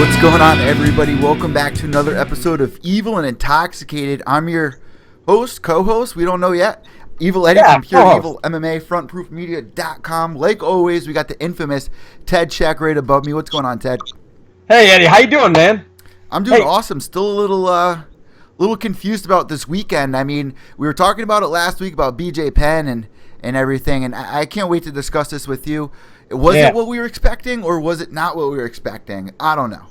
What's going on, everybody? Welcome back to another episode of Evil and Intoxicated. I'm your host, co-host, we don't know yet, Evil Eddie from Pure Evil MMA, frontproofmedia.com. Like always, we got the infamous Ted Czech right above me. What's going on, Ted? Hey, Eddie, how you doing, man? I'm doing awesome. Still a little confused about this weekend. I mean, we were talking about it last week about BJ Penn and everything, and I can't wait to discuss this with you. Was it what we were expecting, or was it not what we were expecting? I don't know.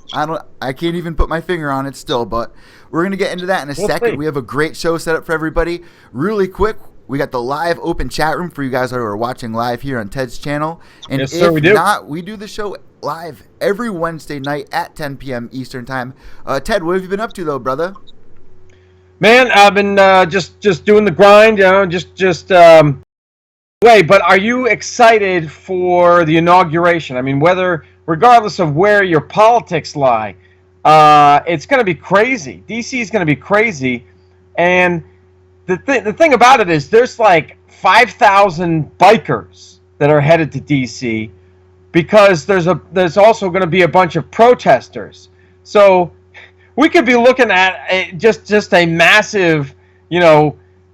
I can't even put my finger on it still, but we're going to get into that in a second. We have a great show set up for everybody. Really quick, we got the live open chat room for you guys who are watching live here on Ted's channel. And yes, sir, we do the show live every Wednesday night at 10 p.m. Eastern time. Ted, what have you been up to, though, brother? Man, I've been just doing the grind, but are you excited for the inauguration? I mean, regardless of where your politics lie, it's going to be crazy. DC is going to be crazy, and the thing about it is there's like 5,000 bikers that are headed to DC because there's also going to be a bunch of protesters. So we could be looking at just a massive,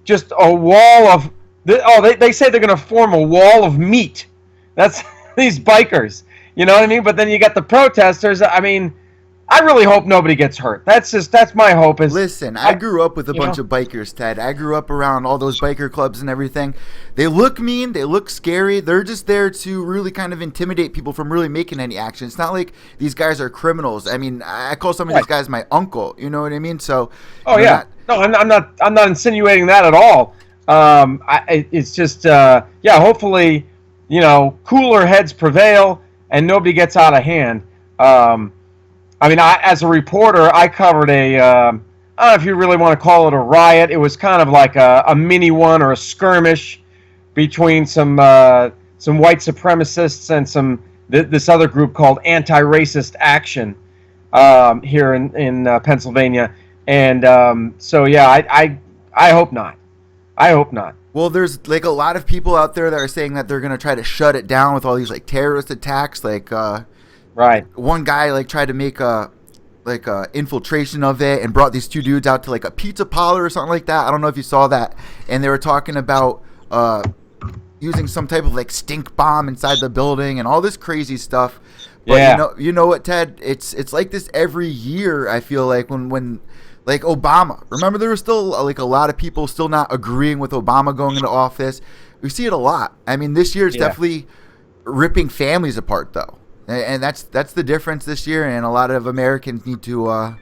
just a wall of. They say they're going to form a wall of meat. That's these bikers. You know what I mean? But then you got the protesters. I mean, I really hope nobody gets hurt. That's my hope. Listen, I grew up with a bunch of bikers, Ted. I grew up around all those biker clubs and everything. They look mean. They look scary. They're just there to really kind of intimidate people from really making any action. It's not like these guys are criminals. I mean, I call some of these guys my uncle. You know what I mean? So. Oh yeah. No, I'm not insinuating that at all. It's just hopefully, cooler heads prevail and nobody gets out of hand. As a reporter, I covered I don't know if you really want to call it a riot. It was kind of like a mini one or a skirmish between some white supremacists and this other group called Anti-Racist Action here in Pennsylvania. And I hope not. I hope not. Well, there's like a lot of people out there that are saying that they're going to try to shut it down with all these like terrorist attacks. Like, right. One guy like tried to make a infiltration of it and brought these two dudes out to like a pizza parlor or something like that. I don't know if you saw that. And they were talking about using some type of like stink bomb inside the building and all this crazy stuff. But you know what, Ted? It's like this every year. I feel like when like Obama. Remember, there was still like a lot of people still not agreeing with Obama going into office. We see it a lot. I mean, this year it's definitely ripping families apart, though, and that's the difference this year. And a lot of Americans need to,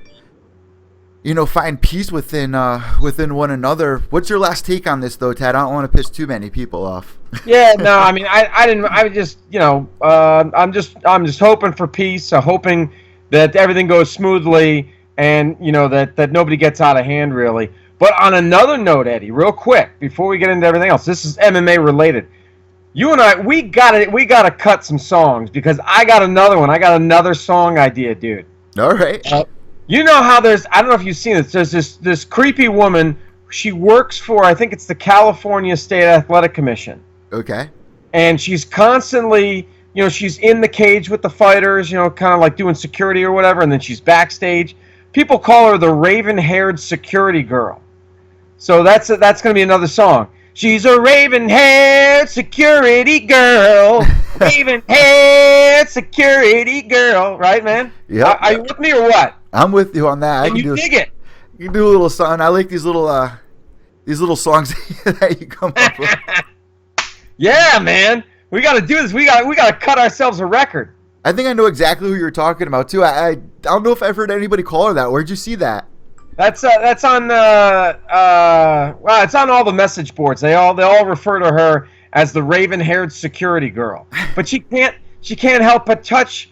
find peace within one another. What's your last take on this, though, Ted? I don't want to piss too many people off. Yeah, no, I mean, I didn't. I was just, I'm just hoping for peace. Hoping that everything goes smoothly. And, that nobody gets out of hand, really. But on another note, Eddie, real quick, before we get into everything else, this is MMA related. You and I, we gotta cut some songs because I got another one. I got another song idea, dude. All right. You know how I don't know if you've seen this. There's this creepy woman. She works for, I think it's the California State Athletic Commission. Okay. And she's constantly, she's in the cage with the fighters, kind of like doing security or whatever, and then she's backstage. People call her the raven-haired security girl. So that's going to be another song. She's a raven-haired security girl. Raven-haired security girl. Right, man? Yeah. Are you with me or what? I'm with you on that. You dig it. You can do a little song. I like these little songs that you come up with. Yeah, man. We got to do this. We got to cut ourselves a record. I think I know exactly who you're talking about too. I don't know if I've heard anybody call her that. Where'd you see that? That's on it's on all the message boards. They all refer to her as the raven-haired security girl. But she can't help but touch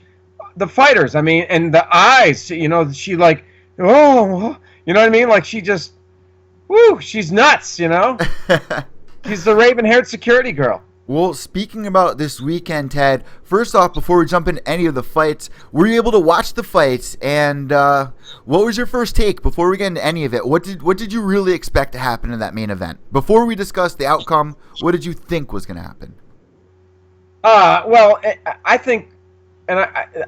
the fighters. I mean, and the eyes. She like, oh, you know what I mean? Like she just, she's nuts. She's the raven-haired security girl. Well, speaking about this weekend, Ted, first off, before we jump into any of the fights, were you able to watch the fights? And what was your first take before we get into any of it? What did you really expect to happen in that main event? Before we discuss the outcome, what did you think was going to happen? Well, I think and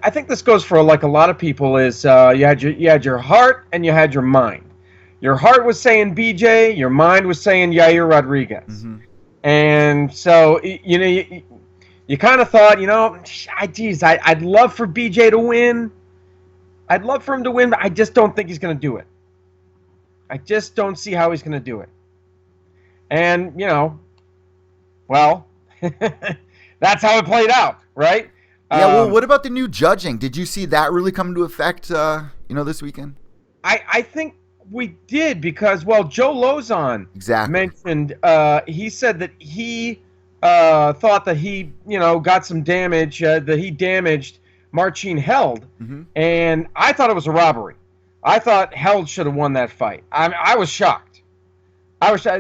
I think this goes for like a lot of people, is you had your heart and you had your mind. Your heart was saying BJ, your mind was saying Yair Rodriguez. Mm-hmm. And so, you kind of thought, I'd love for BJ to win. I'd love for him to win, but I just don't think he's going to do it. I just don't see how he's going to do it. And, well, that's how it played out, right? Yeah, well, what about the new judging? Did you see that really come into effect, this weekend? I think we did because, well, Joe Lozon mentioned, he said that he thought that he, got some damage, that he damaged Marcin Held, and I thought it was a robbery. I thought Held should have won that fight. I was shocked.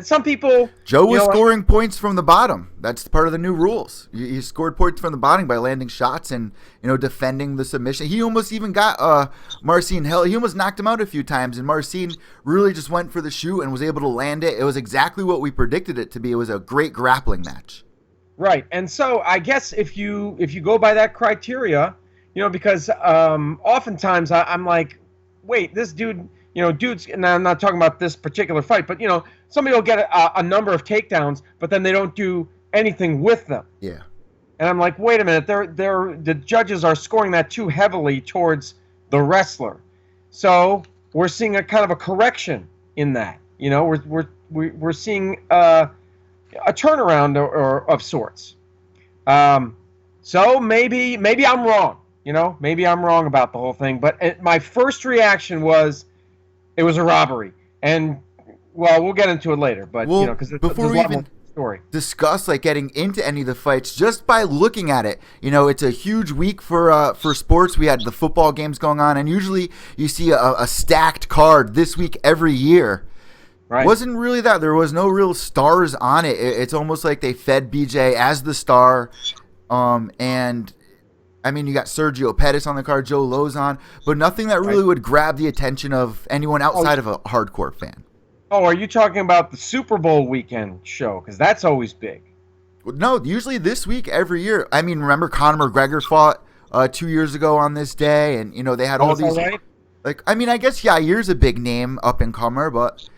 Some people... Joe was scoring points from the bottom. That's part of the new rules. He scored points from the bottom by landing shots and, defending the submission. He almost even got Marcin Held. He almost knocked him out a few times, and Marcin really just went for the shoot and was able to land it. It was exactly what we predicted it to be. It was a great grappling match. Right. And so I guess if you go by that criteria, because oftentimes I'm like, wait, this dude... dudes, and I'm not talking about this particular fight, but, somebody will get a number of takedowns, but then they don't do anything with them. Yeah. And I'm like, wait a minute, the judges are scoring that too heavily towards the wrestler. So we're seeing a kind of a correction in that. We're seeing a turnaround of sorts. So maybe I'm wrong. Maybe I'm wrong about the whole thing. But my first reaction was, it was a robbery, and we'll get into it later. But because before we even discuss getting into any of the fights, just by looking at it, it's a huge week for sports. We had the football games going on, and usually you see a stacked card this week every year. Right. Wasn't really that. There was no real stars on it. It's almost like they fed BJ as the star, and. I mean, you got Sergio Pettis on the card, Joe Lozon, but nothing that really would grab the attention of anyone outside of a hardcore fan. Oh, are you talking about the Super Bowl weekend show? Because that's always big. No, usually this week, every year. I mean, remember Conor McGregor fought 2 years ago on this day, and, they had all these... Right? I guess Yair's a big name up-and-comer, but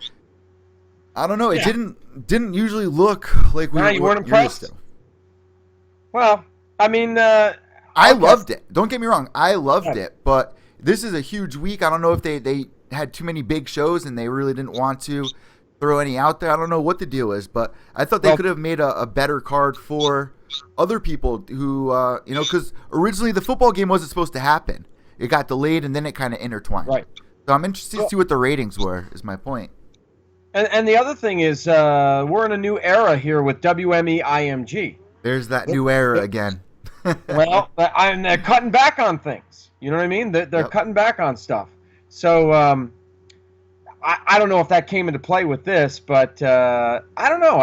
I don't know. It didn't usually look like we weren't impressed? Well, I mean... I loved it. Don't get me wrong. I loved it. But this is a huge week. I don't know if they had too many big shows and they really didn't want to throw any out there. I don't know what the deal is. But I thought they could have made a better card for other people who, because originally the football game wasn't supposed to happen. It got delayed and then it kind of intertwined. Right. So I'm interested to see what the ratings were, is my point. And the other thing is we're in a new era here with WME IMG. There's that new era again. Well, they're cutting back on things. You know what I mean? They're cutting back on stuff. So I don't know if that came into play with this, but I don't know.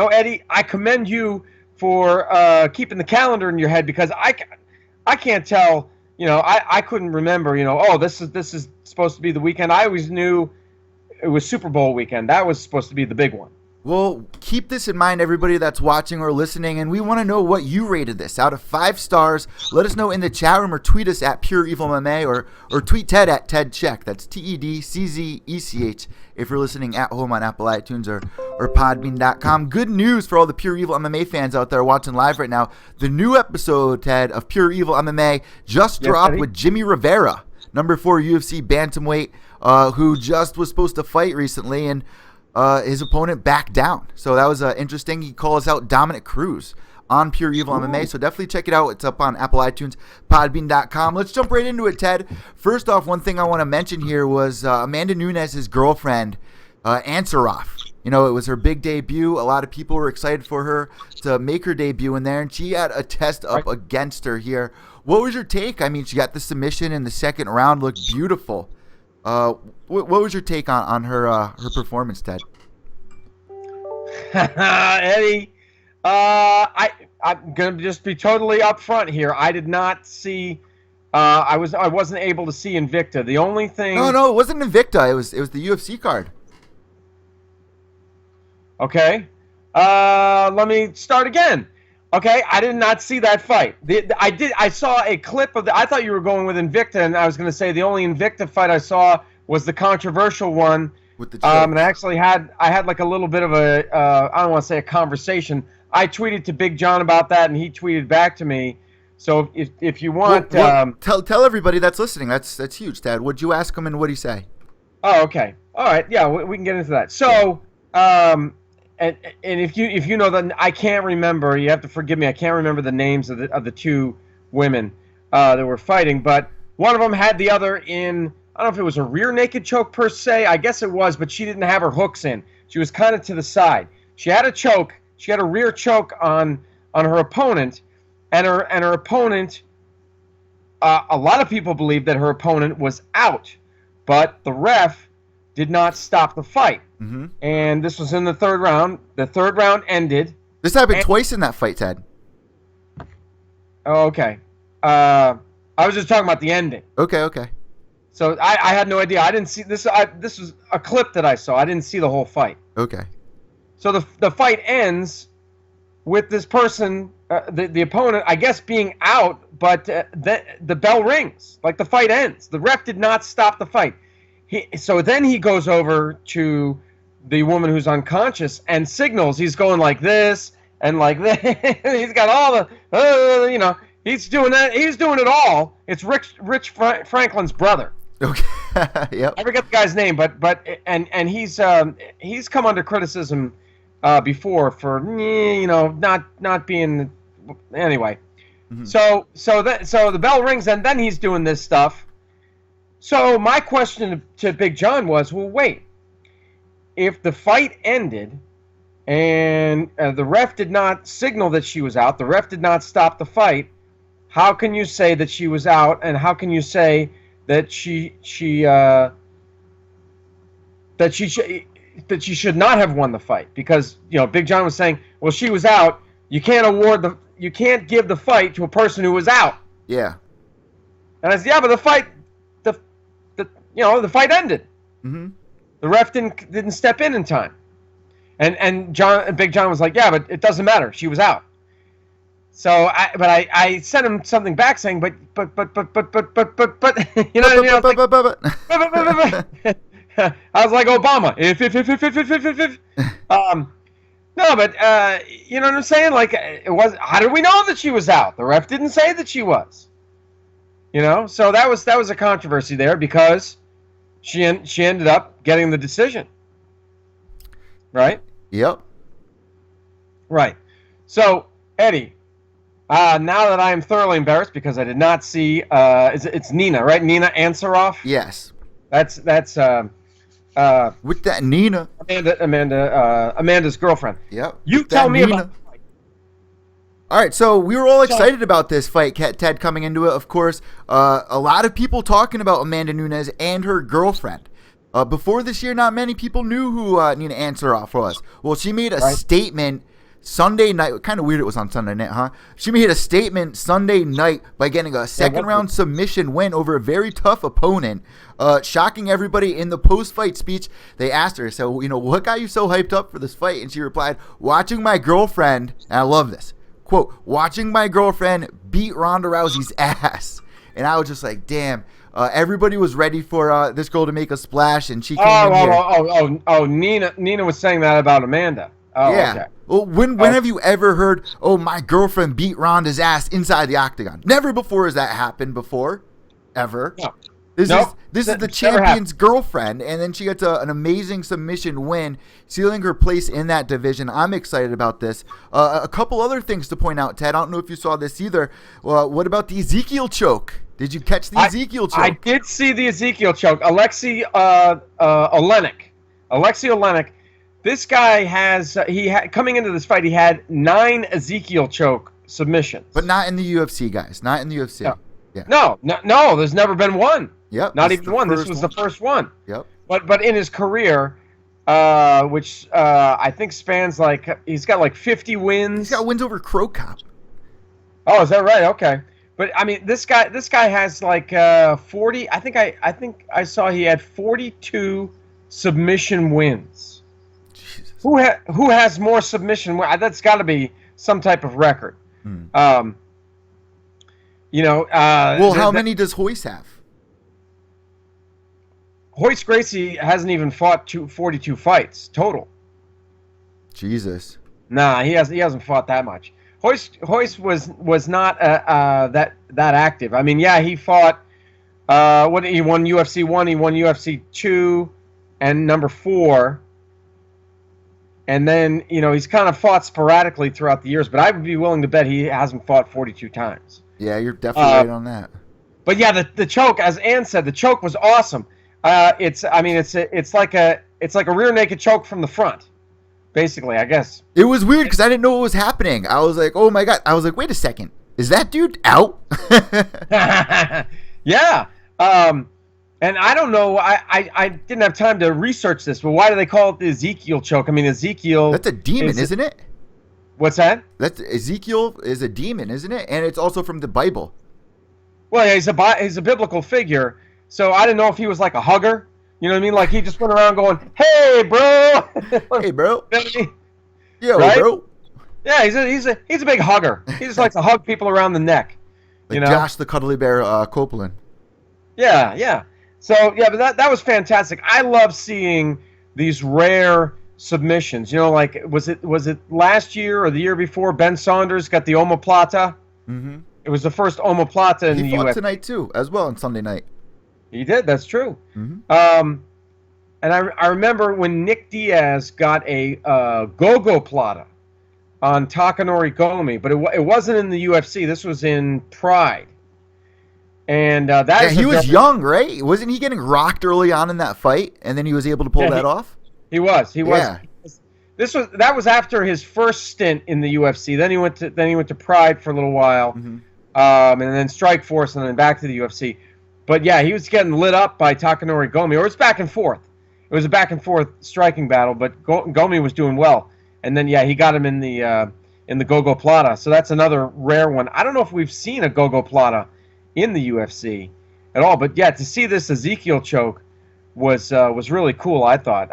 Eddie, I commend you for keeping the calendar in your head, because I can't tell. I couldn't remember. This is supposed to be the weekend. I always knew it was Super Bowl weekend. That was supposed to be the big one. Well, keep this in mind, everybody that's watching or listening, and we want to know what you rated this out of 5 stars. Let us know in the chat room, or tweet us at Pure Evil MMA, or tweet Ted at Ted Czech. That's TEDCZECH if you're listening at home on Apple iTunes or Podbean.com. Good news for all the Pure Evil MMA fans out there watching live right now. The new episode, Ted, of Pure Evil MMA just dropped with Jimmy Rivera, number 4 UFC bantamweight, who just was supposed to fight recently, and his opponent backed down. So that was interesting. He calls out Dominic Cruz on Pure Evil MMA. So definitely check it out. It's up on Apple iTunes, Podbean.com. Let's jump right into it, Ted. First off, one thing I want to mention here was Amanda Nunes' girlfriend, Ansaroff. It was her big debut. A lot of people were excited for her to make her debut in there, and she had a test up against her here. What was your take? I mean, she got the submission in the second round, looked beautiful. What was your take on her performance, Ted? Eddie, I'm gonna just be totally upfront here. I did not see. I wasn't able to see Invicta. The only thing. No, it wasn't Invicta. It was the UFC card. Okay. Let me start again. Okay, I did not see that fight. I saw a clip of I thought you were going with Invicta, and I was going to say the only Invicta fight I saw was the controversial one. With the choke. And I had like a little bit of a I don't want to say a conversation. I tweeted to Big John about that, and he tweeted back to me. So if you want, tell everybody that's listening. That's huge, Dad. What'd you ask him, and what'd he say? Oh, okay, all right, yeah, we can get into that. So, and if you know that, I can't remember. You have to forgive me. I can't remember the names of the two women that were fighting, but one of them had the other in. I don't know if it was a rear naked choke per se. I guess it was, but she didn't have her hooks in. She was kind of to the side. She had a choke. She had a rear choke on her opponent, and her opponent. A lot of people believe that her opponent was out, but the ref did not stop the fight. Mm-hmm. And this was in the third round. The third round ended. This happened twice in that fight, Ted. Oh, okay. I was just talking about the ending. Okay. So I had no idea. I didn't see this. This was a clip that I saw. I didn't see the whole fight. Okay. So the fight ends with this person, the opponent, I guess, being out, but the bell rings. Like, the fight ends. The ref did not stop the fight. So then he goes over to the woman who's unconscious and signals. He's going like this and like this. He's got all the, he's doing that. He's doing it all. It's Rich Franklin's brother. Okay. Yep. I forget the guy's name, but he's come under criticism before for not being anyway. Mm-hmm. So the bell rings and then he's doing this stuff. So my question to Big John was, well, wait, if the fight ended and the ref did not signal that she was out, the ref did not stop the fight, how can you say that she was out, and how can you say that she should not have won the fight? Because Big John was saying, well, she was out. You can't give the fight to a person who was out. Yeah. And I said, yeah, but the fight ended. Mm-hmm. The ref didn't step in time. And Big John was like, yeah, but it doesn't matter. She was out. So I sent him something back saying, but you know what I mean? I was like Obama. If. No, but you know what I'm saying? Like, it was. How did we know that she was out? The ref didn't say that she was. So that was a controversy there because she ended up getting the decision. Right? Yep. Right. So, Eddie, now that I am thoroughly embarrassed because I did not see, it's Nina, right? Nina Ansaroff? Yes. That's with that Nina. Amanda's girlfriend. Yep. You tell me Nina. about the fight. All right, so we were all excited about this fight, Ted, coming into it, of course. A lot of people talking about Amanda Nunes and her girlfriend. Before this year, not many people knew who Nina Ansaroff was. Well, she made a statement Sunday night. Kind of weird it was on Sunday night, huh? She made a statement Sunday night by getting a second-round submission win over a very tough opponent, shocking everybody. In the post-fight speech, they asked her, so, what got you so hyped up for this fight? And she replied, watching my girlfriend, and I love this, quote, watching my girlfriend beat Ronda Rousey's ass. And I was just like, damn. Everybody was ready for this girl to make a splash, and she came in here. Nina was saying that about Amanda. Oh, yeah. Okay. Well, when have you ever heard, my girlfriend beat Ronda's ass inside the octagon? Never before has that happened before. Ever. No. This is the champion's girlfriend, and then she gets an amazing submission win, sealing her place in that division. I'm excited about this. A couple other things to point out, Ted. I don't know if you saw this either. What about the Ezekiel choke? Did you catch the Ezekiel choke? I did see the Ezekiel choke. Alexei Olenek. This guy has coming into this fight, he had 9 Ezekiel choke submissions. But not in the UFC, guys. Not in the UFC. No. Yeah. No, there's never been one. Yep. Not even one. This was the first one. Yep. But in his career, which I think spans he's got 50 wins. He's got wins over Crow Cop. Oh, is that right? Okay. But I mean, this guy has 40. I think I saw he had 42 submission wins. Jesus. Who has more submission? That's got to be some type of record. Mm. Well, how many does Hoist have? Hoist Gracie hasn't even fought 42 fights total. Jesus. Nah, he hasn't fought that much. Hoist was not that active. I mean, yeah, he fought. He won UFC 1, he won UFC 2, and number 4. And then, he's kind of fought sporadically throughout the years, but I would be willing to bet he hasn't fought 42 times. Yeah, you're definitely right on that. But yeah, the choke, as Ann said, the choke was awesome. It's like a rear naked choke from the front, basically, I guess. It was weird because I didn't know what was happening. I was like, oh my God. I was like, wait a second. Is that dude out? Yeah. And I don't know. I didn't have time to research this, but why do they call it the Ezekiel choke? I mean, Ezekiel. That's a demon, isn't it? What's that? Ezekiel is a demon, isn't it? And it's also from the Bible. Well, yeah, he's a biblical figure, so I didn't know if he was like a hugger. You know what I mean? Like he just went around going, "Hey, bro." Hey, bro. Yo, right? bro. Yeah, he's a big hugger. He just likes to hug people around the neck. Like Josh the Cuddly Bear Copeland. Yeah. So yeah, but that was fantastic. I love seeing these rare submissions. Like was it last year or the year before? Ben Saunders got the omoplata. Mm-hmm. It was the first omoplata in the He fought UFC. tonight too, as well on Sunday night. He did. That's true. Mm-hmm. And I remember when Nick Diaz got a gogoplata on Takanori Gomi, but it wasn't in the UFC. This was in Pride. And he was young, right? Wasn't he getting rocked early on in that fight, and then he was able to pull that off? He was. Yeah. That was after his first stint in the UFC. Then he went to Pride for a little while, Mm-hmm. And then Strikeforce, and then back to the UFC. But yeah, he was getting lit up by Takanori Gomi, or it's back and forth. It was a back and forth striking battle, but Gomi was doing well, and then yeah, he got him in the gogoplata. So that's another rare one. I don't know if we've seen a gogoplata in the UFC at all, but yeah, to see this Ezekiel choke was really cool. I thought.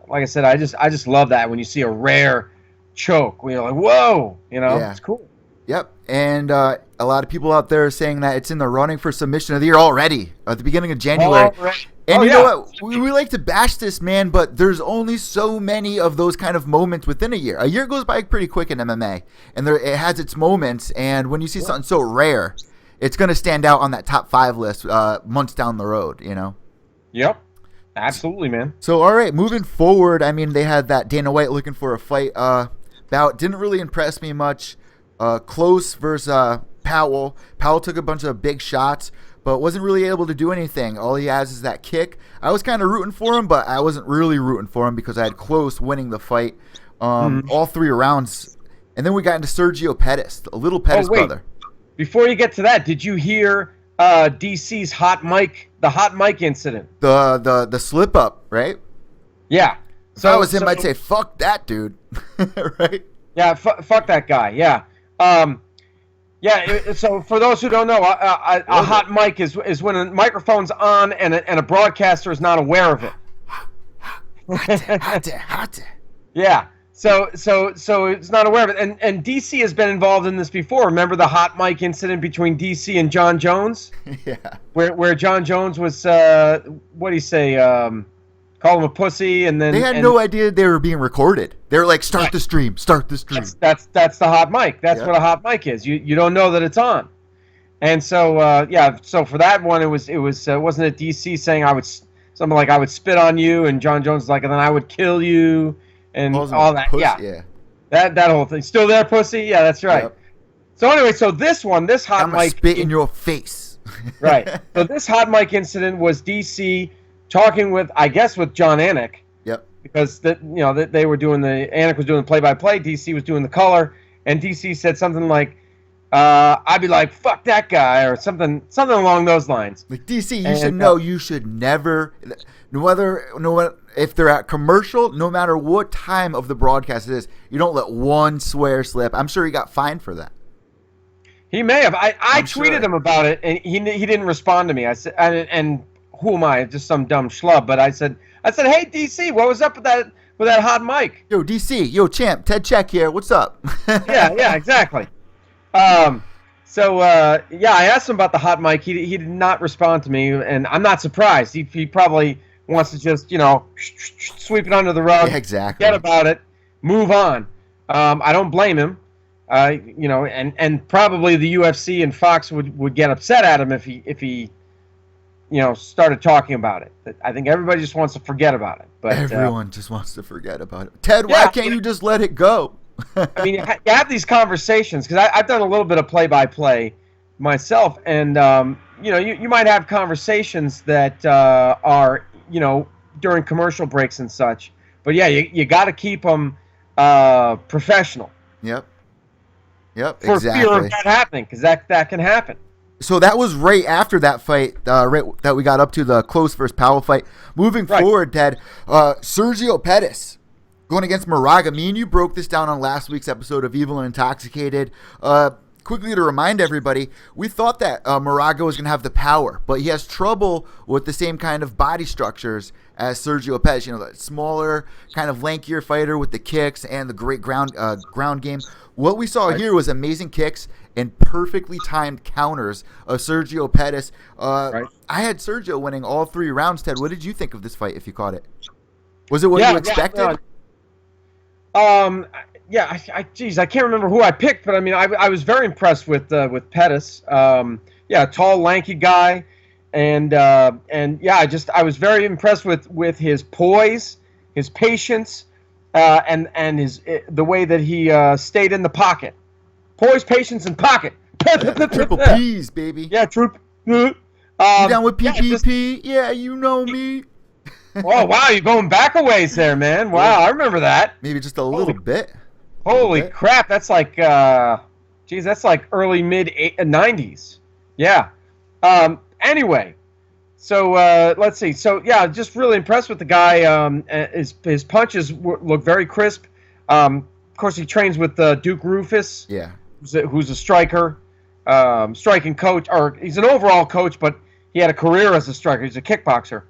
Like I said, I just love that when you see a rare choke. You're like, whoa, Yeah. It's cool. Yep, and a lot of people out there are saying that it's in the running for submission of the year already at the beginning of January. And you know what? We like to bash this, man, but there's only so many of those kind of moments within a year. A year goes by pretty quick in MMA, and it has its moments. And when you see something so rare, it's going to stand out on that top 5 list months down the road, Yep. Absolutely, man. So, all right, moving forward, I mean, they had that Dana White looking for a fight bout. Didn't really impress me much. Close versus Powell. Powell took a bunch of big shots, but wasn't really able to do anything. All he has is that kick. I was kind of rooting for him, but I wasn't really rooting for him because I had Close winning the fight all 3 rounds. And then we got into Sergio Pettis, a little Pettis brother. Before you get to that, did you hear DC's the hot mic incident? The slip up, right? Yeah. If I was him, I'd say, fuck that dude. Right? Yeah, fuck that guy. Yeah. So for those who don't know, a hot mic is when a microphone's on and a broadcaster is not aware of it. Hot. Yeah. So it's not aware of it. And DC has been involved in this before. Remember the hot mic incident between DC and John Jones? Yeah. Where John Jones was what do you say? Call him a pussy, and then they had no idea they were being recorded. They were like, "Start the stream, start the stream." That's the hot mic. That's what a hot mic is. You don't know that it's on, and so So for that one, it wasn't it DC saying I would spit on you, and John Jones was like, and then I would kill you, and all that. Pussy, yeah. That whole thing. Still there, pussy? Yeah, that's right. Yep. So anyway, this hot I'm mic spit in your face. Right. So this hot mic incident was DC talking with John Anik. Yep. Because they were doing Anik was doing the play-by-play, DC was doing the color, and DC said something like, "I'd be like, fuck that guy," or something along those lines. Like DC, you should know you should never, if they're at commercial, no matter what time of the broadcast it is, you don't let one swear slip. I'm sure he got fined for that. He may have. I tweeted him about it, and he didn't respond to me. I said, and who am I? Just some dumb schlub. But I said, hey DC, what was up with that hot mic? Yo DC, yo champ, Ted Czech here. What's up? yeah, exactly. Yeah, I asked him about the hot mic. He did not respond to me, and I'm not surprised. He probably wants to just sweep it under the rug, Yeah, exactly. forget about it, move on. I don't blame him. And probably the UFC and Fox would get upset at him if he started talking about it. I think everybody just wants to forget about it. But everyone just wants to forget about it. Ted, why yeah, can't you just let it go? I mean, you have these conversations because I've done a little bit of play-by-play myself, and you might have conversations that are during commercial breaks and such. But yeah, you got to keep them professional. Yep, for exactly. fear of that happening, because that can happen. So that was right after that fight, right that we got up to the close versus Powell fight. Moving forward, Ted, Sergio Pettis going against Moraga. Me and you broke this down on last week's episode of Evil and Intoxicated. Quickly to remind everybody, we thought that Moraga was going to have the power, but he has trouble with the same kind of body structures as Sergio Pettis. That smaller, kind of lankier fighter with the kicks and the great ground game. What we saw here was amazing kicks and perfectly timed counters of Sergio Pettis. I had Sergio winning all 3 rounds, Ted. What did you think of this fight if you caught it? Was it what you expected? I can't remember who I picked, but I mean, I was very impressed with Pettis. Tall, lanky guy, and I was very impressed with his poise, his patience, and the way that he stayed in the pocket. Poise, patience, and pocket. Triple P's, baby. Yeah, troop. You down with PPP? Yeah, you know me. Oh, wow, you're going back a ways there, man. Wow, I remember that. Maybe just a little bit. Holy crap, that's like, that's like early, mid-90s. Yeah. Anyway, so let's see. So, yeah, just really impressed with the guy. His punches look very crisp. Of course, he trains with Duke Rufus, who's a striker, striking coach. Or he's an overall coach, but he had a career as a striker. He's a kickboxer.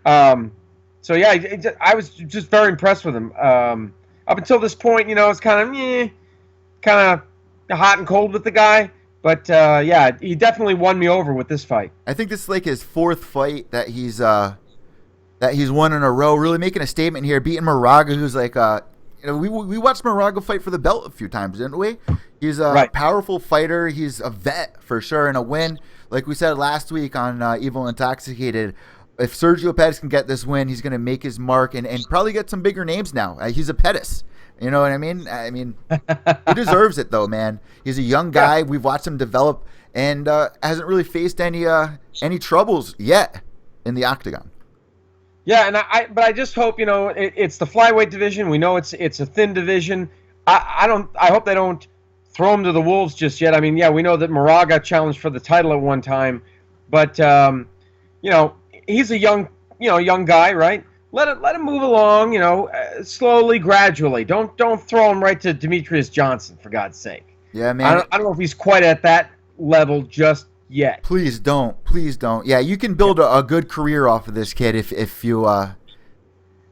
I was just very impressed with him. Up until this point, it's kind of hot and cold with the guy. But he definitely won me over with this fight. I think this is like his 4th fight that he's won in a row. Really making a statement here, beating Moraga, who's like we watched Moraga fight for the belt a few times, didn't we? He's a powerful fighter. He's a vet for sure, and a win. Like we said last week on Evil Intoxicated. If Sergio Pettis can get this win, he's going to make his mark and probably get some bigger names now. He's a Pettis. You know what I mean? I mean, he deserves it, though, man. He's a young guy. Yeah. We've watched him develop and hasn't really faced any troubles yet in the octagon. Yeah, but I just hope, it's the flyweight division. We know it's a thin division. I hope they don't throw him to the wolves just yet. I mean, yeah, we know that Moraga challenged for the title at one time, but he's a young guy, right? Let him move along, slowly, gradually. Don't throw him right to Demetrius Johnson, for God's sake. Yeah, man. I don't know if he's quite at that level just yet. Please don't. Yeah, you can build a good career off of this kid if you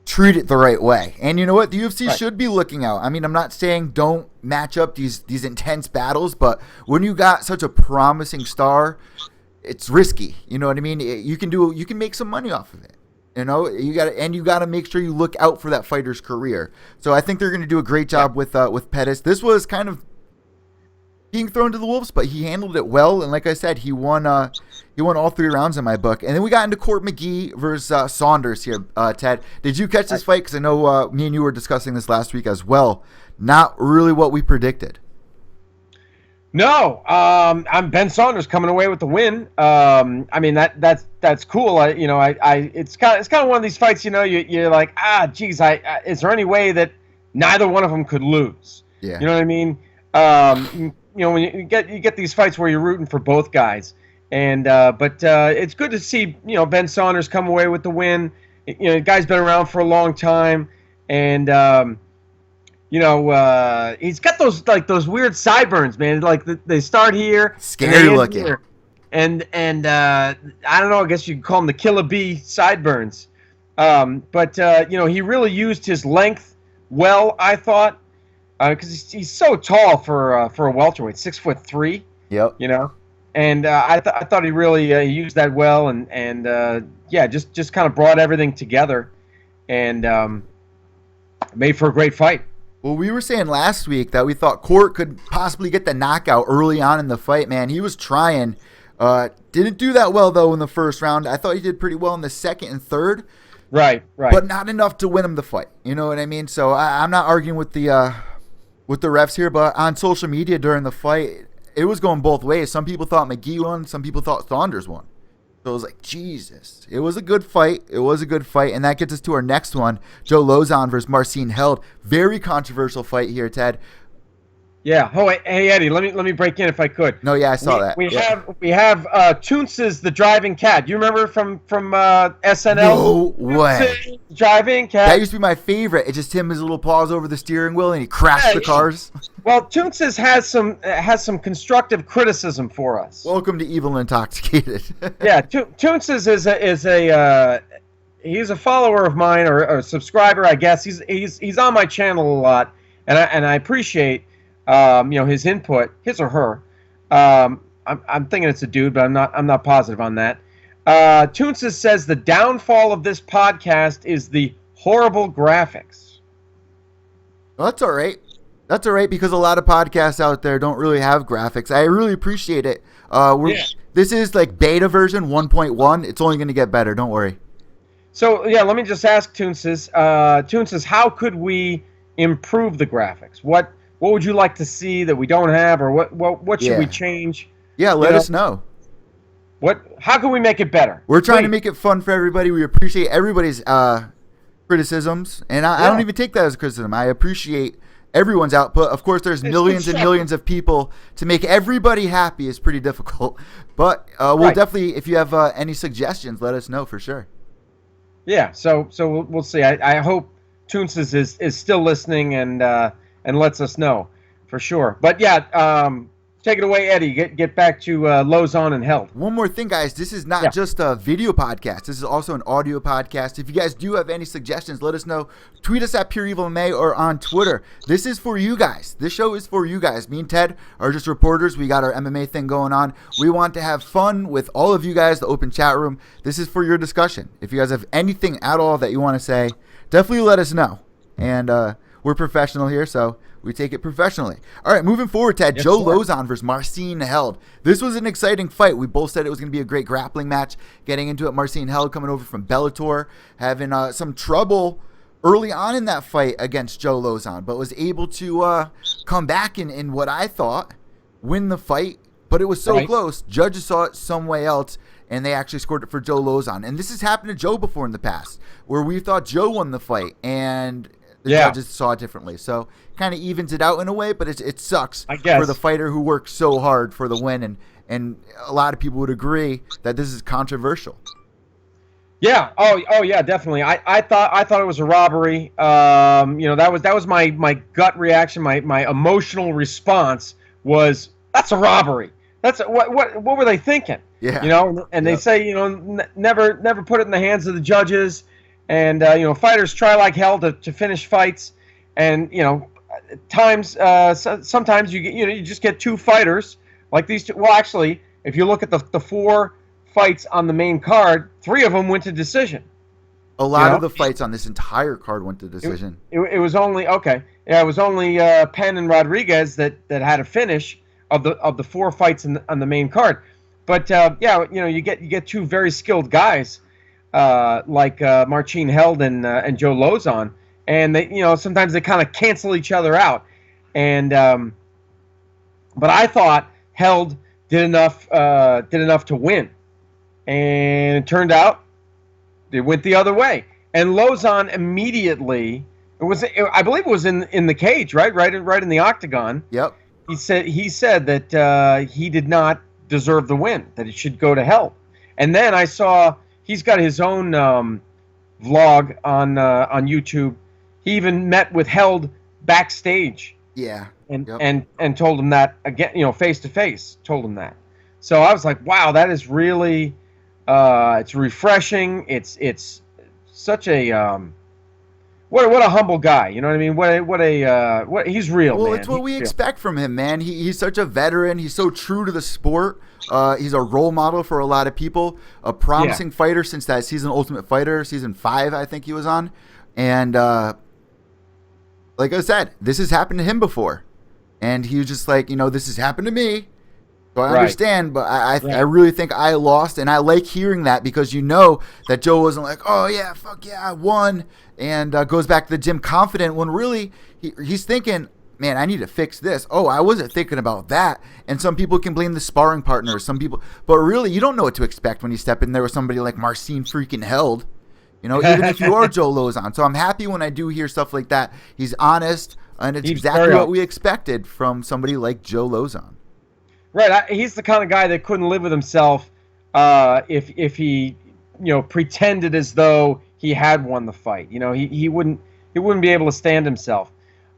treat it the right way. And you know what? The UFC should be looking out. I mean, I'm not saying don't match up these intense battles, but when you got such a promising star, it's risky. You know what I mean? You can make some money off of it. You got to make sure you look out for that fighter's career. So I think they're going to do a great job with Pettis. This was kind of being thrown to the wolves, but he handled it well. And like I said, he won all 3 rounds in my book. And then we got into Court McGee versus Saunders here. Ted, did you catch this fight? Because I know me and you were discussing this last week as well. Not really what we predicted. No, I'm Ben Saunders coming away with the win. I mean that's cool. It's kind of one of these fights. You're like, geez, is there any way that neither one of them could lose? Yeah. You know what I mean? When you get these fights where you're rooting for both guys, and but it's good to see Ben Saunders come away with the win. The guy's been around for a long time, and he's got those weird sideburns, man. Like they start here, scary looking, here. And I don't know. I guess you could call them the Killer Bee sideburns. But he really used his length well, I thought. because he's so tall for a welterweight, 6'3". Yep. You know, and I thought he really used that well, and yeah, just kind of brought everything together, and made for a great fight. Well, we were saying last week that we thought Court could possibly get the knockout early on in the fight, man. He was trying. Didn't do that well, though, in the first round. I thought he did pretty well in the second and third. Right. But not enough to win him the fight. You know what I mean? So I'm not arguing with the refs here, but on social media during the fight, it was going both ways. Some people thought McGee won. Some people thought Saunders won. So it was like, Jesus. It was a good fight. And that gets us to our next one. Joe Lauzon versus Marcin Held. Very controversial fight here, Ted. Yeah. Oh, hey Eddie, let me break in if I could. No, yeah, I saw that. We have Toonces the Driving Cat. You remember from SNL? No way. Toonces, Driving Cat. That used to be my favorite. It's just him, his little paws over the steering wheel, and he crashed the cars. Well, Toonces has some constructive criticism for us. Welcome to Evil and Intoxicated. Yeah, Toonces he's a follower of mine or a subscriber, I guess. He's on my channel a lot, and I appreciate his input, his or her. I'm thinking it's a dude, but I'm not positive on that. Toonces says the downfall of this podcast is the horrible graphics. Well, that's all right. That's all right, because a lot of podcasts out there don't really have graphics. I really appreciate it. This is like beta version 1.1. It's only going to get better. Don't worry. So, yeah, let me just ask Toonces, how could we improve the graphics? What would you like to see that we don't have, or what should we change? Yeah, let us know. How can we make it better? We're trying to make it fun for everybody. We appreciate everybody's criticisms, and I don't even take that as a criticism. I appreciate everyone's output. Of course, there's millions and millions of people. To make everybody happy is pretty difficult. But we'll definitely, if you have any suggestions, let us know for sure. Yeah, so we'll see. I hope Toonces is still listening and lets us know for sure. But yeah, take it away, Eddie. Get back to Lauzon and Held. One more thing, guys. This is not just a video podcast. This is also an audio podcast. If you guys do have any suggestions, let us know. Tweet us at Pure Evil MMA or on Twitter. This is for you guys. This show is for you guys. Me and Ted are just reporters. We got our MMA thing going on. We want to have fun with all of you guys, the open chat room. This is for your discussion. If you guys have anything at all that you want to say, definitely let us know. And we're professional here, so we take it professionally. All right, moving forward, Ted. Yes, Joe Lauzon versus Marcin Held. This was an exciting fight. We both said it was going to be a great grappling match. Getting into it, Marcin Held coming over from Bellator, having some trouble early on in that fight against Joe Lauzon, but was able to come back in what I thought, win the fight. But it was so close. Judges saw it some way else, and they actually scored it for Joe Lauzon. And this has happened to Joe before in the past, where we thought Joe won the fight, and the judges saw it differently. So kind of evens it out in a way, but it sucks for the fighter who worked so hard for the win, and a lot of people would agree that this is controversial. Yeah. Oh yeah, definitely. I thought it was a robbery. That was my gut reaction. My emotional response was, that's a robbery. What were they thinking? Yeah. And they say, never put it in the hands of the judges. And fighters try like hell to finish fights, and sometimes you just get two fighters like these two. Well, actually, if you look at the four fights on the main card, 3 of them went to decision. A lot of the fights on this entire card went to decision. It was only it was only Penn and Rodriguez that had a finish of the 4 fights on the main card. But you get 2 very skilled guys. Like Marcin Held and Joe Lauzon, and they sometimes they kind of cancel each other out, and but I thought Held did enough to win, and it turned out it went the other way. And Lauzon immediately, I believe it was in the cage, right in the octagon. Yep. He said that he did not deserve the win, that it should go to Held, and then I saw. He's got his own vlog on YouTube. He even met with Held backstage. Yeah. And told him that again, face to face. Told him that. So I was like, wow, that is really, it's refreshing. It's such a what a humble guy. You know what I mean? What he's real, Well, man. it's what He's we real. expect from him, man. He's such a veteran. He's so true to the sport. He's a role model for a lot of people. A promising fighter since that season Ultimate Fighter, season 5, I think he was on. And like I said, this has happened to him before. And he was just like, this has happened to me. So I understand, but I really think I lost, and I like hearing that because that Joe wasn't like, oh, yeah, fuck yeah, I won, and goes back to the gym confident when really he's thinking, man, I need to fix this. Oh, I wasn't thinking about that. And some people can blame the sparring partners, but really you don't know what to expect when you step in there with somebody like Marcin freaking Held, even if you are Joe Lozon. So I'm happy when I do hear stuff like that. He's honest, and it's exactly what we expected from somebody like Joe Lozon. Right, he's the kind of guy that couldn't live with himself if he pretended as though he had won the fight. He wouldn't be able to stand himself.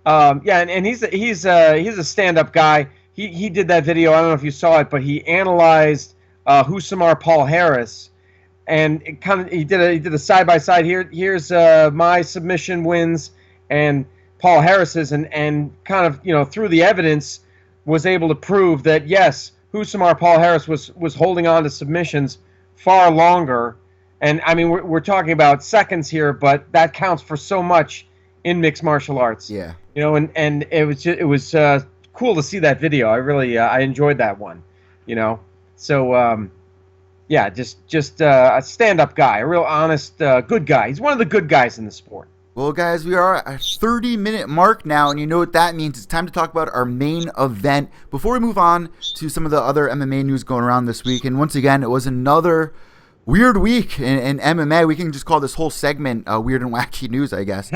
And he's a stand-up guy. He did that video. I don't know if you saw it, but he analyzed Husamar Paul Harris, and he did a side-by-side. Here's my submission wins and Paul Harris's, and kind of through the evidence was able to prove that yes, Husamar Paul Harris was holding on to submissions far longer, and I mean we're talking about seconds here, but that counts for so much in mixed martial arts. Yeah, and it was cool to see that video. I really I enjoyed that one. So just a stand-up guy, a real honest, good guy. He's one of the good guys in the sport. Well, guys, we are at a 30-minute mark now, and you know what that means. It's time to talk about our main event before we move on to some of the other MMA news going around this week. And once again, it was another weird week in MMA. We can just call this whole segment weird and wacky news, I guess.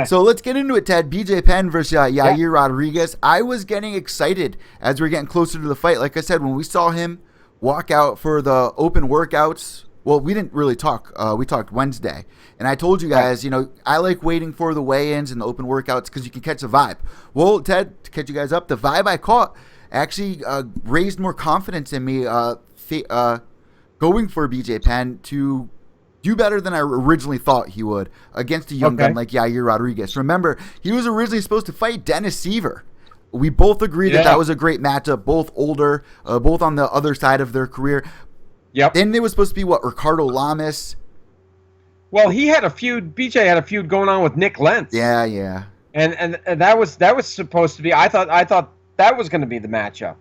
So let's get into it, Ted. BJ Penn versus Yair Rodriguez. I was getting excited as we were getting closer to the fight. Like I said, when we saw him walk out for the open workouts, well, we didn't really talk. We talked Wednesday. And I told you guys, I like waiting for the weigh-ins and the open workouts because you can catch a vibe. Well, Ted, to catch you guys up, the vibe I caught actually raised more confidence in me going for BJ Penn to do better than I originally thought he would against a young gun like Yair Rodriguez. Remember, he was originally supposed to fight Dennis Seaver. We both agreed that was a great matchup, both older, both on the other side of their career. Yep. Then there was supposed to be, Ricardo Lamas. Well, he had a feud. BJ had a feud going on with Nick Lentz. Yeah. And that was supposed to be. I thought that was going to be the matchup.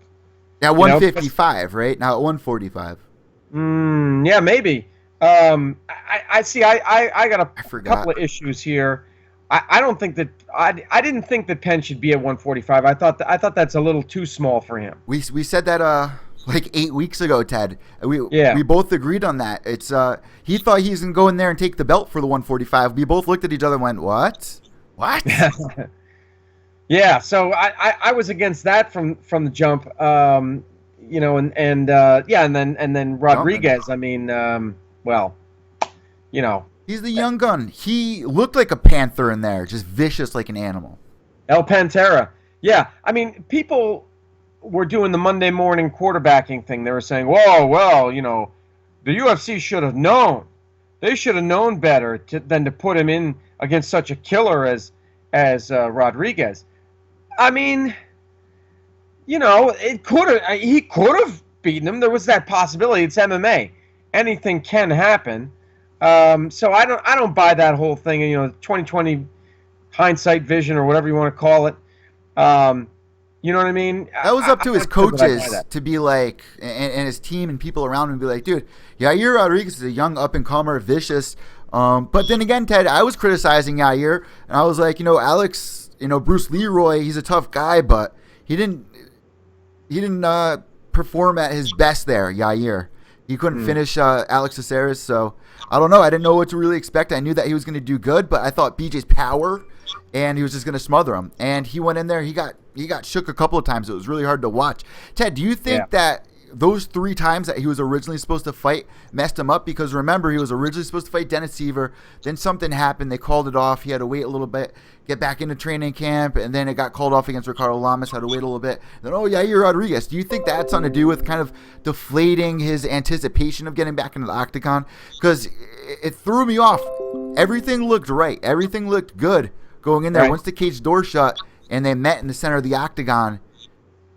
Now 155, right? Now at 145. Yeah, maybe. I see. I got a couple of issues here. I don't think that I didn't think that Penn should be at 145. I thought that's a little too small for him. We said that like 8 weeks ago, Ted. We both agreed on that. It's he thought he's gonna go in there and take the belt for the 145. We both looked at each other and went, "What? Yeah. So I was against that from the jump. And then Rodriguez. I mean, he's the young gun. He looked like a panther in there, just vicious like an animal. El Pantera. Yeah. I mean, people were doing the Monday morning quarterbacking thing. They were saying, "Whoa, well, the UFC should have known. They should have known better than to put him in against such a killer as Rodriguez." I mean, he could have beaten him. There was that possibility. It's MMA. Anything can happen. So I don't buy that whole thing. 2020 hindsight vision or whatever you want to call it. You know what I mean? That was up to his coaches to be like, and his team and people around him be like, dude, Yair Rodriguez is a young up-and-comer, vicious. But then again, Ted, I was criticizing Yair, and I was like, Alex, Bruce Leroy, he's a tough guy, but he didn't perform at his best there, Yair. He couldn't finish Alex Caceres, so I don't know. I didn't know what to really expect. I knew that he was going to do good, but I thought BJ's power, and he was just going to smother him. And he went in there. He got shook a couple of times. It was really hard to watch. Ted, do you think that those 3 times that he was originally supposed to fight messed him up, because remember, he was originally supposed to fight Dennis Seaver. Then something happened. They called it off. He had to wait a little bit, get back into training camp, and then it got called off against Ricardo Lamas. Had to wait a little bit. Then, Yair Rodriguez. Do you think that's something to do with kind of deflating his anticipation of getting back into the octagon? Because it threw me off. Everything looked right. Everything looked good going in there. Right. Once the cage door shut and they met in the center of the octagon,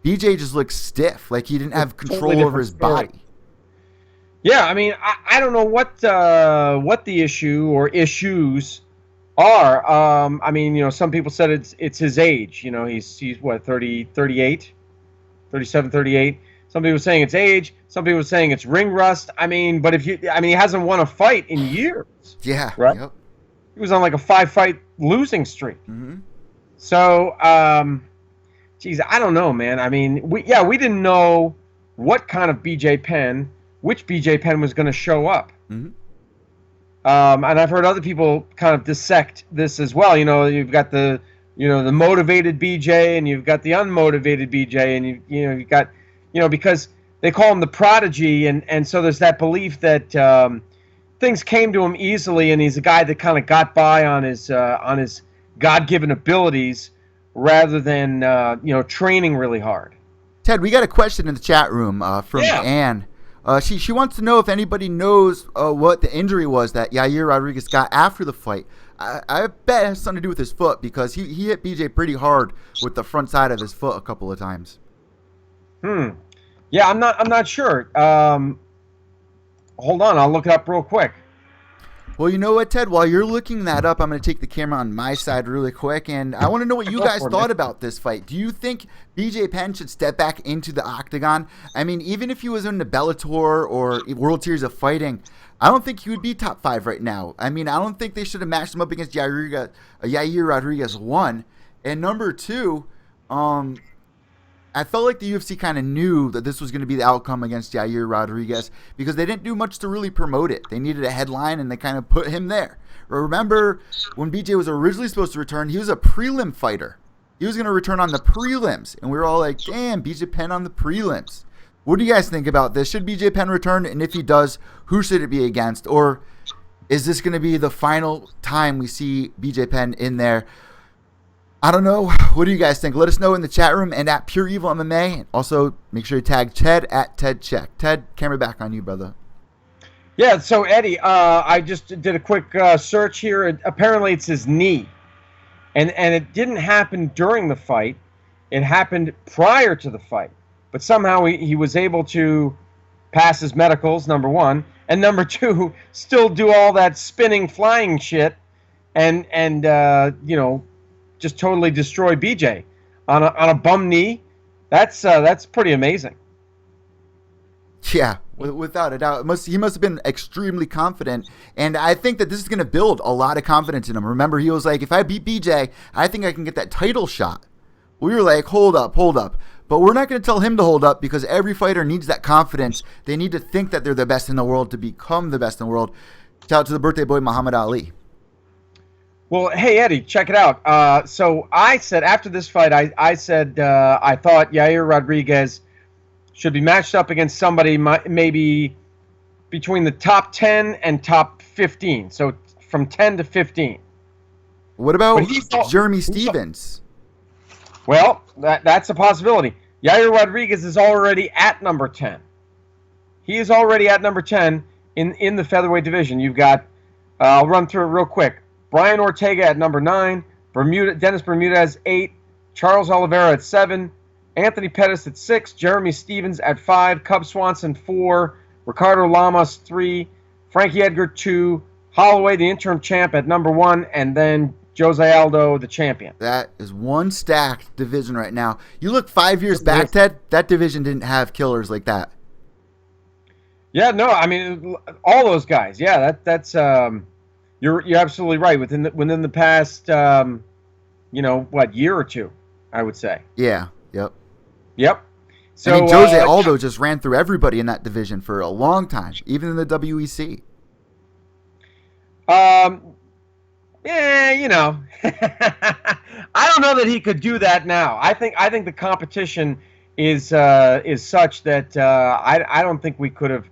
BJ just looked stiff, like he didn't have control over his body. Yeah, I mean, I don't know what the issue or issues are. I mean, some people said it's his age. He's what, 38, 37, 38. Some people were saying it's age. Some people were saying it's ring rust. I mean, but he hasn't won a fight in years. Yeah, right. Yep. He was on like a 5-fight losing streak. Mm-hmm. So, geez, I don't know, man. I mean, we didn't know what kind of which BJ Penn was going to show up. Mm-hmm. And I've heard other people kind of dissect this as well. You've got the motivated BJ and you've got the unmotivated BJ, and you've got, because they call him the prodigy, and so there's that belief that things came to him easily, and he's a guy that kind of got by on his God-given abilities rather than training really hard. Ted, we got a question in the chat room from Ann. She wants to know if anybody knows what the injury was that Yair Rodriguez got after the fight. I bet it has something to do with his foot, because he hit BJ pretty hard with the front side of his foot a couple of times. Yeah, I'm not sure. Hold on, I'll look it up real quick. Well, you know what, Ted? While you're looking that up, I'm going to take the camera on my side really quick, and I want to know what you guys thought about this fight. Do you think BJ Penn should step back into the octagon? I mean, even if he was in the Bellator or World Series of Fighting, I don't think he would be top 5 right now. I mean, I don't think they should have matched him up against Yair Rodriguez, 1. And number 2, I felt like the UFC kind of knew that this was going to be the outcome against Yair Rodriguez, because they didn't do much to really promote it. They needed a headline, and they kind of put him there. Remember, when BJ was originally supposed to return, he was a prelim fighter. He was going to return on the prelims, and we were all like, damn, BJ Penn on the prelims. What do you guys think about this? Should BJ Penn return? And if he does, who should it be against? Or is this going to be the final time we see BJ Penn in there? I don't know. What do you guys think? Let us know in the chat room and at Pure Evil MMA. And also, make sure you tag Ted at Ted Czech. Ted, camera back on you, brother. Yeah, so Eddie, I just did a quick search here. Apparently, it's his knee. And it didn't happen during the fight. It happened prior to the fight. But somehow he was able to pass his medicals, number 1. And number 2, still do all that spinning, flying shit. And just totally destroy BJ on a bum knee. That's pretty amazing. Yeah, without a doubt. He must have been extremely confident, and I think that this is going to build a lot of confidence in him. Remember, he was like, if I beat BJ, I think I can get that title shot. We were like, hold up. But we're not going to tell him to hold up, because every fighter needs that confidence. They need to think that they're the best in the world to become the best in the world. Shout out to the birthday boy, Muhammad Ali. Well, hey, Eddie, check it out. So I said after this fight, I said I thought Yair Rodriguez should be matched up against somebody maybe between the top 10 and top 15. So from 10 to 15. What about Jeremy Stevens? Well, that's a possibility. Yair Rodriguez is already at number 10. He is already at number 10 in the featherweight division. You've got, I'll run through it real quick. Brian Ortega at number 9, Dennis Bermudez 8, Charles Oliveira at 7, Anthony Pettis at 6, Jeremy Stevens at 5, Cub Swanson 4, Ricardo Lamas 3, Frankie Edgar 2, Holloway, the interim champ, at number 1, and then Jose Aldo, the champion. That is one stacked division right now. You look 5 years back, Ted, that division didn't have killers like that. Yeah, no, I mean, all those guys. Yeah, that's you're absolutely right. Within the past, year or two, I would say. Yeah. Yep. So I mean, Jose Aldo just ran through everybody in that division for a long time, even in the WEC. Yeah, I don't know that he could do that now. I think the competition is such that I don't think we could have.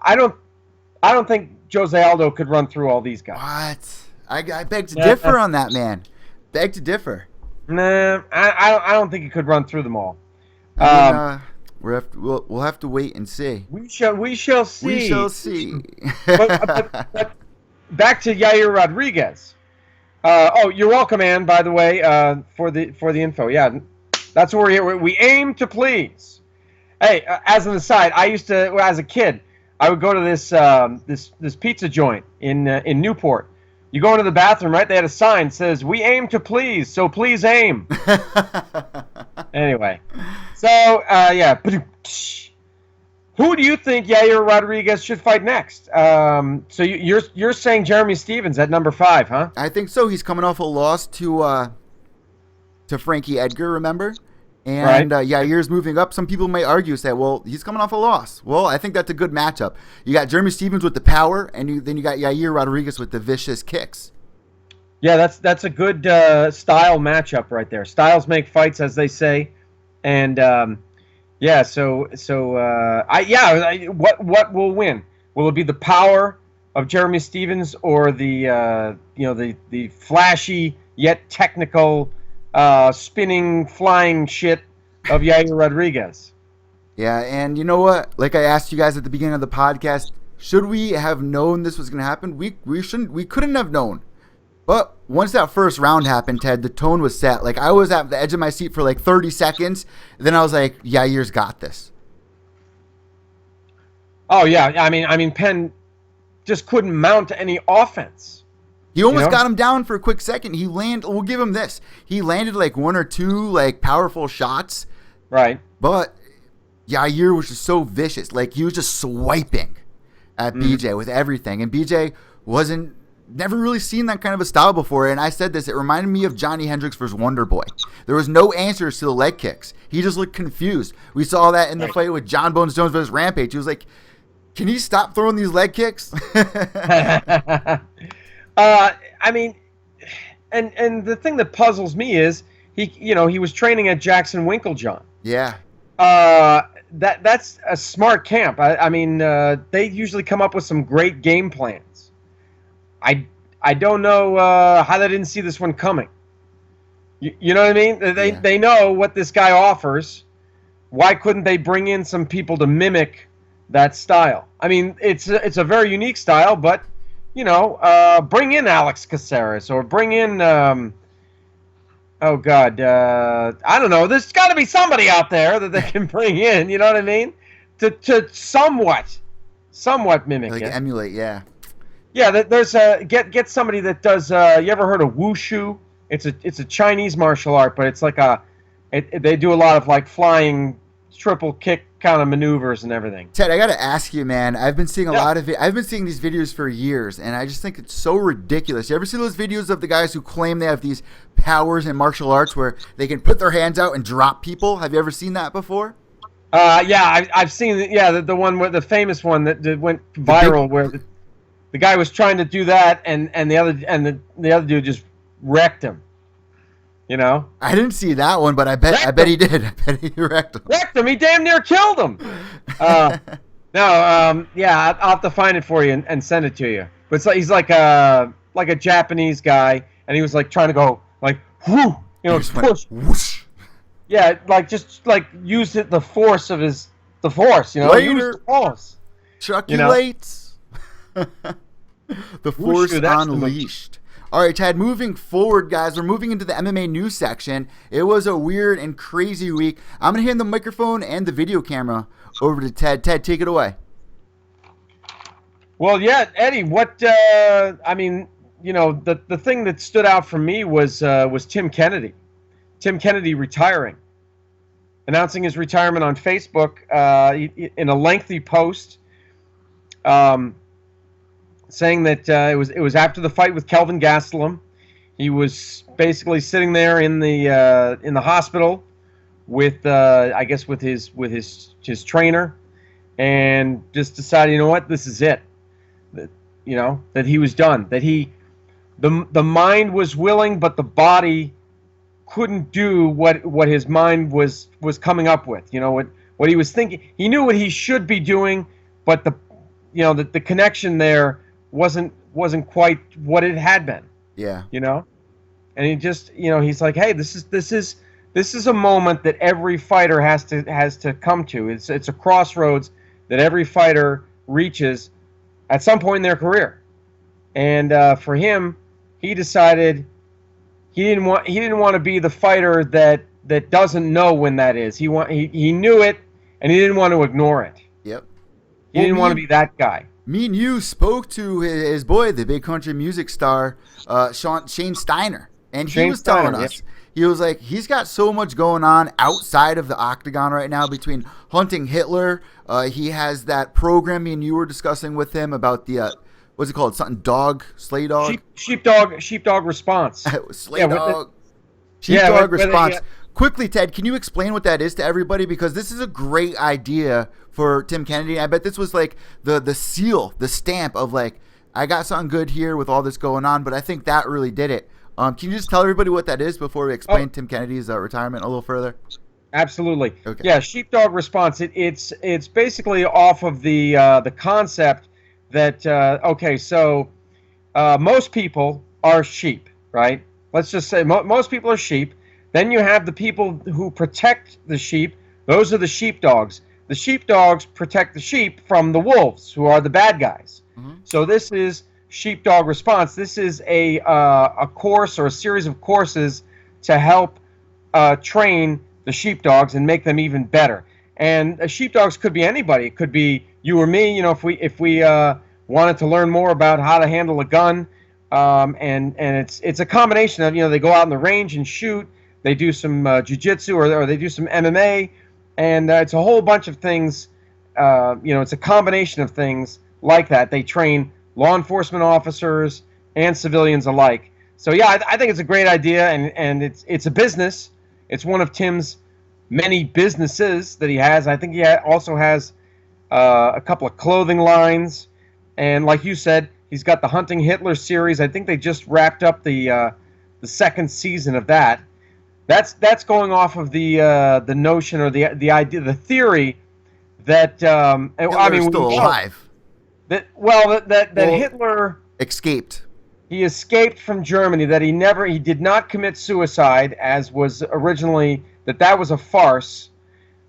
I don't think Jose Aldo could run through all these guys. What? I beg to differ on that, man. Beg to differ. Nah, I don't think he could run through them all. I mean, we'll have to wait and see. We shall see. We shall see. but back to Yair Rodriguez. Oh, you're welcome, Ann. By the way, for the info. Yeah, that's what we're here. We aim to please. Hey, as an aside, I used to, as a kid, I would go to this pizza joint in Newport. You go into the bathroom, right? They had a sign that says, "We aim to please, so please aim." Anyway, so yeah. Who do you think Yair Rodriguez should fight next? So you're saying Jeremy Stephens at number 5, huh? I think so. He's coming off a loss to Frankie Edgar, remember? And right. Yair's moving up. Some people may argue, say, well, he's coming off a loss. Well, I think that's a good matchup. You got Jeremy Stephens with the power, and then you got Yair Rodriguez with the vicious kicks. Yeah, that's a good style matchup right there. Styles make fights, as they say, and yeah. What will win? Will it be the power of Jeremy Stephens or the flashy yet technical spinning, flying shit of Yair Rodriguez? Yeah, and you know what? Like I asked you guys at the beginning of the podcast, should we have known this was going to happen? We couldn't have known. But once that first round happened, Ted, the tone was set. Like, I was at the edge of my seat for like 30 seconds. Then I was like, Yair's got this. Oh yeah, I mean, Penn just couldn't mount any offense. He almost got him down for a quick second. We'll give him this. He landed like one or two like powerful shots. Right. But Yair was just so vicious. Like, he was just swiping at BJ with everything. And BJ never really seen that kind of a style before. And I said this, it reminded me of Johnny Hendricks versus Wonder Boy. There was no answers to the leg kicks. He just looked confused. We saw that in the fight with John Bones Jones versus Rampage. He was like, can he stop throwing these leg kicks? I mean, and the thing that puzzles me is he was training at Jackson Winklejohn. Yeah. That's a smart camp. I mean, they usually come up with some great game plans. I don't know how they didn't see this one coming. You know what I mean? They know what this guy offers. Why couldn't they bring in some people to mimic that style? I mean, it's a very unique style, but bring in Alex Caceres or bring in oh God, I don't know. There's got to be somebody out there that they can bring in. You know what I mean? To somewhat mimic like it. Emulate, yeah. Yeah, there's get somebody that does. You ever heard of wushu? It's a Chinese martial art, but it's like they do a lot of like flying triple kick kind of maneuvers and everything. Ted, I gotta ask you, man. I've been seeing I've been seeing these videos for years, and I just think it's so ridiculous. You ever see those videos of the guys who claim they have these powers in martial arts where they can put their hands out and drop people? Have you ever seen that before? Yeah, I've seen the one where the famous one that went viral where the guy was trying to do that and the other dude just wrecked him. I didn't see that one, but I bet he did. I bet he wrecked him. Wrecked him. He damn near killed him. Yeah, I'll have to find it for you and send it to you. But he's like a Japanese guy, and he was like trying to go like whoo, push. Whoosh. Yeah, just use the force of the force. Later. Use the force. Chuckulates. The force unleashed. All right, Ted, moving forward, guys, we're moving into the MMA news section. It was a weird and crazy week. I'm going to hand the microphone and the video camera over to Ted. Ted, take it away. Well, yeah, Eddie, the thing that stood out for me was Tim Kennedy. Tim Kennedy retiring. Announcing his retirement on Facebook in a lengthy post. Saying that it was after the fight with Kelvin Gastelum. He was basically sitting there in the hospital with with his trainer, and just decided, what, this is it. That he was done. That the mind was willing, but the body couldn't do what his mind was coming up with. You know what he was thinking. He knew what he should be doing, but the connection there wasn't quite what it had been. Yeah. You know, and he just he's like, hey, this is a moment that every fighter has to come to. It's a crossroads that every fighter reaches at some point in their career. And for him, he decided he didn't want to be the fighter that doesn't know when that is. He knew it, and he didn't want to ignore it. Yep. He didn't want to be that guy. Me and you spoke to his boy, the big country music star, Shane Steiner, and he was telling us. He was like, he's got so much going on outside of the octagon right now between hunting Hitler. He has that program me and you were discussing with him about the, what's it called? Something dog? Slay dog? Sheepdog response. Slay dog. Sheepdog response. Quickly, Ted, can you explain what that is to everybody? Because this is a great idea for Tim Kennedy. I bet this was like the seal, the stamp of like, I got something good here with all this going on, but I think that really did it. Can you just tell everybody what that is before we explain Tim Kennedy's retirement a little further? Absolutely. Okay. Yeah, sheepdog response. It's basically off of the concept that so most people are sheep, right? Let's just say most people are sheep. Then you have the people who protect the sheep. Those are the sheepdogs. The sheepdogs protect the sheep from the wolves, who are the bad guys. Mm-hmm. So this is sheepdog response. This is a course or a series of courses to help train the sheepdogs and make them even better. And sheepdogs could be anybody. It could be you or me. If we wanted to learn more about how to handle a gun, and it's a combination of they go out in the range and shoot. They do some jiu-jitsu or they do some MMA, and it's a whole bunch of things. It's a combination of things like that. They train law enforcement officers and civilians alike. So yeah, I think it's a great idea, and it's a business. It's one of Tim's many businesses that he has. I think he also has a couple of clothing lines, and like you said, he's got the Hunting Hitler series. I think they just wrapped up the second season of that. That's going off of the notion or the idea, the theory that Hitler's still alive. That Hitler escaped. He escaped from Germany. That he did not commit suicide, as was originally, that was a farce,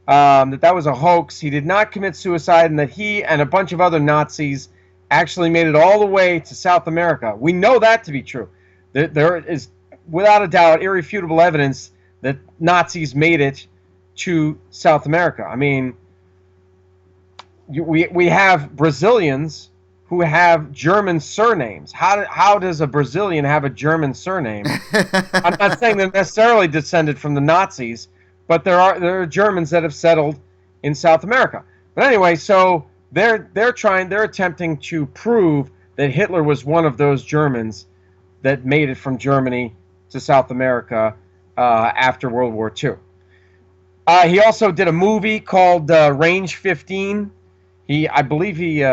that was a hoax. He did not commit suicide, and that he and a bunch of other Nazis actually made it all the way to South America. We know that to be true. There is, without a doubt, irrefutable evidence that Nazis made it to South America. I mean, we have Brazilians who have German surnames. How does a Brazilian have a German surname? I'm not saying they're necessarily descended from the Nazis, but there are Germans that have settled in South America. But anyway, so they're attempting to prove that Hitler was one of those Germans that made it from Germany to South America after World War II. He also did a movie called Range 15. I believe he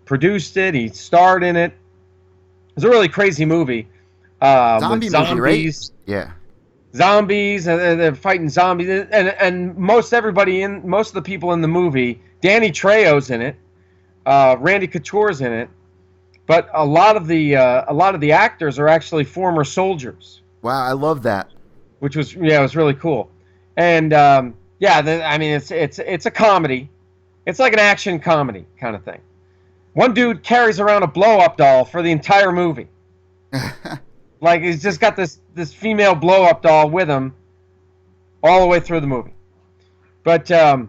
produced it. He starred in it. It was a really crazy movie. Zombie movie, right? Yeah. Zombies, and they're fighting zombies, and most of the people in the movie, Danny Trejo's in it, Randy Couture's in it, but a lot of the actors are actually former soldiers. Wow, I love that. Which was it was really cool, and it's a comedy. It's like an action comedy kind of thing. One dude carries around a blow-up doll for the entire movie. Like he's just got this female blow-up doll with him all the way through the movie. But so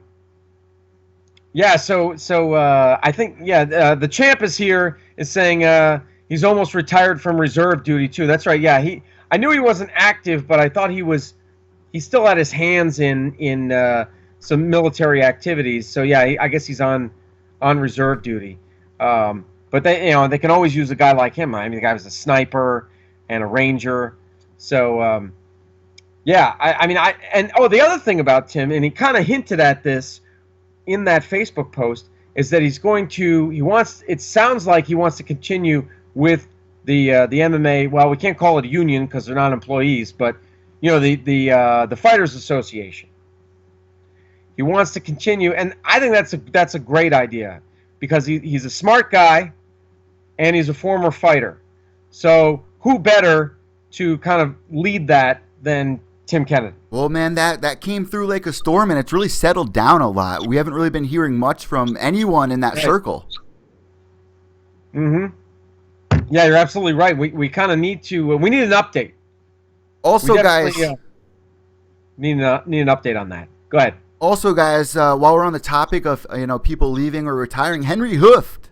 I think the champ is here is saying he's almost retired from reserve duty too. That's right. Yeah, I knew he wasn't active, but I thought he still had his hands in some military activities. So yeah, I guess he's on reserve duty. But they can always use a guy like him. I mean, the guy was a sniper and a ranger. So the other thing about Tim, and he kind of hinted at this in that Facebook post, is that it sounds like he wants to continue with the MMA. Well, we can't call it a union because they're not employees, but the Fighters Association. He wants to continue, and I think that's a great idea because he's a smart guy and he's a former fighter. So who better to kind of lead that than Tim Kennedy? Well, man, that came through like a storm, and it's really settled down a lot. We haven't really been hearing much from anyone in that circle. Mm-hmm. Yeah, you're absolutely right. We kind of need to. We need an update. Also, guys, need an update on that. Go ahead. Also, guys, while we're on the topic of people leaving or retiring, Henry Hooft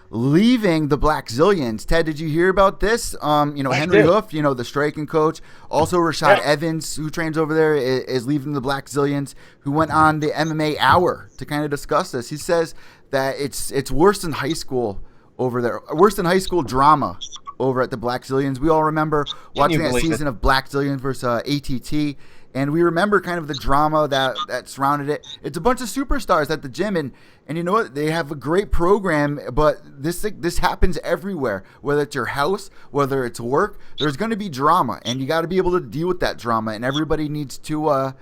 leaving the Black Zillions. Ted, did you hear about this? Henry Hooft, the striking coach. Also, Rashad Evans, who trains over there, is leaving the Black Zillions, who went on the MMA Hour to kind of discuss this. He says that it's worse than high school over there, worse than high school drama over at the Black Zillions. We all remember watching that season of Black Zillions versus ATT. And we remember kind of the drama that surrounded it. It's a bunch of superstars at the gym, and you know what? They have a great program, but this happens everywhere. Whether it's your house, whether it's work, there's going to be drama, and you got to be able to deal with that drama. And everybody needs to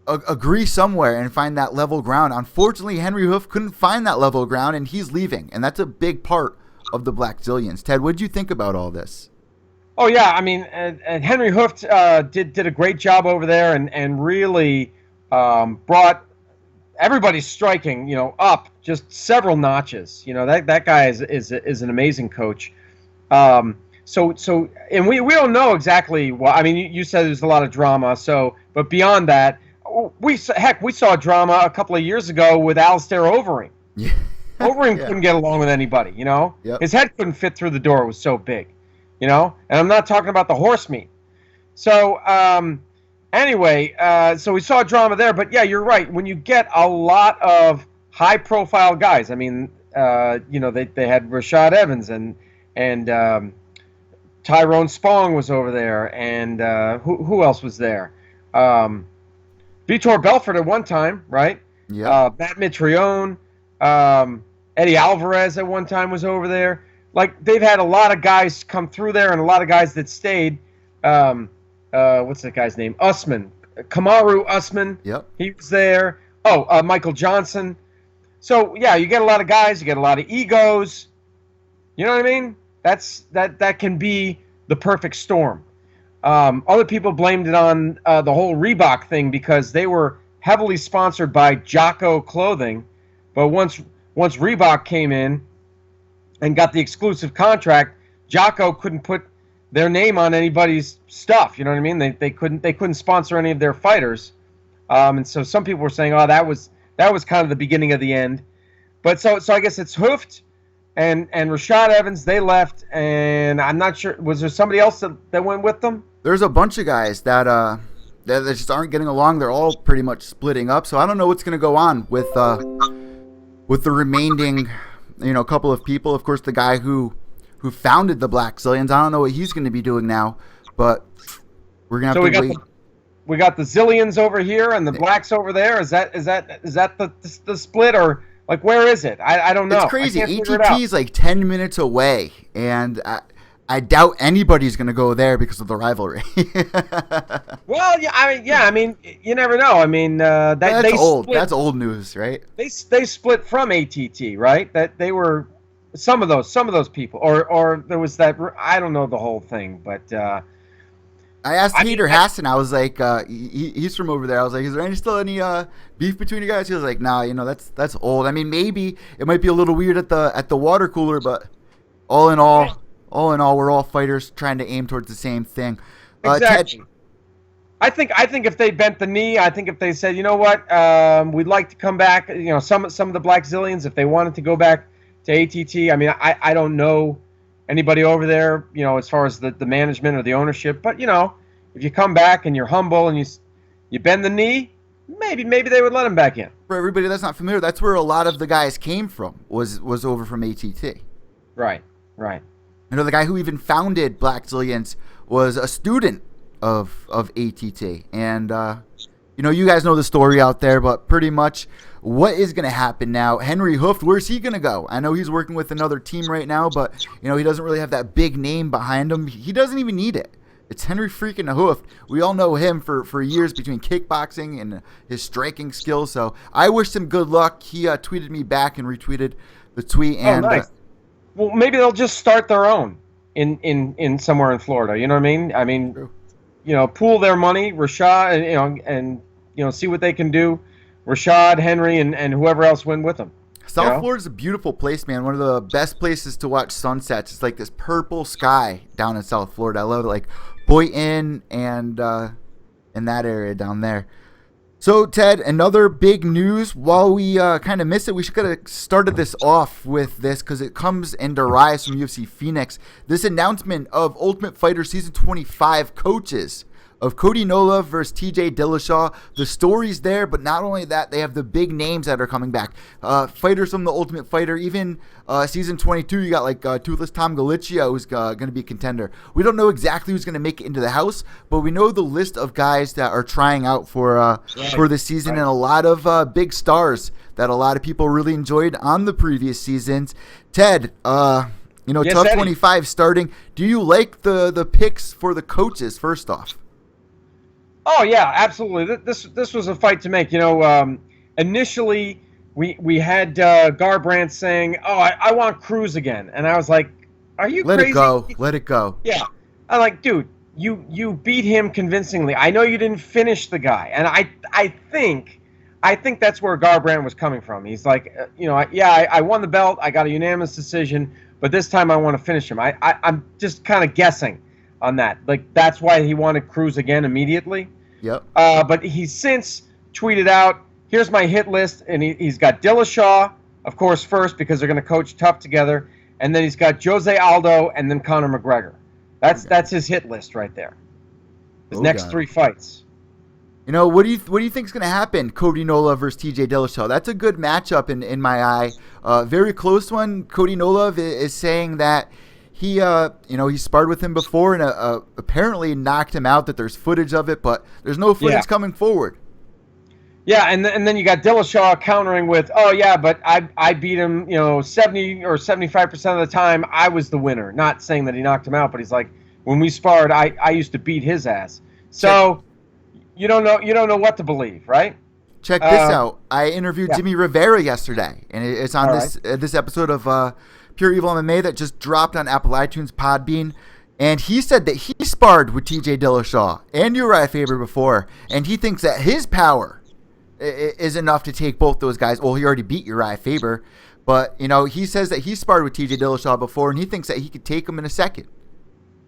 agree somewhere and find that level ground. Unfortunately, Henry Hooft couldn't find that level ground, and he's leaving, and that's a big part of the Black Zillions. Ted, what did you think about all this? Oh yeah, I mean, and Henry Hooft did a great job over there, and really brought everybody's striking, up just several notches. That guy is an amazing coach. So and we don't know exactly what. I mean, you said there's a lot of drama. But beyond that, we saw drama a couple of years ago with Alistair Overeem. Yeah. Overeem couldn't get along with anybody. Yep. His head couldn't fit through the door. It was so big. And I'm not talking about the horse meat. So anyway, so we saw drama there. But yeah, you're right. When you get a lot of high-profile guys, I mean, they had Rashad Evans and Tyrone Spong was over there, and who else was there? Vitor Belfort at one time, right? Yeah. Matt Mitrione, Eddie Alvarez at one time was over there. Like, they've had a lot of guys come through there and a lot of guys that stayed. What's that guy's name? Usman. Kamaru Usman. Yep. He was there. Oh, Michael Johnson. So, yeah, you get a lot of guys. You get a lot of egos. You know what I mean? That can be the perfect storm. Other people blamed it on the whole Reebok thing because they were heavily sponsored by Jocko Clothing. But once Reebok came in and got the exclusive contract, Jocko couldn't put their name on anybody's stuff. You know what I mean? They couldn't sponsor any of their fighters. And so some people were saying, oh, that was kind of the beginning of the end. But so I guess it's Hooft and Rashad Evans. They left, and I'm not sure. Was there somebody else that went with them? There's a bunch of guys that just aren't getting along. They're all pretty much splitting up. So I don't know what's going to go on with the remaining, couple of people. Of course, the guy who founded the Black Zillions. I don't know what he's going to be doing now, but we're going to have to wait. We got the Zillions over here and the Blacks over there. Is that the split, or like where is it? I don't know. It's crazy. ATT is like 10 minutes away, and I doubt anybody's going to go there because of the rivalry. Well, I mean, you never know. I mean, that's old. That's old news, right? They split from ATT, right? That they were some of those people, or there was that. I don't know the whole thing, but I asked Peter Hassan. I was like, he's from over there. I was like, is there still any beef between you guys? He was like, nah, that's old. I mean, maybe it might be a little weird at the water cooler, but all in all, we're all fighters trying to aim towards the same thing. Exactly. Ted, I think if they bent the knee, I think if they said, you know what, we'd like to come back, some of the Black Zillions, if they wanted to go back to ATT. I mean, I don't know anybody over there, as far as the management or the ownership, but if you come back and you're humble and you bend the knee, maybe they would let him back in. For everybody that's not familiar, that's where a lot of the guys came from. Was over from ATT. Right. The guy who even founded Black Zillions was a student of ATT, and you guys know the story out there, but pretty much what is going to happen now? Henry Hooft, where's he going to go? I know he's working with another team right now, but he doesn't really have that big name behind him. He doesn't even need it. It's Henry freaking Hooft. We all know him for years between kickboxing and his striking skills. So I wish him good luck. He tweeted me back and retweeted the tweet. And nice. Well, maybe they'll just start their own in somewhere in Florida. You know what I mean? I mean, True. Pool their money, Rashad, and see what they can do. Rashad, Henry, and whoever else win with them. South Florida's a beautiful place, man. One of the best places to watch sunsets. It's like this purple sky down in South Florida. I love it, like Boynton and in that area down there. So, Ted, another big news. While we kind of missed it, we should have started this off with this because it comes and derives from UFC Phoenix. This announcement of Ultimate Fighter Season 25 coaches of Cody Nola versus TJ Dillashaw. The story's there, but not only that, they have the big names that are coming back. Fighters from the Ultimate Fighter, even Season 22, you got like Toothless Tom Galicia, who's going to be a contender. We don't know exactly who's going to make it into the house, but we know the list of guys that are trying out for this season, and a lot of big stars that a lot of people really enjoyed on the previous seasons. Ted, yes, Tough Eddie. 25 starting. Do you like the picks for the coaches, first off? Oh yeah, absolutely. This was a fight to make. Initially we had Garbrandt saying, "Oh, I want Cruz again," and I was like, "Are you Let crazy?" Let it go. Yeah, I'm like, dude, you beat him convincingly. I know you didn't finish the guy, and I think that's where Garbrandt was coming from. He's like, I won the belt. I got a unanimous decision, but this time I want to finish him. I'm just kind of guessing on that. Like, that's why he wanted Cruz again immediately. Yep. But he's since tweeted out, here's my hit list, and he's got Dillashaw, of course, first, because they're going to coach tough together, and then he's got Jose Aldo and then Conor McGregor. That's his hit list right there. His next 3 fights. What do you think is going to happen? Cody Nola versus TJ Dillashaw. That's a good matchup in my eye. Very close one. Cody Nola is saying that he sparred with him before and apparently knocked him out. That there's footage of it, but there's no footage coming forward. Yeah, and then you got Dillashaw countering with, "Oh yeah, but I beat him, 70 or 75% of the time. I was the winner." Not saying that he knocked him out, but he's like, "When we sparred, I used to beat his ass." So you don't know what to believe, right? Check this out. I interviewed Jimmy Rivera yesterday, and it's on this episode of Pure Evil MMA that just dropped on Apple iTunes, Podbean, and he said that he sparred with TJ Dillashaw and Uriah Faber before, and he thinks that his power is enough to take both those guys. Well, he already beat Uriah Faber, but he says that he sparred with TJ Dillashaw before, and he thinks that he could take him in a second.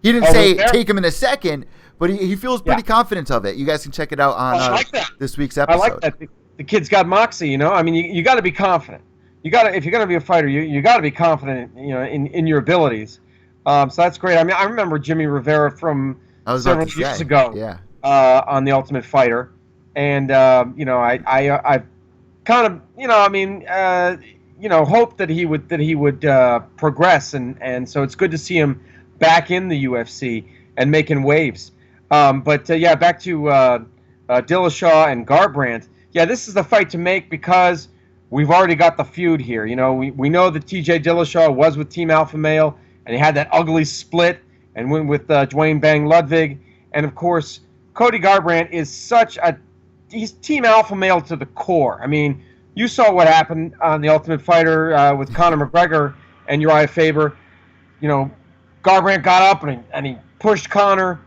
He didn't say take him in a second, but he feels pretty confident of it. You guys can check it out on this week's episode. I like that. The kid's got moxie, I mean, you got to be confident. If you're going to be a fighter, you got to be confident, in your abilities. So that's great. I mean, I remember Jimmy Rivera from several years ago on The Ultimate Fighter. And, I kind of, hoped that he would progress. And so it's good to see him back in the UFC and making waves. Back to Dillashaw and Garbrandt. Yeah, this is the fight to make because we've already got the feud here. We know that TJ Dillashaw was with Team Alpha Male, and he had that ugly split and went with Dwayne Bang Ludwig. And, of course, Cody Garbrandt is he's Team Alpha Male to the core. I mean, you saw what happened on The Ultimate Fighter with Conor McGregor and Uriah Faber. Garbrandt got up and he pushed Conor.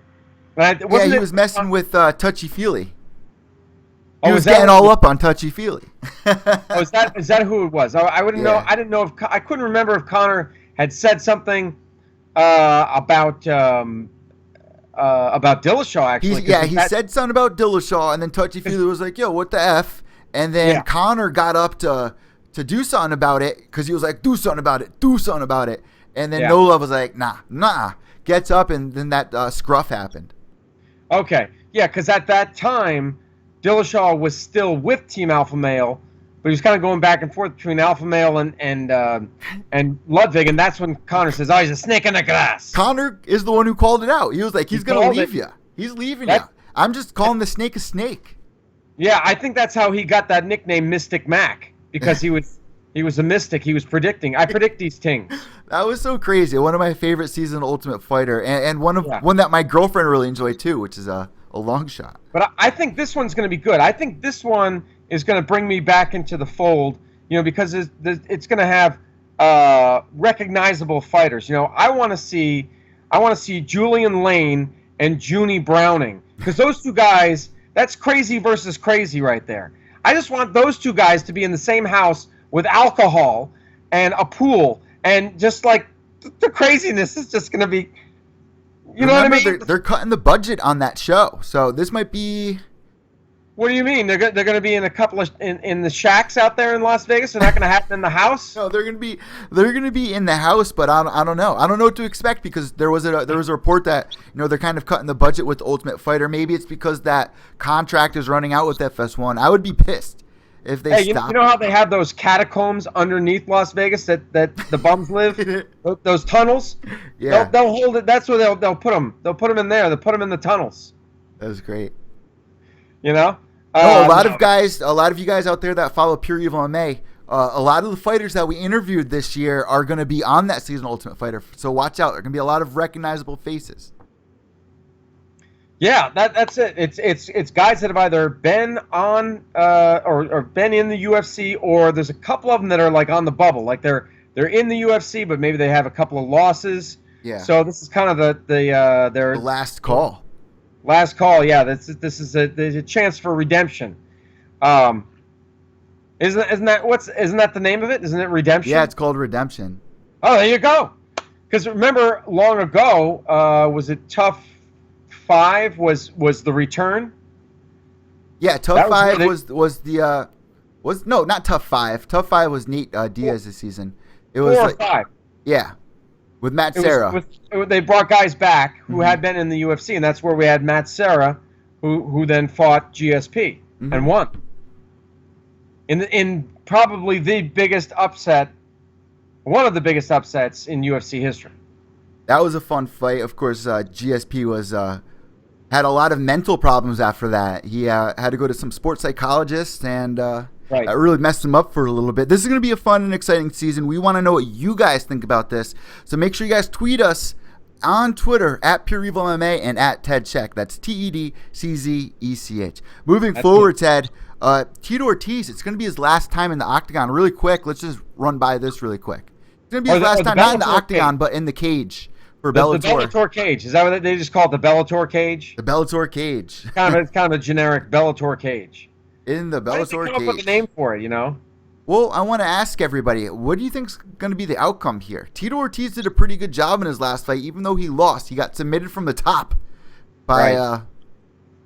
He was messing with touchy-feely. He was getting all up on touchy-feely. Is that who it was? I wouldn't know. I didn't know if I couldn't remember if Conor had said something about Dillashaw. Actually, he said something about Dillashaw, and then touchy-feely was like, "Yo, what the f?" And then Conor got up to do something about it because he was like, "Do something about it." And then Nola was like, "Nah." Gets up, and then that scruff happened. Okay, because at that time, Dillashaw was still with Team Alpha Male, but he was kind of going back and forth between Alpha Male and Ludwig, and that's when Conor says, "Oh, he's a snake in the grass." Conor is the one who called it out. He was like, "He's going to leave you. He's leaving you. I'm just calling the snake a snake." Yeah, I think that's how he got that nickname, Mystic Mac, because he He was a mystic. He was predicting. I predict these things. That was so crazy. One of my favorite seasons of Ultimate Fighter, and one that my girlfriend really enjoyed too, which is a long shot. But I think this one's going to be good. I think this one is going to bring me back into the fold, because it's going to have recognizable fighters. I want to see Julian Lane and Junie Browning, because those two guys, that's crazy versus crazy right there. I just want those two guys to be in the same house with alcohol and a pool, and just like the craziness is just going to be, know what I mean? They're cutting the budget on that show, so this might be. What do you mean? They're going to be in a couple of in the shacks out there in Las Vegas? They're not going to happen in the house? No, they're going to be in the house, but I don't know. I don't know what to expect, because there was a report that they're kind of cutting the budget with Ultimate Fighter. Maybe it's because that contract is running out with FS1. I would be pissed if they stop. You know how they have those catacombs underneath Las Vegas that the bums live? Those tunnels? Yeah. They'll hold it. That's where they'll put them. They'll put them in there. They'll put them in the tunnels. That was great. A lot of you guys out there that follow Pure Evil MMA, a lot of the fighters that we interviewed this year are going to be on that season of Ultimate Fighter. So watch out. There are going to be a lot of recognizable faces. Yeah, that's it. It's guys that have either been on or been in the UFC, or there's a couple of them that are like on the bubble, like they're in the UFC, but maybe they have a couple of losses. Yeah. So this is kind of their last call. Last call, yeah. There's a chance for redemption. Isn't that the name of it? Isn't it Redemption? Yeah, it's called Redemption. Oh, there you go. Because remember, long ago, was it Tough 5 was the return? Yeah, Tough 5 was not Tough 5. Tough 5 was Nate Diaz's season. It was 4 or 5. Yeah. With Matt Serra. They brought guys back who had been in the UFC, and that's where we had Matt Serra, who then fought GSP and won. In probably the biggest upset, one of the biggest upsets in UFC history. That was a fun fight. Of course, GSP was had a lot of mental problems after that. He had to go to some sports psychologists, and that really messed him up for a little bit. This is going to be a fun and exciting season. We want to know what you guys think about this. So make sure you guys tweet us on Twitter at Pure Evil MMA and at Ted Czech. That's TEDCZECH. Moving forward, Ted, Tito Ortiz, it's going to be his last time in the octagon. Really quick, let's just run by this really quick. It's going to be his last time, not in the octagon, but in the cage for Bellator. The Bellator cage. Is that what they just call it, the Bellator cage? The Bellator cage. It's kind of a generic Bellator cage. In the Bellator cage. Why did they come up with a name for it, Well, I want to ask everybody, what do you think's going to be the outcome here? Tito Ortiz did a pretty good job in his last fight, even though he lost. He got submitted from the top by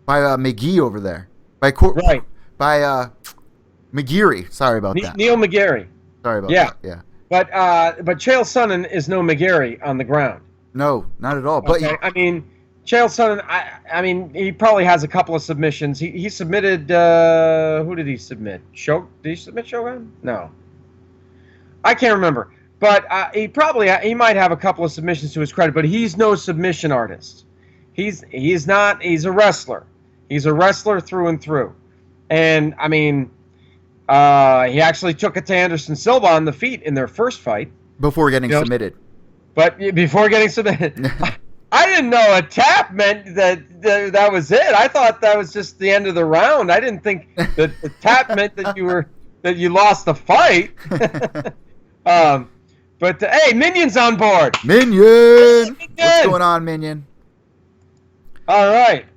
McGee over there. By McGeary. Sorry about that. Neil McGarry. Sorry about that. Yeah. But Chael Sonnen is no McGarry on the ground. No, not at all. Okay. But Chael Sonnen, he probably has a couple of submissions. He submitted, who did he submit? Did he submit Shogun? No. I can't remember. But he might have a couple of submissions to his credit, but he's no submission artist. He's a wrestler. He's a wrestler through and through. And, he actually took it to Anderson Silva on the feet in their first fight. Before getting submitted. But before getting submitted. I didn't know a tap meant that was it. I thought that was just the end of the round. I didn't think that the tap meant that you lost the fight. But hey, Minion's on board. Minion! What's going on, Minion? All right.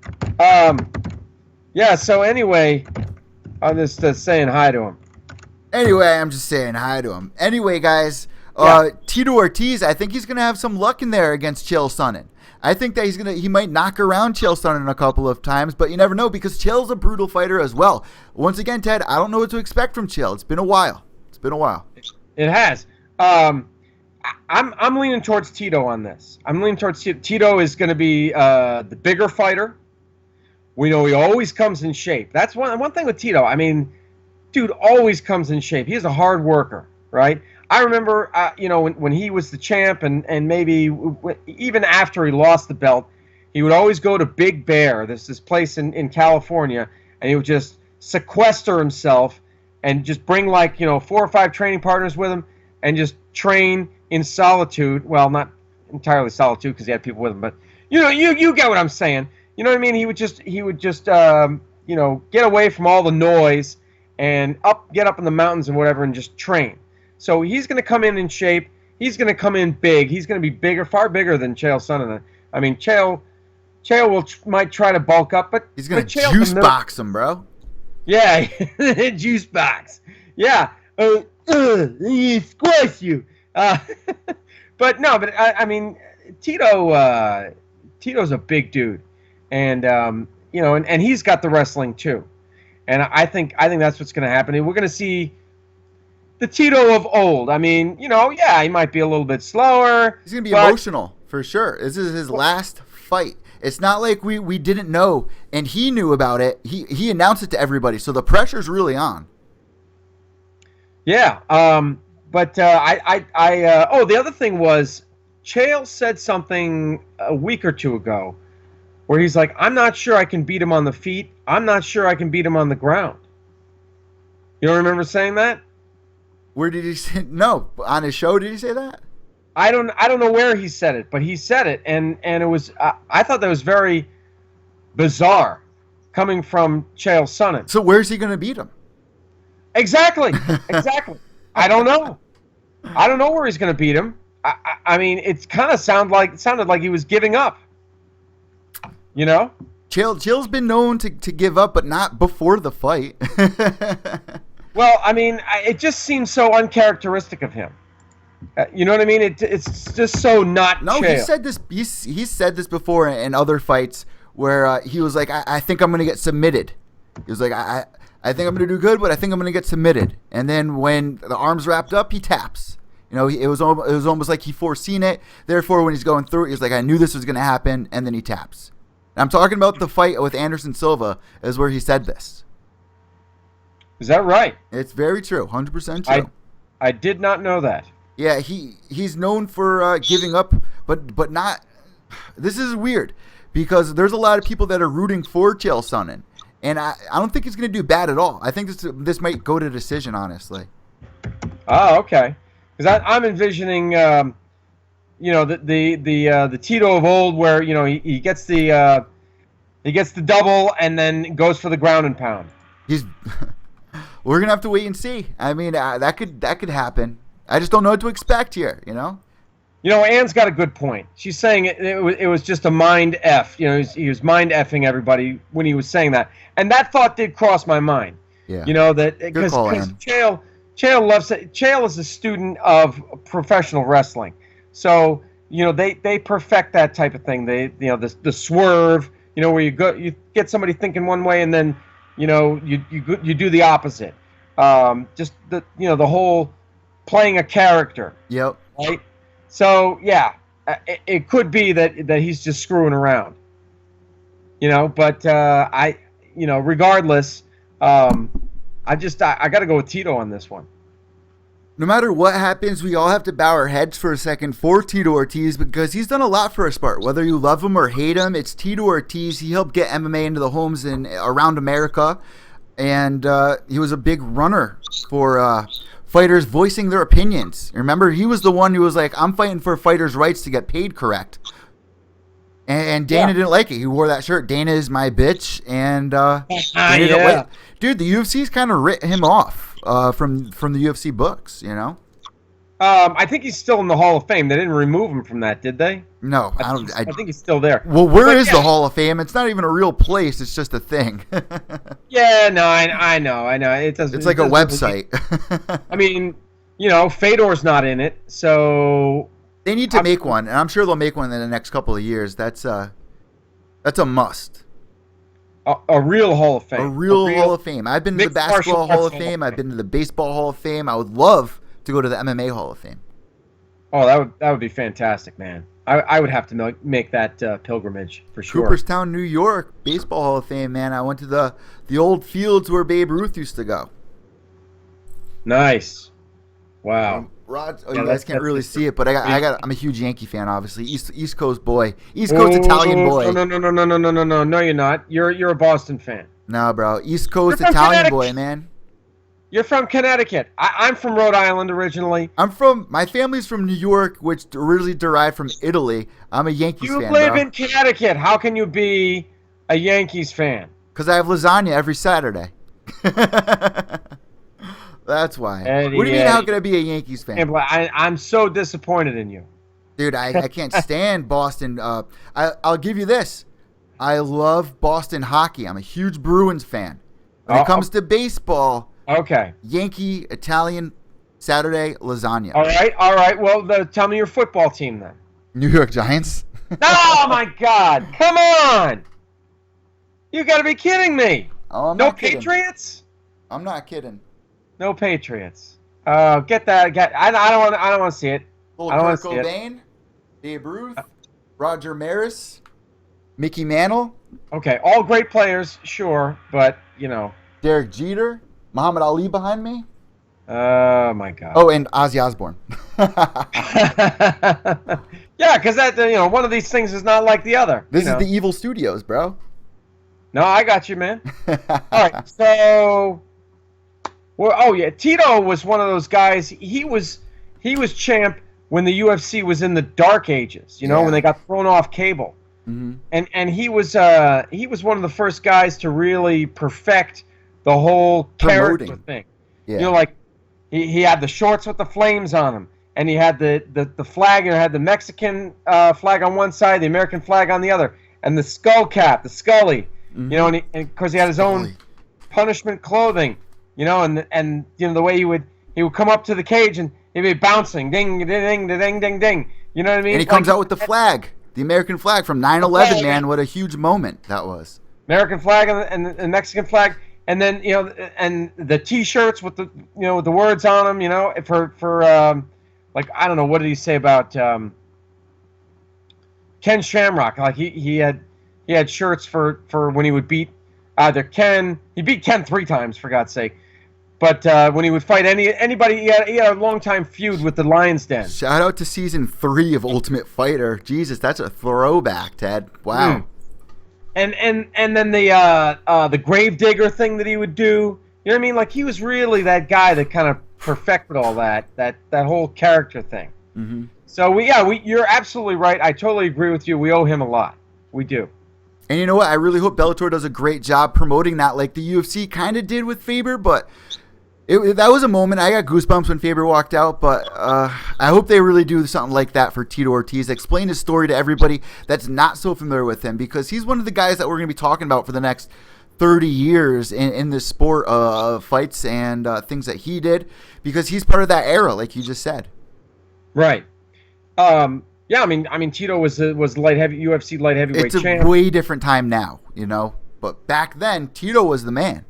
So anyway, I'm just saying hi to him. Anyway, I'm just saying hi to him. Anyway, guys, Tito Ortiz, I think he's going to have some luck in there against Chael Sonnen. I think that he might knock around Chael Sonnen a couple of times, but you never know, because Chael's a brutal fighter as well. Once again, Ted, I don't know what to expect from Chael. It's been a while. It has. I'm leaning towards Tito on this. I'm leaning towards Tito. Tito is going to be the bigger fighter. We know he always comes in shape. That's one thing with Tito. Dude always comes in shape. He's a hard worker, right? I remember, when he was the champ, and maybe even after he lost the belt, he would always go to Big Bear. There's this place in California, and he would just sequester himself and just bring like 4 or 5 training partners with him and just train in solitude. Well, not entirely solitude because he had people with him, but you get what I'm saying. You know what I mean? He would just get away from all the noise and get up in the mountains and whatever and just train. So he's going to come in shape. He's going to come in big. He's going to be bigger, far bigger than Chael Sonnen. I mean, Chael might try to bulk up, but he's going to juice box him, bro. Yeah, juice box. Yeah, squash you. But I mean, Tito's a big dude, and and he's got the wrestling too, and I think that's what's going to happen. And we're going to see the Tito of old. I mean, he might be a little bit slower. He's going to be emotional for sure. This is his last fight. It's not like we didn't know, and he knew about it. He announced it to everybody, so the pressure's really on. Yeah. But the other thing was, Chael said something a week or two ago, where he's like, "I'm not sure I can beat him on the feet. I'm not sure I can beat him on the ground." You don't remember saying that? Where did he say? No, on his show did he say that? I don't know where he said it, but he said it, and it was I thought that was very bizarre, coming from Chael Sonnen. So where's he going to beat him? Exactly. I don't know. I don't know where he's going to beat him. I mean, it kind of sounded like he was giving up. Chael's been known to give up, but not before the fight. Well, I mean, it just seems so uncharacteristic of him. You know what I mean? It's just so not No, Chael. he said this. He said this before in other fights where he was like, I think I'm going to get submitted. He was like, I think I'm going to do good, but I think I'm going to get submitted. And then when the arm's wrapped up, he taps. It was almost like he foreseen it. Therefore, when he's going through it, he's like, I knew this was going to happen, and then he taps. And I'm talking about the fight with Anderson Silva is where he said this. Is that right? It's very true, 100% true. I did not know that. Yeah, he's known for giving up, but not. This is weird because there's a lot of people that are rooting for Chael Sonnen, and I don't think he's going to do bad at all. I think this might go to decision, honestly. Oh, okay. Because I'm envisioning, the Tito of old, where he gets the double and then goes for the ground and pound. We're gonna have to wait and see. I mean, that could happen. I just don't know what to expect here. Ann's got a good point. She's saying it was just a mind F. He was mind effing everybody when he was saying that, and that thought did cross my mind. Yeah. That because Chael loves it. Chael is a student of professional wrestling, so they perfect that type of thing. They the swerve. Where you get somebody thinking one way and then you do the opposite. Just the whole playing a character. Yep. Right. So yeah, it could be that he's just screwing around. But regardless, I got to go with Tito on this one. No matter what happens, we all have to bow our heads for a second for Tito Ortiz because he's done a lot for a sport. Whether you love him or hate him, it's Tito Ortiz. He helped get MMA into the homes around America, and he was a big runner for fighters voicing their opinions. Remember, he was the one who was like, I'm fighting for fighters' rights to get paid correct. And Dana didn't like it. He wore that shirt, Dana is my bitch, and Dana didn't like it. Dude, the UFC's kind of writ him off from the UFC books, I think he's still in the Hall of Fame. They didn't remove him from that, did they? No, I think he's still there. Well, where is the Hall of Fame? It's not even a real place. It's just a thing. Yeah, no, I know. It doesn't. It's like a website. I mean, Fedor's not in it, so they need to make one, and I'm sure they'll make one in the next couple of years. That's a must. A real Hall of Fame. A real Hall of Fame. I've been to the basketball Hall of Fame. I've been to the baseball Hall of Fame. I would love to go to the MMA Hall of Fame. Oh, that would be fantastic, man. I would have to make that pilgrimage for sure. Cooperstown, New York, baseball Hall of Fame, man. I went to the old fields where Babe Ruth used to go. Nice. Wow. Rod, you guys can't really see it, but I'm a huge Yankee fan, obviously. East Coast boy, East Coast Italian boy. No, you're not. You're a Boston fan. No, bro, East Coast Italian boy, man. You're from Connecticut. I'm from Rhode Island originally. My family's from New York, which originally derived from Italy. I'm a Yankees You fan, live bro. in Connecticut. How can you be a Yankees fan? Because I have lasagna every Saturday. That's why. Eddie, What do you mean, how can I be a Yankees fan? I'm so disappointed in you. Dude, I can't stand Boston. I'll give you this. I love Boston hockey. I'm a huge Bruins fan. When it comes to baseball, okay. Yankee, Italian, Saturday, lasagna. All right. Well, tell me your football team then. New York Giants. Oh, my God. Come on. You got to be kidding me. Oh, I'm no not kidding. Patriots? I'm not kidding. No Patriots. Get that. I don't want to see it. Little I don't want Kurt to see Cobain, Babe Ruth, Roger Maris, Mickey Mantle. Okay, all great players, sure, but Derek Jeter, Muhammad Ali behind me. Oh my God. Oh, and Ozzy Osbourne. Yeah, because that one of these things is not like the other. This is the Evil Studios, bro. No, I got you, man. All right, so, oh yeah, Tito was one of those guys. He was champ when the UFC was in the dark ages. When they got thrown off cable. Mm-hmm. And he was one of the first guys to really perfect the whole character thing. Yeah. Like he had the shorts with the flames on them, and he had the flag, and it had the Mexican flag on one side, the American flag on the other, and the skull cap, the Scully. Mm-hmm. And of course he had his own punishment clothing. And the way he would come up to the cage and he'd be bouncing, ding, ding, ding, ding, ding, ding. You know what I mean? And he comes out with the flag. The American flag from 9/11, man. What a huge moment that was. American flag and the Mexican flag, and then and the T-shirts with the with the words on them. For like, I don't know, what did he say about Ken Shamrock? Like he had shirts for when he would beat either Ken. He beat Ken 3 times, for God's sake. But when he would fight anybody, he had a long-time feud with the Lion's Den. Shout out to season 3 of Ultimate Fighter. Jesus, that's a throwback, Ted. Wow. And then the Gravedigger thing that he would do. You know what I mean? Like, he was really that guy that kind of perfected all that whole character thing. Mm-hmm. So you're absolutely right. I totally agree with you. We owe him a lot. We do. And you know what? I really hope Bellator does a great job promoting that, like the UFC kind of did with Faber, but. That was a moment. I got goosebumps when Faber walked out, but I hope they really do something like that for Tito Ortiz. Explain his story to everybody that's not so familiar with him, because he's one of the guys that we're going to be talking about for the next 30 years in this sport of fights and things that he did, because he's part of that era, like you just said. Right. Yeah. I mean, Tito was light heavy UFC light heavyweight champ. It's a way different time now, But back then, Tito was the man.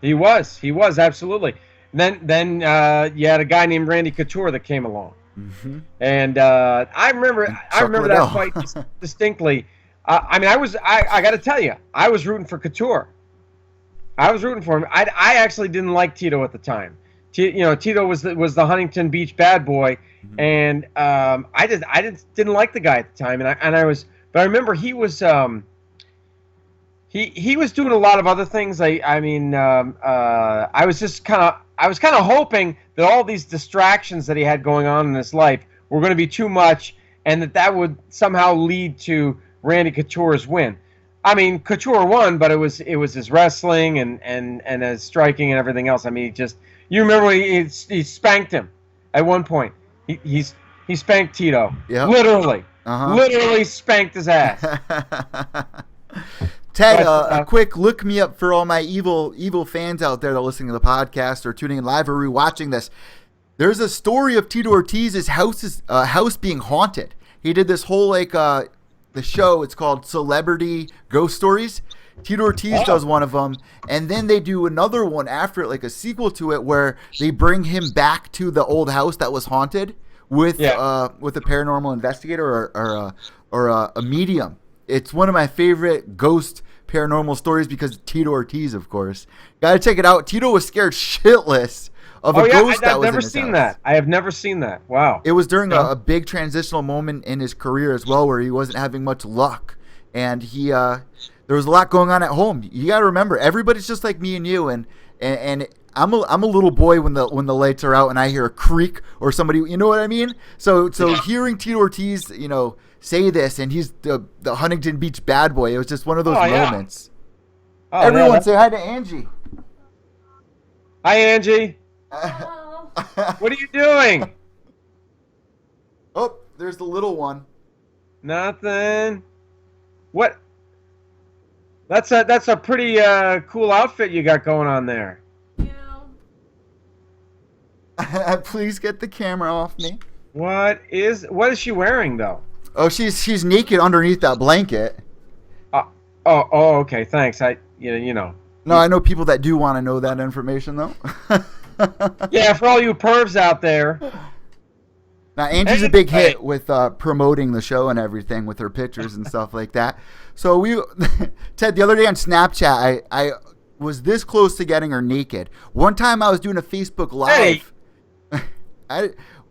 He was absolutely. Then you had a guy named Randy Couture that came along, and I remember that fight distinctly. I got to tell you, I was rooting for Couture. I was rooting for him. I actually didn't like Tito at the time. Tito was the Huntington Beach bad boy, and I didn't like the guy at the time, but I remember he was he was doing a lot of other things. I was kind of hoping that all these distractions that he had going on in his life were going to be too much, and that would somehow lead to Randy Couture's win. I mean, Couture won, but it was his wrestling and his striking and everything else. I mean, you remember when he spanked him at one point. He spanked Tito. Yep. Literally spanked his ass. Ted, a quick look me up for all my evil fans out there that are listening to the podcast or tuning in live or rewatching this. There's a story of Tito Ortiz's house being haunted. He did this whole the show. It's called Celebrity Ghost Stories. Tito Ortiz does one of them, and then they do another one after it, like a sequel to it, where they bring him back to the old house that was haunted with a paranormal investigator or a medium. It's one of my favorite ghost paranormal stories because Tito Ortiz, of course. Gotta check it out. Tito was scared shitless of a ghost that was in his house. I've never seen that. I have never seen that. Wow. It was during a big transitional moment in his career as well, where he wasn't having much luck, and there was a lot going on at home. You gotta remember, everybody's just like me and you, and I'm a little boy when the lights are out and I hear a creak or somebody, you know what I mean? So hearing Tito Ortiz, say this, and he's the Huntington Beach bad boy. It was just one of those moments. Oh, everyone say hi to Angie. Hi, Angie. Hello. What are you doing? Oh, there's the little one. Nothing. What? That's a pretty cool outfit you got going on there. Yeah. Please get the camera off me. What is she wearing though? Oh, she's naked underneath that blanket. Oh, okay. Thanks. No, I know people that do want to know that information though. Yeah, for all you pervs out there. Now, Angie's a big hit with promoting the show and everything with her pictures and stuff like that. So Ted, the other day on Snapchat, I was this close to getting her naked. One time I was doing a Facebook Live.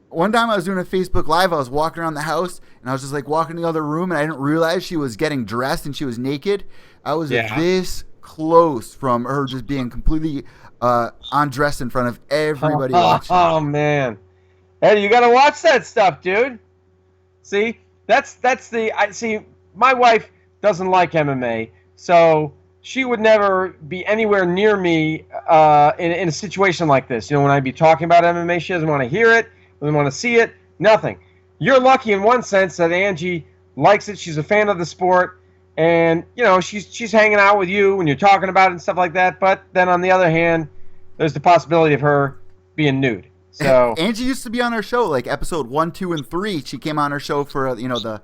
One time I was doing a Facebook Live. I was walking around the house, and I was just like walking in the other room, and I didn't realize she was getting dressed and she was naked. I was this close from her just being completely undressed in front of everybody watching. Oh, man. Eddie, you got to watch that stuff, dude. See, see, my wife doesn't like MMA, so she would never be anywhere near me in a situation like this. When I'd be talking about MMA, she doesn't want to hear it, doesn't want to see it, nothing. You're lucky in one sense that Angie likes it. She's a fan of the sport, and she's hanging out with you when you're talking about it and stuff like that. But then on the other hand, there's the possibility of her being nude. So Angie used to be on our show, like episode 1, 2, and 3. She came on our show for the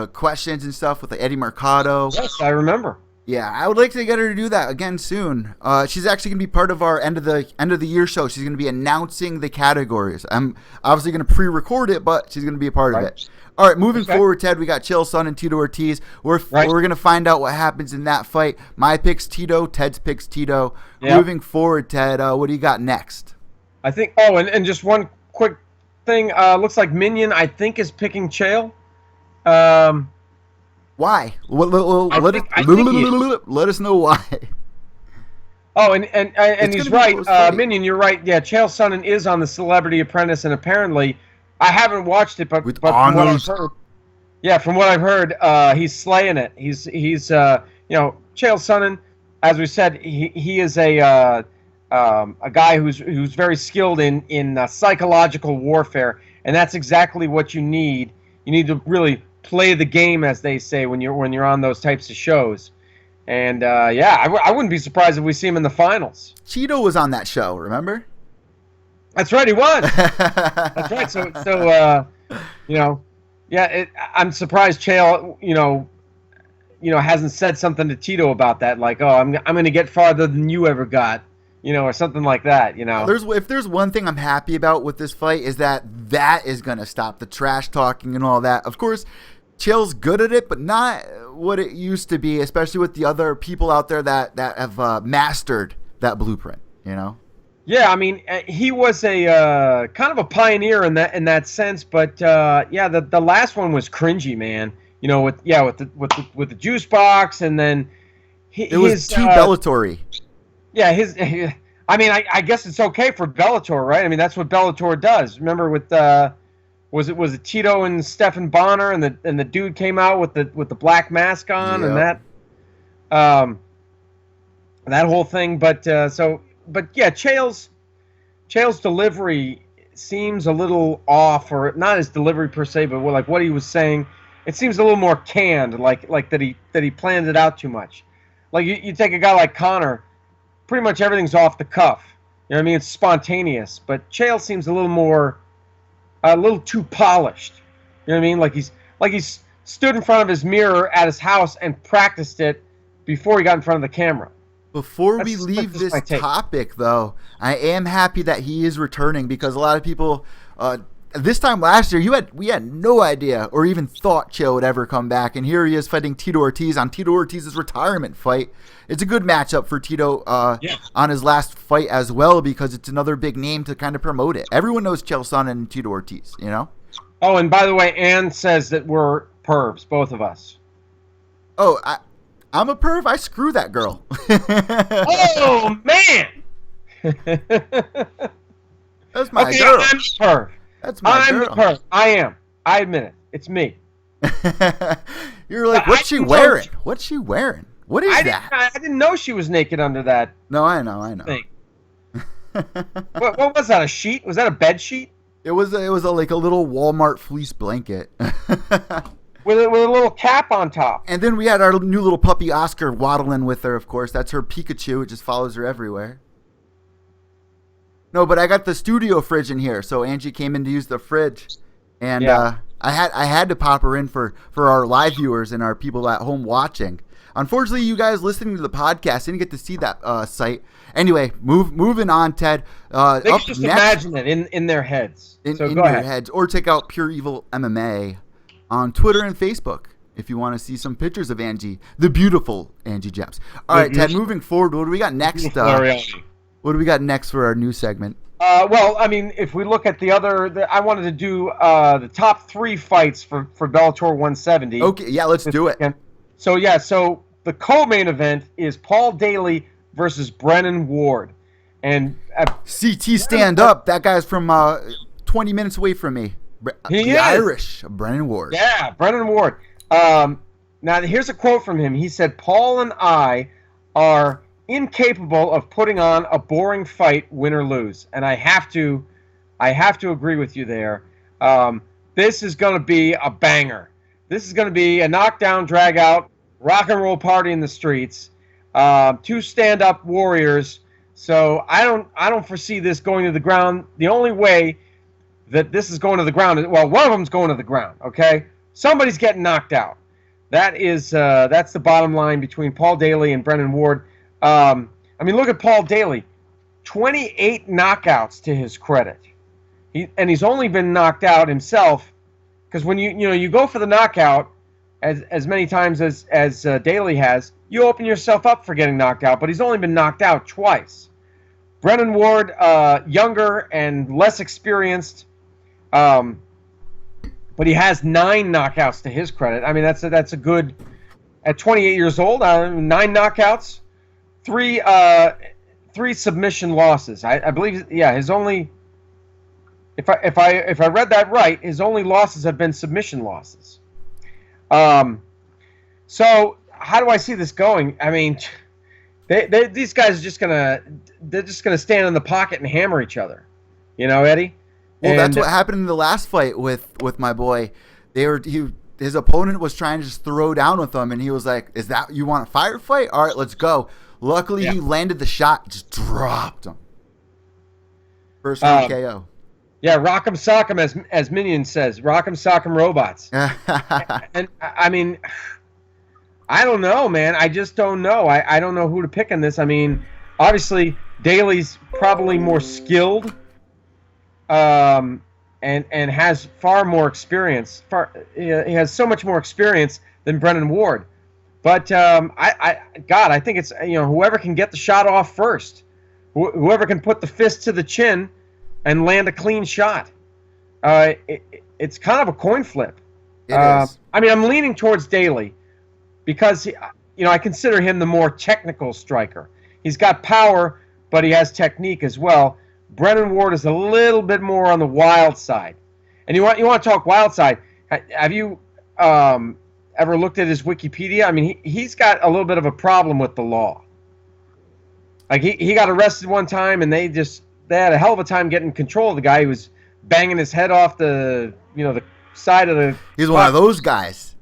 questions and stuff with Eddie Mercado. Yes, I remember. Yeah, I would like to get her to do that again soon. She's actually going to be part of our end of the year show. She's going to be announcing the categories. I'm obviously going to pre-record it, but she's going to be a part of it. All right, moving forward, Ted, we got Chael Sonnen and Tito Ortiz. We're going to find out what happens in that fight. My pick's Tito. Ted's pick's Tito. Yep. Moving forward, Ted, what do you got next? I think. Oh, and just one quick thing. Looks like Minion, I think, is picking Chael. Why? Let us know why. Oh, and he's right. Minion, you're right. Yeah, Chael Sonnen is on the Celebrity Apprentice, and apparently, I haven't watched it, but from what I've heard, from what I've heard, he's slaying it. He's Chael Sonnen, as we said, he is a guy who's very skilled in psychological warfare, and that's exactly what you need. You need to really play the game, as they say, when you're on those types of shows. And I wouldn't be surprised if we see him in the finals. Cheeto was on that show, remember? That's right, he was. That's right. So I'm surprised Chael, hasn't said something to Tito about that, like, oh, I'm going to get farther than you ever got. Or something like that, If there's one thing I'm happy about with this fight is that is going to stop the trash talking and all that. Of course, Chael's good at it, but not what it used to be, especially with the other people out there that have mastered that blueprint, Yeah, I mean, he was a kind of a pioneer in that sense, but the last one was cringy, man. With the juice box, and then it was too Bellator-y. Yeah, I mean, I guess it's okay for Bellator, right? I mean, that's what Bellator does. Remember with was it Tito and Stephan Bonner, and the dude came out with the black mask on, and that whole thing. But Chael's delivery seems a little off, or not his delivery per se, but like what he was saying, it seems a little more canned, like that he planned it out too much. Like you take a guy like Conor. Pretty much everything's off the cuff. You know what I mean? It's spontaneous. But Chael seems a little too polished. You know what I mean? Like he's stood in front of his mirror at his house and practiced it before he got in front of the camera. Before we leave this topic, though, I am happy that he is returning, because a lot of people, this time last year, we had no idea or even thought Chael would ever come back, and here he is fighting Tito Ortiz on Tito Ortiz's retirement fight. It's a good matchup for Tito on his last fight as well, because it's another big name to kind of promote it. Everyone knows Chael Sonnen and Tito Ortiz, Oh, and by the way, Ann says that we're pervs, both of us. Oh, I'm a perv? I screw that girl. Oh, man! That's my Okay, girl. I'm the perv. That's my I'm girl. the perv. I am. I admit it. It's me. You're like, But what's I she didn't wearing? know- What's she wearing? What is that? I didn't know she was naked under that No, I know. thing. What was that? A sheet? Was that a bed sheet? It was like a little Walmart fleece blanket. With a little cap on top. And then we had our new little puppy Oscar waddling with her, of course. That's her Pikachu. It just follows her everywhere. No, but I got the studio fridge in here, so Angie came in to use the fridge, and Yeah. I had to pop her in for our live viewers and our people at home watching. Unfortunately, you guys listening to the podcast didn't get to see that site. Anyway, moving on, Ted. They can Up just next, imagine it in their heads. in So go your ahead. heads, or check out Pure Evil MMA on Twitter and Facebook if you want to see some pictures of Angie, the beautiful Angie Japs. All right, Ted. Moving forward, what do we got next? What do we got next for our new segment? Well, I mean, if we look at I wanted to do the top 3 fights for Bellator 170. Okay, yeah, let's do it. So the co-main event is Paul Daly versus Brennan Ward, and CT stand up. That guy's from 20 minutes away from me. He the is. Irish, Brennan Ward. yeah, Brennan Ward. Now here's a quote from him. He said, "Paul and I are incapable of putting on a boring fight, win or lose," and I have to agree with you there. This is going to be a banger. This is going to be a knockdown, drag out, rock and roll party in the streets. 2 stand-up warriors. So I don't foresee this going to the ground. The only way that this is going to the ground is, well, one of them's going to the ground. Okay, somebody's getting knocked out. That's the bottom line between Paul Daly and Brennan Ward. I mean, look at Paul Daly, 28 knockouts to his credit. He's only been knocked out himself, because when you go for the knockout as many times as Daly has, you open yourself up for getting knocked out. But he's only been knocked out twice. Brennan Ward, younger and less experienced, but he has 9 knockouts to his credit. I mean, that's a good, at 28 years old, 9 knockouts. 3 submission losses. I believe, yeah, his only, if I read that right, his only losses have been submission losses. So how do I see this going? I mean, these guys are just gonna stand in the pocket and hammer each other, Eddie. Well, that's what happened in the last fight with my boy. His opponent was trying to just throw down with him, and he was like, "Is that you want a firefight? All right, let's go." Luckily, he landed the shot, just dropped him. First round KO. Yeah, rock'em sock'em, as Minion says, rock'em sock'em robots. And I mean, I don't know, man. I just don't know. I don't know who to pick in this. I mean, obviously Daly's probably more skilled, and has far more experience. He has so much more experience than Brennan Ward. But I think it's whoever can get the shot off first, whoever can put the fist to the chin and land a clean shot. It's kind of a coin flip. It is. I mean, I'm leaning towards Daly because I consider him the more technical striker. He's got power, but he has technique as well. Brennan Ward is a little bit more on the wild side. And you want to talk wild side? Have you ever looked at his Wikipedia? I mean, he's got a little bit of a problem with the law. Like he got arrested one time, and they had a hell of a time getting control of the guy. He was banging his head off the the side of the. He's one of those guys.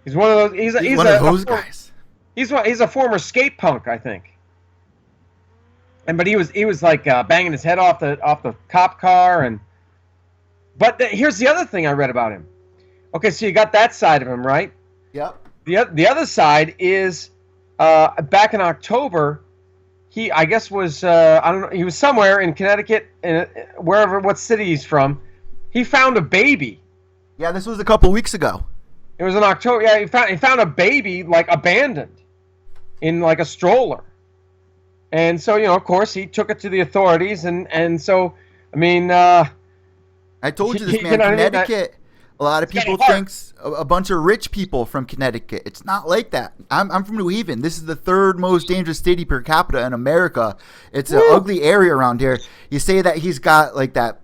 He's one of those. He's one of those guys. He's a former skate punk, I think. But he was like banging his head off the cop car But here's the other thing I read about him. Okay, so you got that side of him, right? Yep. The other side is back in October. He, I guess, was I don't know. He was somewhere in Connecticut, what city he's from. He found a baby. Yeah, this was a couple weeks ago. It was in October. Yeah, he found a baby like abandoned in like a stroller, and so of course he took it to the authorities, and so I mean. I told you this, man. Connecticut, A lot of people thinks a bunch of rich people from Connecticut. It's not like that. I'm from New Haven. This is the third most dangerous city per capita in America. It's an ugly area around here. You say that he's got like that.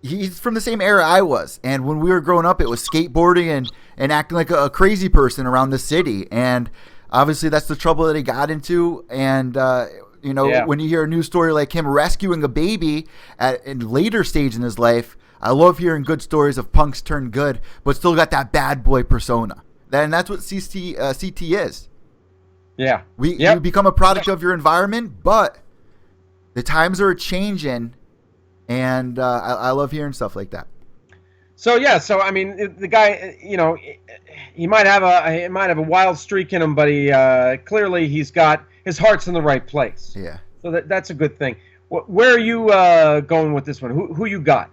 He's from the same era I was. And when we were growing up, it was skateboarding and acting like a crazy person around the city. And obviously that's the trouble that he got into. And, when you hear a news story like him rescuing a baby at a later stage in his life, I love hearing good stories of punks turn good, but still got that bad boy persona. And that's what CT is. Yeah. You become a product of your environment, but the times are changing, and I love hearing stuff like that. So I mean, the guy, he might have a wild streak in him, but he clearly he's got his heart's in the right place. Yeah. So that's a good thing. Where are you going with this one? Who you got?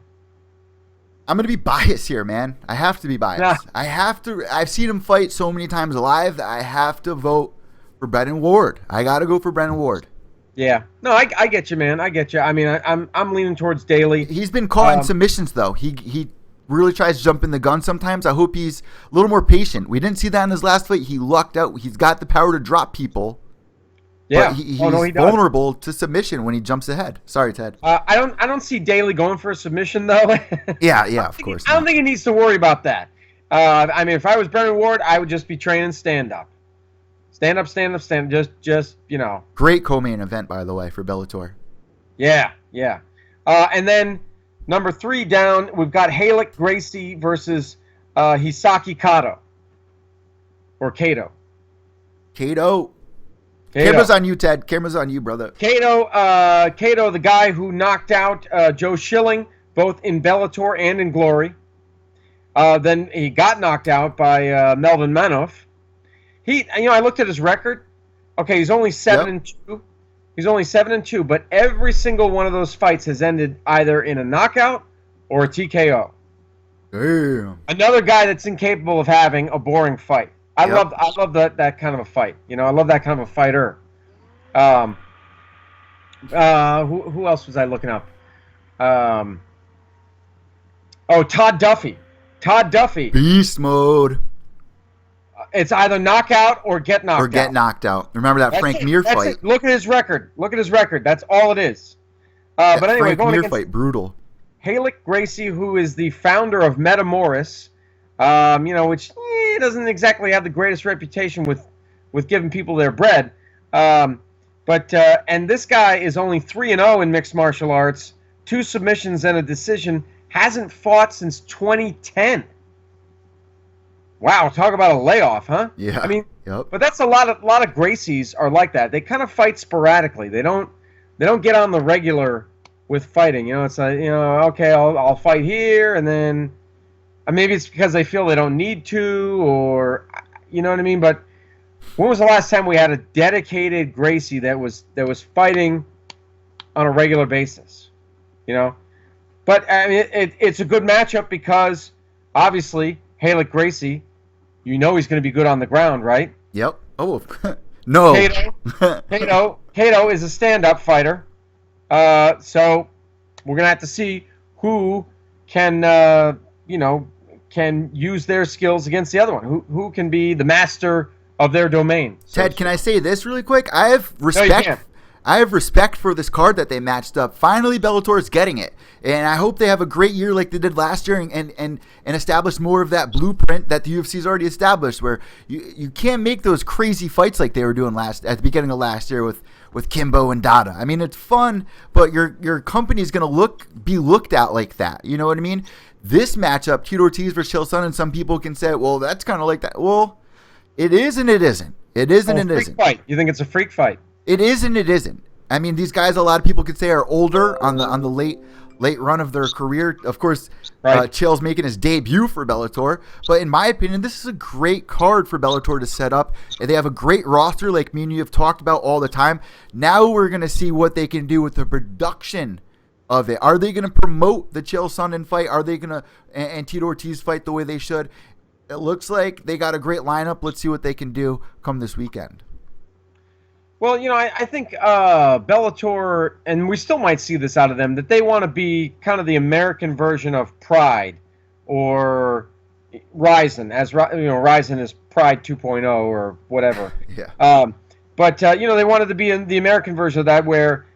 I'm going to be biased here, man. I have to be biased. Nah. I've seen him fight so many times live that I have to vote for Brennan Ward. I got to go for Brennan Ward. Yeah. No, I get you, man. I get you. I mean, I'm leaning towards Daly. He's been caught in submissions, though. He really tries to jump in the gun sometimes. I hope he's a little more patient. We didn't see that in his last fight. He lucked out. He's got the power to drop people. Yeah. But he's vulnerable to submission when he jumps ahead. Sorry, Ted. I don't see Daly going for a submission though. Yeah, of course. I don't think he needs to worry about that. I mean, if I was Brennan Ward, I would just be training stand up. Stand up. Just Great co-main event, by the way, for Bellator. Yeah. And then number 3 down, we've got Halek Gracie versus Hisaki Kato. Or Kato. Camera's on you, Ted. Camera's on you, brother. Kato, the guy who knocked out Joe Schilling, both in Bellator and in Glory. Then he got knocked out by Melvin Manoff. I looked at his record. Okay, he's only 7-2. He's only 7-2, but every single one of those fights has ended either in a knockout or a TKO. Damn. Another guy that's incapable of having a boring fight. I love that kind of a fight. I love that kind of a fighter. Who else was I looking up? Todd Duffy. Beast mode. It's either knockout or get knocked out. Remember that Frank Mir fight? It. Look at his record. That's all it is. But anyway, Frank going Mir against fight, brutal. Halek Gracie, who is the founder of Metamoris, which doesn't exactly have the greatest reputation with giving people their bread. But this guy is only 3-0 in mixed martial arts, 2 submissions and a decision. Hasn't fought since 2010. Wow, talk about a layoff, huh? Yeah. I mean, but that's a lot of Gracies are like that. They kind of fight sporadically. They don't get on the regular with fighting. It's like, okay, I'll fight here, and then maybe it's because they feel they don't need to, or you know what I mean. But when was the last time we had a dedicated Gracie that was fighting on a regular basis? But I mean, it's a good matchup because obviously Halek Gracie, he's going to be good on the ground, right? Yep. Oh, no. Kato is a stand-up fighter. So we're going to have to see who can use their skills against the other one. Who can be the master of their domain? Ted, can I say this really quick? I have respect for this card that they matched up. Finally, Bellator is getting it. And I hope they have a great year like they did last year and establish more of that blueprint that the UFC's already established, where you can't make those crazy fights like they were doing at the beginning of last year with Kimbo and Dada. I mean, it's fun, but your company's going to be looked at like that. You know what I mean? This matchup, Tito Ortiz versus Chael Sonnen, and some people can say, well, that's kind of like that. Well, it is and it isn't. It is and it isn't. Fight. You think it's a freak fight? It is and it isn't. I mean, these guys, a lot of people could say, are older on the late run of their career. Of course, right. Chael's making his debut for Bellator. But in my opinion, this is a great card for Bellator to set up. And they have a great roster like me and you have talked about all the time. Now we're going to see what they can do with the production of it. Are they going to promote the Chael Sonnen fight? Are they going to and Tito Ortiz fight the way they should? It looks like they got a great lineup. Let's see what they can do come this weekend. Well, I think Bellator, and we still might see this out of them, that they want to be kind of the American version of Pride, or Ryzen, as Ryzen is Pride 2.0 or whatever. Yeah. But they wanted to be in the American version of that, where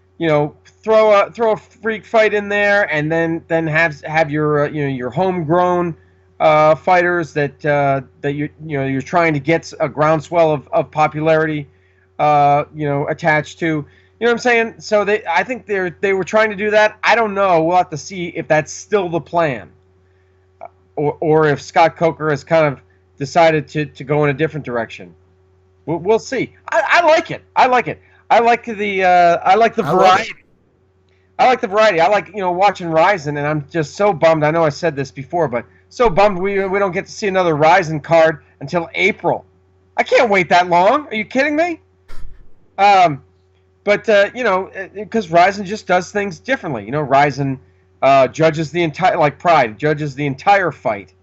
throw a freak fight in there, and then have your your homegrown fighters that you're trying to get a groundswell of popularity attached to. You know what I'm saying? So I think they were trying to do that. I don't know. We'll have to see if that's still the plan, or if Scott Coker has kind of decided to go in a different direction. We'll see. I like it. I like it. I like the variety. I like the variety. I like watching Ryzen, and I'm just so bummed. I know I said this before, but so bummed we don't get to see another Ryzen card until April. I can't wait that long. Are you kidding me? But because Ryzen just does things differently. Ryzen judges the entire, like Pride judges the entire fight,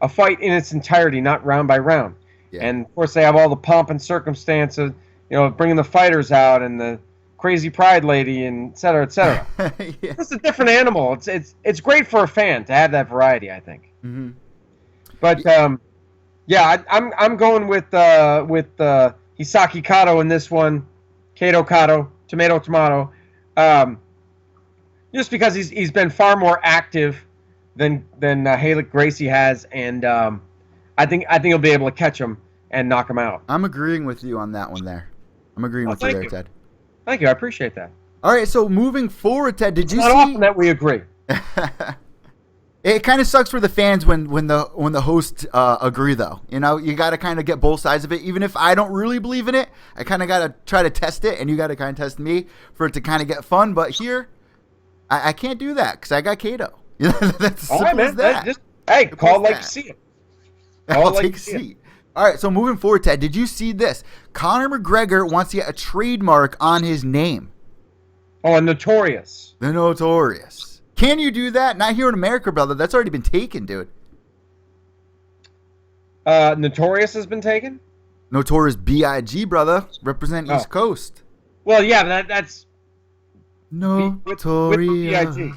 a fight in its entirety, not round by round. Yeah. And of course they have all the pomp and circumstance of bringing the fighters out and the crazy Pride lady and et cetera, et cetera. Yeah. It's a different animal. It's great for a fan to have that variety, I think. Mm-hmm. But I'm going with Hisaki Kato in this one. Kato, tomato. Just because he's been far more active than Halek Gracie has, and I think he'll be able to catch him and knock him out. I'm agreeing with you on that one there. I'm agreeing with you there, Ted. Thank you. I appreciate that. All right, so moving forward, Ted, did you see? It's not often that we agree. It kind of sucks for the fans when the hosts agree, though. You got to kind of get both sides of it. Even if I don't really believe in it, I kind of got to try to test it, and you got to kind of test me for it to kind of get fun. But here, I can't do that because I got Kato. That's as simple as that. Call it like you see it. I'll take a seat. All right, so moving forward, Ted, did you see this? Conor McGregor wants to get a trademark on his name. Oh, Notorious. The Notorious. Can you do that? Not here in America, brother. That's already been taken, dude. Notorious has been taken? Notorious B.I.G., brother. Represent East Coast. Well, yeah, that's... Notorious. With the B.I.G.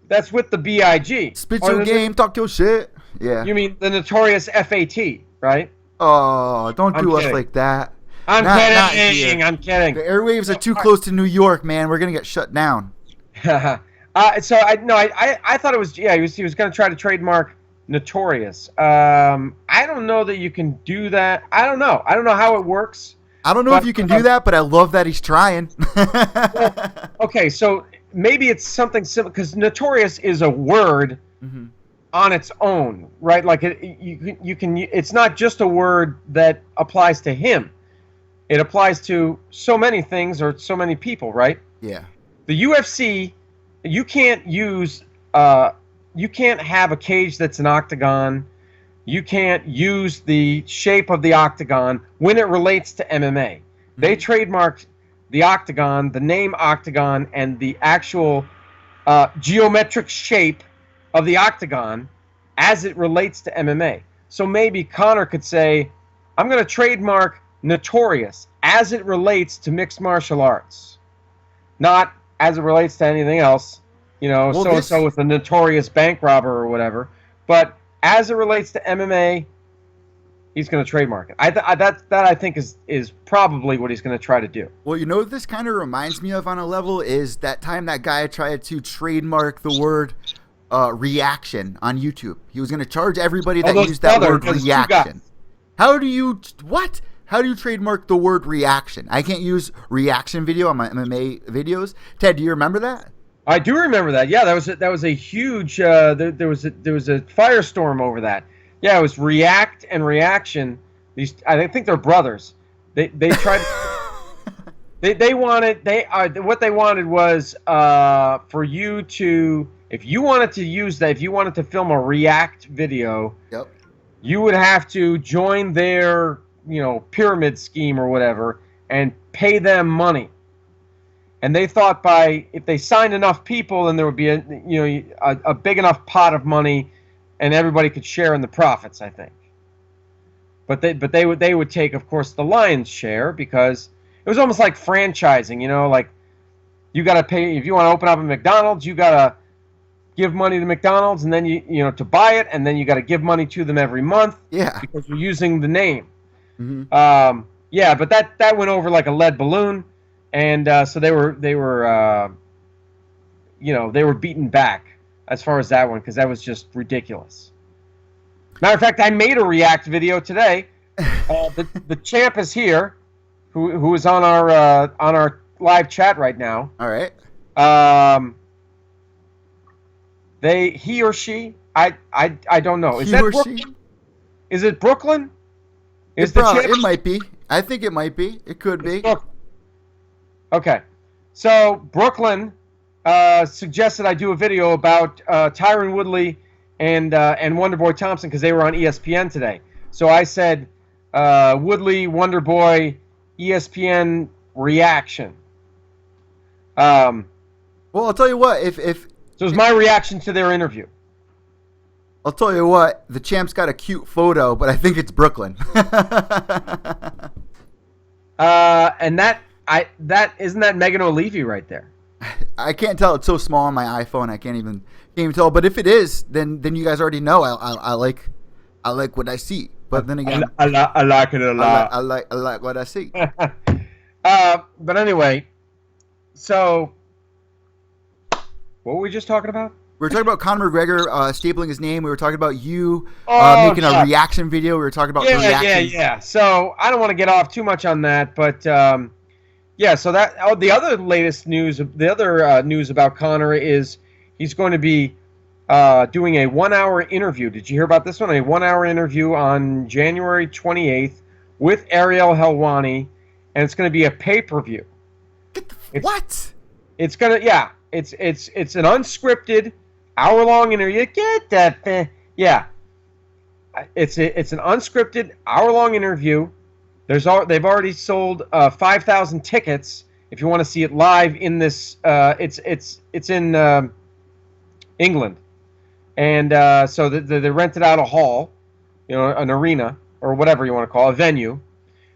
That's with the B.I.G. Spit your game, talk your shit. Yeah. You mean the Notorious F.A.T., right? Oh, don't do us like that. I'm kidding. I'm kidding. The airwaves are too close to New York, man. We're going to get shut down. I thought it was he was going to try to trademark Notorious. I don't know that you can do that. I don't know how it works. I don't know if you can do that, but I love that he's trying. Okay, so maybe it's something similar because Notorious is a word on its own, right? Like you can. It's not just a word that applies to him. It applies to so many things or so many people, right? Yeah. The UFC. You can't have a cage that's an octagon. You can't use the shape of the octagon when it relates to MMA. Mm-hmm. They trademarked the octagon, the name octagon, and the actual geometric shape of the octagon as it relates to MMA. So maybe Conor could say, I'm going to trademark Notorious as it relates to mixed martial arts, not as it relates to anything else, so-and-so with a notorious bank robber or whatever. But as it relates to MMA, he's going to trademark it. That I think is probably what he's going to try to do. Well, what this kind of reminds me of on a level is that time that guy tried to trademark the word reaction on YouTube. He was going to charge everybody that used that word reaction. How do you trademark the word reaction? I can't use reaction video on my MMA videos. Ted, do you remember that? I do remember that. Yeah, that was a huge. There was a firestorm over that. Yeah, it was react and reaction. I think they're brothers. They tried. What they wanted was for you to, if you wanted to use that, if you wanted to film a react video, yep, you would have to join their pyramid scheme or whatever and pay them money. And they thought if they signed enough people, then there would be a big enough pot of money, and everybody could share in the profits, I think. But they would take, of course, the lion's share because it was almost like franchising. Like you got to pay if you want to open up a McDonald's, you got to give money to McDonald's, and then you know to buy it, and then you got to give money to them every month. Yeah. Because you're using the name. Mm-hmm. Yeah, but that went over like a lead balloon, and so they were you know, they were beaten back as far as that one because that was just ridiculous. Matter of fact, I made a react video today. The champ is here, who is on our live chat right now. All right. He or she, I don't know. Is He that or Brooklyn? she? Is it Brooklyn? It might be. I think it might be. It could be. Okay. So Brooklyn suggested I do a video about Tyron Woodley and Wonderboy Thompson because they were on ESPN today. So I said Woodley, Wonderboy, ESPN reaction. Well, I'll tell you what. If So it was my reaction to their interview. I'll tell you what, the champ's got a cute photo, but I think it's Brooklyn. And that isn't that Megan O'Leary right there. I can't tell. It's so small on my iPhone. I can't even tell. But if it is, then you guys already know I like what I see. But then again, I like it a lot. I like what I see. But anyway, so what were we just talking about? We were talking about Conor McGregor stapling his name. We were talking about you making a reaction video. We were talking about reactions. Yeah. So I don't want to get off too much on that, but yeah. So that the other latest news, news about Conor is he's going to be doing a 1-hour interview. Did you hear about this one? A 1-hour interview on January 28th with Ariel Helwani, and it's going to be a pay-per-view. What? It's gonna It's an unscripted hour-long interview. Get that? Yeah. It's an unscripted hour-long interview. They've already sold 5,000 tickets. If you want to see it live in this, it's in England, and so they rented out a hall, you know, an arena or whatever you want to call it, a venue.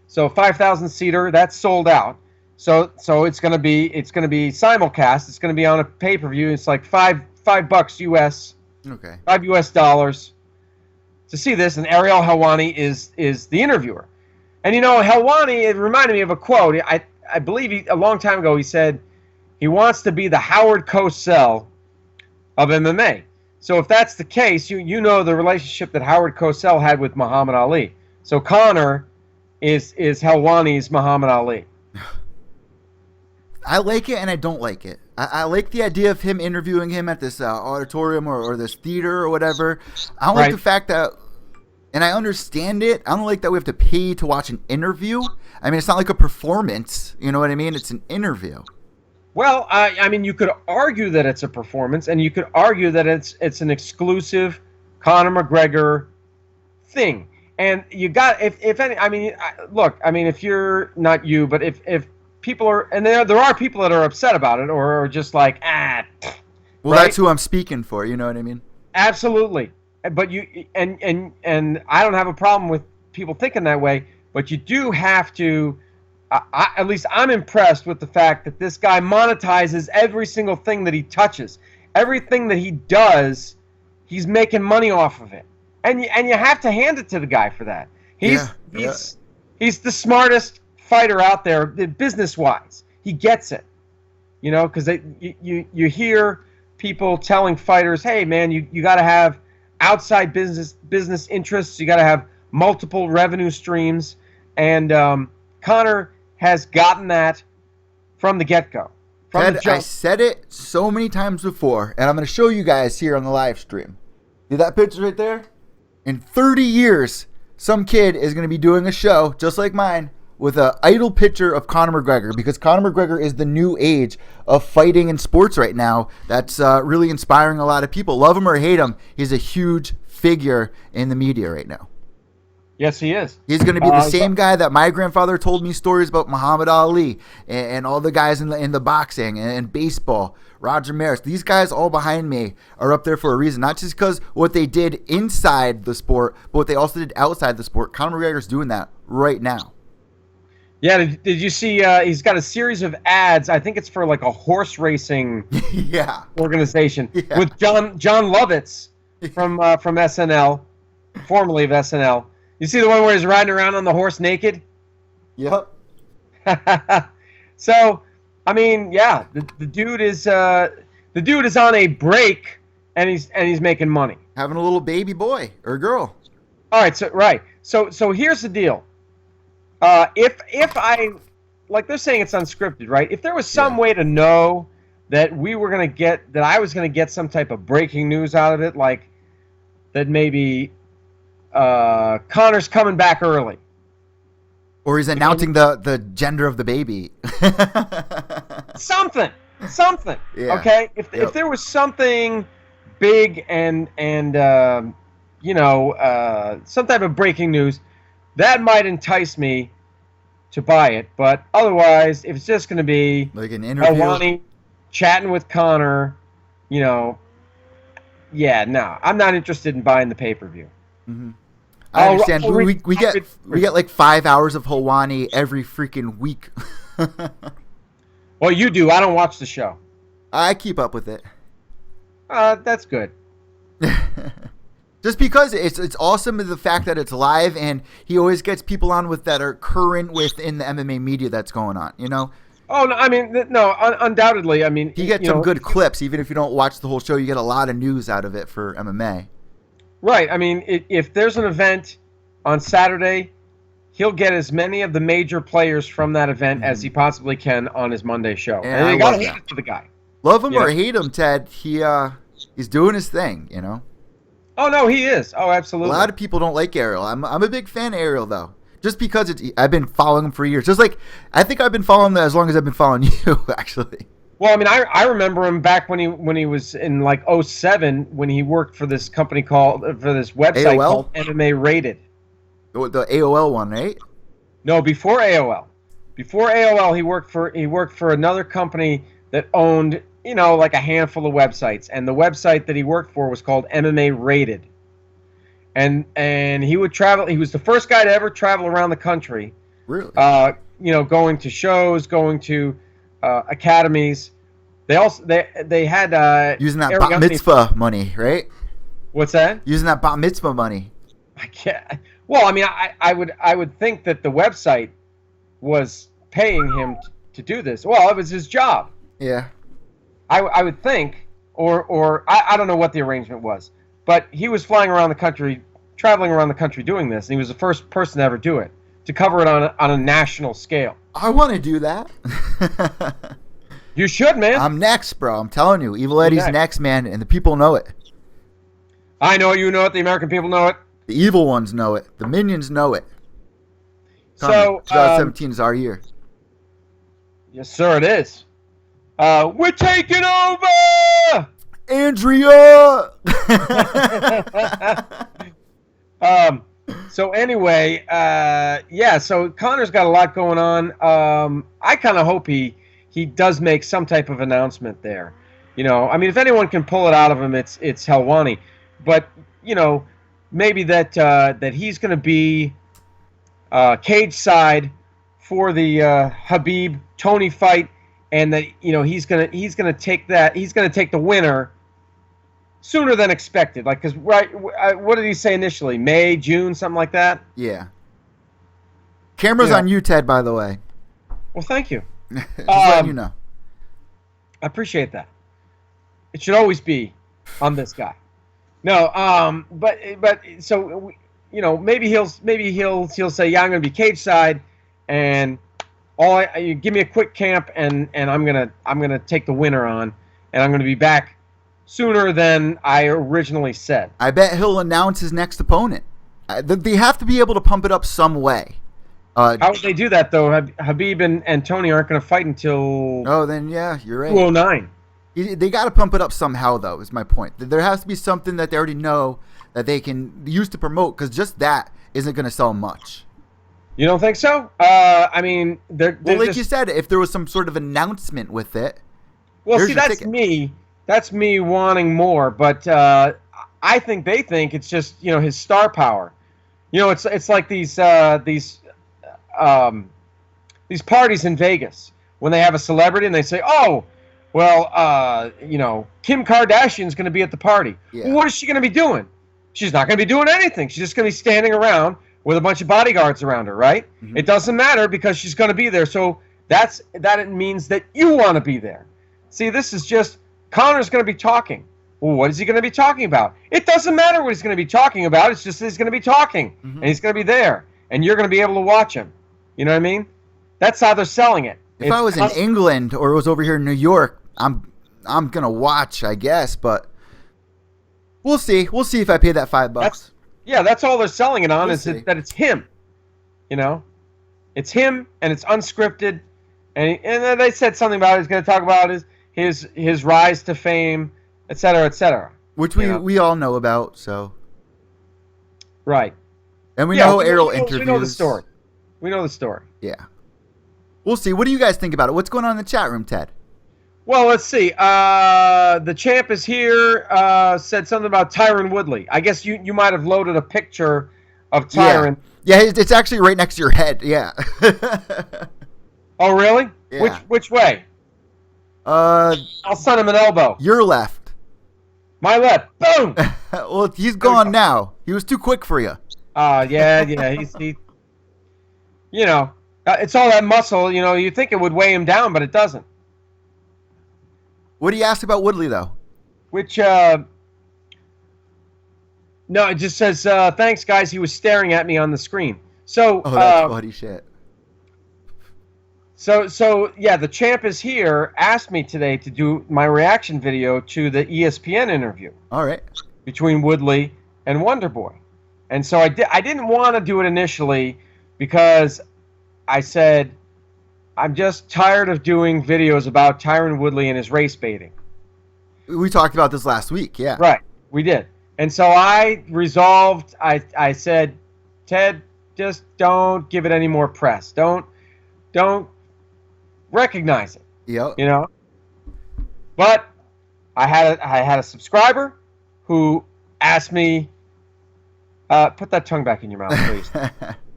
So 5,000 seater, that's sold out. So it's gonna be simulcast. It's gonna be on a pay-per-view. It's like $5 US. Okay. $5 US to see this, and Ariel Helwani is the interviewer. And you know, Helwani, it reminded me of a quote. I believe a long time ago he said he wants to be the Howard Cosell of MMA. So if that's the case, you know the relationship that Howard Cosell had with Muhammad Ali. So Conor is Helwani's Muhammad Ali. I like it and I don't like it. I like the idea of him interviewing him at this auditorium or this theater or whatever. I don't like the fact that, and I understand it, I don't like that we have to pay to watch an interview. I mean, it's not like a performance. You know what I mean? It's an interview. Well, I mean, you could argue that it's a performance, and you could argue that it's an exclusive Conor McGregor thing. And you got, if any, I mean, look, I mean, if you're not you, but if people are, and there are people that are upset about it or are just like, well, right? That's who I'm speaking for. You know what I mean? Absolutely. But you, and I don't have a problem with people thinking that way, but you do have to, at least I'm impressed with the fact that this guy monetizes every single thing that he touches. Everything that he does, he's making money off of it. And you have to hand it to the guy for that. He's the smartest fighter out there, business-wise. He gets it, you know, because you hear people telling fighters, "Hey, man, you got to have outside business interests. You got to have multiple revenue streams." And Conor has gotten that from the get-go. Ted, I said it so many times before, and I'm going to show you guys here on the live stream. See that picture right there? In 30 years, some kid is going to be doing a show just like mine with an idol picture of Conor McGregor, because Conor McGregor is the new age of fighting in sports right now. That's really inspiring a lot of people. Love him or hate him, he's a huge figure in the media right now. Yes, he is. He's going to be the same guy that my grandfather told me stories about Muhammad Ali and all the guys in the boxing and baseball. Roger Maris. These guys all behind me are up there for a reason. Not just because what they did inside the sport, but what they also did outside the sport. Conor McGregor's doing that right now. Yeah, did you see? He's got a series of ads. I think it's for like a horse racing Yeah. organization Yeah. with John Lovitz from SNL, formerly of SNL. You see the one where he's riding around on the horse naked? Yep. So, I mean, yeah, the dude is on a break, and he's making money. Having a little baby boy or girl. All right, so here's the deal. If I, like they're saying it's unscripted, right? If there was some way to know that I was gonna get some type of breaking news out of it, like that maybe Connor's coming back early. Or he's announcing the gender of the baby. Something. Yeah. Okay. If there was something big and some type of breaking news, that might entice me to buy it. But otherwise, if it's just going to be Like an interview. Helwani chatting with Connor, yeah, no, I'm not interested in buying the pay-per-view. Mm-hmm. I understand. We get like 5 hours of Helwani every freaking week. Well, you do. I don't watch the show. I keep up with it. That's good. Just because it's awesome the fact that it's live, and he always gets people on with that are current within the MMA media that's going on, you know? Oh, no, I mean, no, undoubtedly. I mean, You get some good clips. Even if you don't watch the whole show, you get a lot of news out of it for MMA. Right. I mean, if there's an event on Saturday, he'll get as many of the major players from that event as he possibly can on his Monday show. Yeah, and you I got to love hate that. it for the guy. Love him Yeah. or hate him, Ted, he's doing his thing, you know? Oh, no, he is. Oh, A absolutely. lot of people don't like Ariel. I'm a big fan of Ariel, though. Just because I've been following him for years. Just like, I think I've been following him as long as I've been following you, actually. Well, I mean, I remember him back when he was in like 2007 when he worked for this company for this website AOL? called MMA Rated. The AOL one, right? No, before AOL. Before AOL, he worked for another company that owned, like a handful of websites, and the website that he worked for was called MMA Rated. And he would travel. He was the first guy to ever travel around the country. Really? Going to shows, going to academies. They had Using that Ariel bat mitzvah money, right? What's that? Using that bat mitzvah money. I can't. Well, I mean, I would think that the website was paying him to do this. Well, it was his job. Yeah. I would think, or I don't know what the arrangement was, but he was flying around the country, traveling around the country doing this, and he was the first person to ever do it, to cover it on a national scale. I want to do that. You should, man. I'm next, bro. I'm telling you. Evil Eddie's next. next, man, and the people know it. I know you know it. The American people know it. The evil ones know it. The minions know it. So, 2017 is our year. yes, sir, it is. We're taking over! Andrea! So anyway, so Connor's got a lot going on. I kind of hope he does make some type of announcement there. I mean, if anyone can pull it out of him, it's Helwani. But, maybe that he's going to be cage side for the Khabib Tony fight, and that he's gonna take the winner sooner than expected. Like, because what did he say initially? May, June, something like that. Yeah. Camera's on you, Ted, by the way. Well, thank you. Just letting you know. I appreciate that. It should always be on this guy. No, but so maybe he'll say, yeah, I'm gonna be cage side, and you give me a quick camp, and I'm gonna take the winner on, and I'm gonna be back sooner than I originally said. I bet he'll announce his next opponent. They have to be able to pump it up some way. How would they do that, though? Habib and Tony aren't going to fight until Oh, then yeah, you're right. 2009. They got to pump it up somehow, though, is my point. There has to be something that they already know that they can use to promote, because just that isn't going to sell much. You don't think so? I mean, they're Well, like just, you said, if there was some sort of announcement with it. well, here's see, your that's ticket. me. That's me wanting more, but I think they think it's just his star power. It's like these these parties in Vegas when they have a celebrity and they say, oh, well, Kim Kardashian's going to be at the party. Yeah. Well, what is she going to be doing? She's not going to be doing anything. She's just going to be standing around with a bunch of bodyguards around her, right? Mm-hmm. It doesn't matter because she's going to be there. So that it means that you want to be there. See, this is just Conor's going to be talking. Well, what is he going to be talking about? It doesn't matter what he's going to be talking about. It's just that he's going to be talking, and he's going to be there, and you're going to be able to watch him. You know what I mean? That's how they're selling it. If I was in England or it was over here in New York, I'm going to watch, I guess, but we'll see. We'll see if I pay that $5. That's all they're selling it on, is that it's him. You know? It's him, and it's unscripted, and then they said something about he's going to talk about his rise to fame, et cetera, et cetera. Which we all know about, so. Right. And we know Errol interviews. We know the story. We know the story. Yeah. We'll see. What do you guys think about it? What's going on in the chat room, Ted? Well, let's see. The champ is here. Said something about Tyron Woodley. I guess you might have loaded a picture of Tyron. Yeah, it's actually right next to your head. Yeah. Oh, really? Yeah. Which way? I'll send him an elbow. Your left. My left. Boom. Well, he's gone now. He was too quick for you. Yeah. He it's all that muscle. You know, you think it would weigh him down, but it doesn't. What do you ask about Woodley, though? No, it just says, thanks, guys. He was staring at me on the screen. So, that's bloody shit. So yeah, the champ is here. Asked me today to do my reaction video to the ESPN interview. All right. Between Woodley and Wonderboy, and so I didn't want to do it initially because I said I'm just tired of doing videos about Tyron Woodley and his race baiting. We talked about this last week, yeah. Right, we did. And so I resolved. I said, Ted, just don't give it any more press. Don't recognize it. Yep. You know. But I had a subscriber who asked me, put that tongue back in your mouth, please.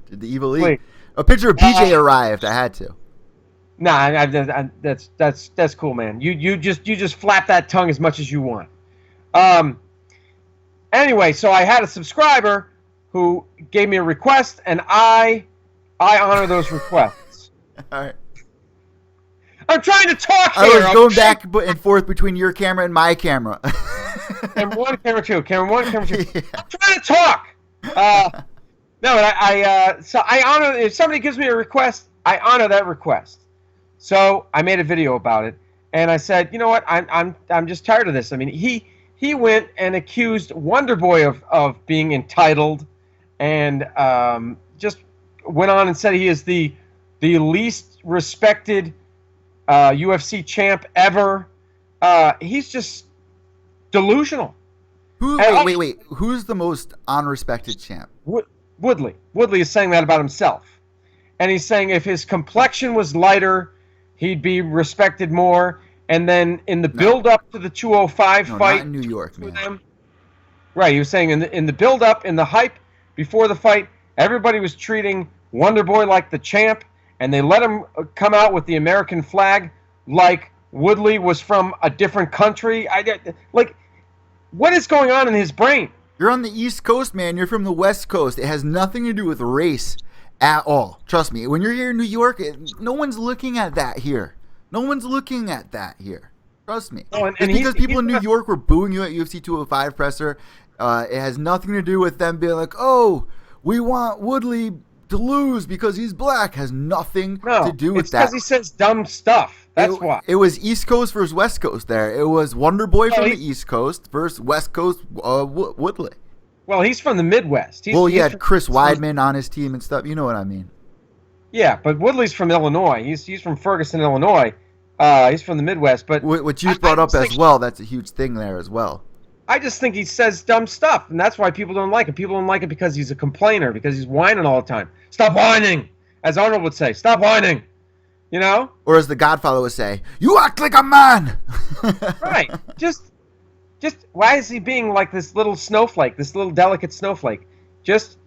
Did the evil lead? A picture of BJ arrived. I had to. Nah, that's cool, man. You just flap that tongue as much as you want. Anyway, so I had a subscriber who gave me a request, and I honor those requests. All right. I'm trying to talk here. I was going back and forth between your camera and my camera. Camera 1, camera 2, camera 1, camera 2. Yeah. I'm trying to talk. No, so I honor, if somebody gives me a request, I honor that request. So I made a video about it, and I said, you know what, I'm just tired of this. I mean, he went and accused Wonderboy of being entitled, and just went on and said he is the least respected UFC champ ever. He's just delusional. Wait. Who's the most unrespected champ? Woodley. Woodley is saying that about himself. And he's saying if his complexion was lighter, he'd be respected more. And then in the build-up to the 205 fight... Not in New York, man. Them, right, he was saying in the build-up, in the hype, before the fight, everybody was treating Wonderboy like the champ, and they let him come out with the American flag like Woodley was from a different country. What is going on in his brain? You're on the East Coast, man. You're from the West Coast. It has nothing to do with race at all. Trust me. When you're here in New York, no one's looking at that here. No one's looking at that here. Trust me. Oh, and because people in New York were booing you at UFC 205 presser, it has nothing to do with them being like, oh, we want Woodley to lose because he's black. Has nothing to do with that. It's because he says dumb stuff. That's why. It was East Coast versus West Coast there. It was Wonderboy from the East Coast versus West Coast Woodley. Well, he's from the Midwest. He had Chris Weidman on his team and stuff. You know what I mean. Yeah, but Woodley's from Illinois. He's from Ferguson, Illinois. He's from the Midwest. But what you brought up as well, that's a huge thing there as well. I just think he says dumb stuff, and that's why people don't like him. People don't like it because he's a complainer, because he's whining all the time. Stop whining, as Arnold would say. Stop whining. You know? Or as the Godfather would say, you act like a man. Right. Just why is he being like this little snowflake, this little delicate snowflake? Just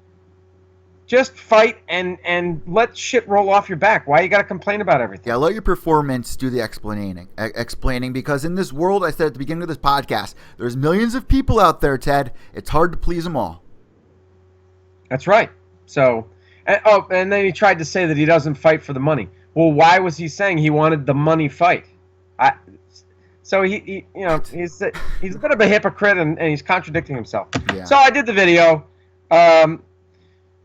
just fight and let shit roll off your back. Why you got to complain about everything? Yeah, let your performance do the explaining, because in this world, I said at the beginning of this podcast, there's millions of people out there, Ted. It's hard to please them all. That's right. So, and then he tried to say that he doesn't fight for the money. Well, why was he saying he wanted the money fight? So he he's a bit of a hypocrite and he's contradicting himself. Yeah. So I did the video, and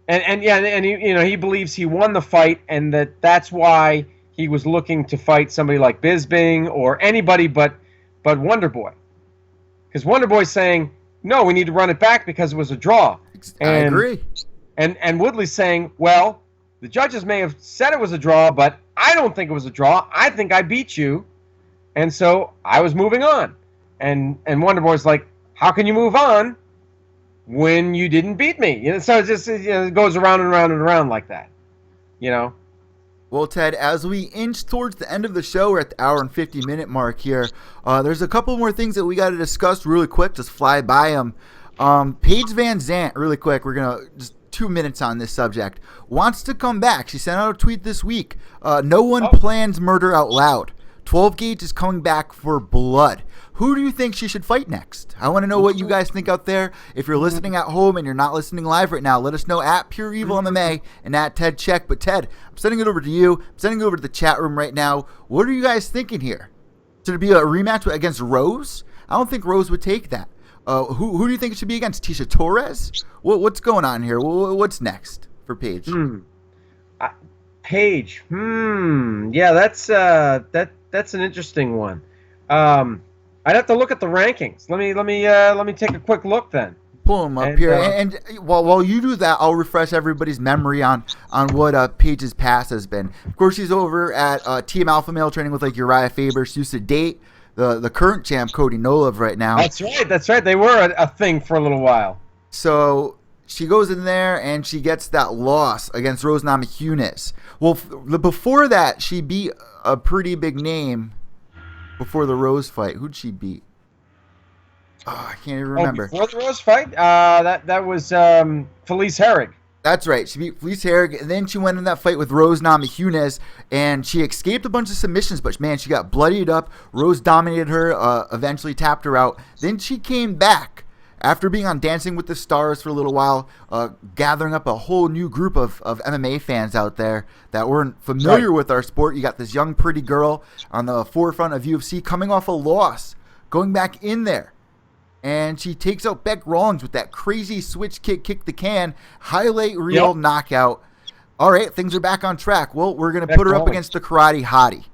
he believes he won the fight and that's why he was looking to fight somebody like Bisping or anybody but Wonder Boy, because Wonder Boy's saying no, we need to run it back because it was a draw. I agree. And Woodley's saying, well, the judges may have said it was a draw, but I don't think it was a draw. I think I beat you. And so I was moving on. And Wonder Boy's like, how can you move on when you didn't beat me? So it just it goes around and around and around like that. Well, Ted, as we inch towards the end of the show, we're at the hour and 50-minute mark here. There's a couple more things that we got to discuss really quick. Just fly by them. Paige Van Zandt, really quick. We're going to just 2 minutes on this subject. Wants to come back. She sent out a tweet this week. No one plans murder out loud. 12 Gauge is coming back for blood. Who do you think she should fight next? I want to know what you guys think out there. If you're listening at home and you're not listening live right now, let us know at Pure Evil MMA and at Ted Czech. But Ted, I'm sending it over to you. I'm sending it over to the chat room right now. What are you guys thinking here? Should it be a rematch against Rose? I don't think Rose would take that. Who do you think it should be against? Tisha Torres? What's going on here? What's next for Paige? Paige. Yeah, that's an interesting one. I'd have to look at the rankings. Let me take a quick look then. Pull them up here, and while you do that, I'll refresh everybody's memory on what Paige's past has been. Of course, she's over at Team Alpha Male training with like Uriah Faber. She used to date the current champ Cody Nolov right now. That's right. They were a thing for a little while. So she goes in there and she gets that loss against Rose Namajunas. Well, before that, she beat a pretty big name before the Rose fight. Who'd she beat? Oh, I can't even remember. Before the Rose fight? That was Felice Herrig. That's right. She beat Felice Herrig, and then she went in that fight with Rose Namajunas, and she escaped a bunch of submissions, but man, she got bloodied up. Rose dominated her, eventually tapped her out. Then she came back after being on Dancing with the Stars for a little while, gathering up a whole new group of MMA fans out there that weren't familiar with our sport. You got this young, pretty girl on the forefront of UFC coming off a loss, going back in there. And she takes out Beck Rawlings with that crazy switch kick the can, highlight reel knockout. All right, things are back on track. Well, we're going to put her up against the Karate Hottie.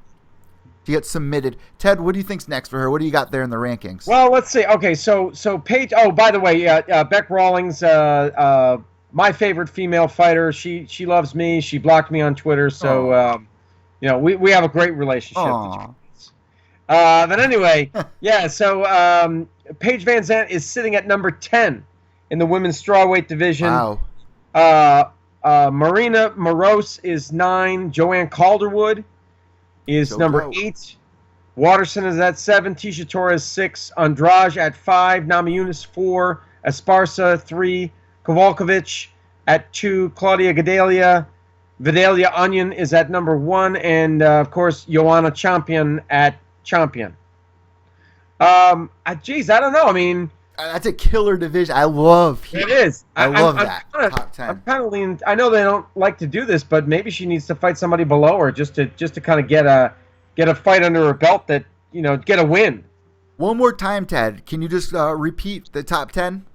She gets submitted. Ted, what do you think's next for her? What do you got there in the rankings? Well, let's see. Okay, so Paige. Oh, by the way, Beck Rawlings, my favorite female fighter. She loves me. She blocked me on Twitter, so we have a great relationship. But anyway, yeah. So Paige Van Zandt is sitting at number 10 in the women's strawweight division. Wow. Marina Moroz is 9. Joanne Calderwood is number 8. Waterson is at 7. Tisha Torres 6. Andrade at 5. Namajunas 4. Esparza 3. Kowalkiewicz at 2. Claudia Vidalia Onion is at number 1. And, of course, Joanna Champion at Champion. Geez, I don't know. I mean, that's a killer division. I love it. Is. I love that. Top 10. I'm kind of leaning. I know they don't like to do this, but maybe she needs to fight somebody below her just to kind of get a fight under her belt that get a win. One more time, Ted. Can you just repeat the top 10?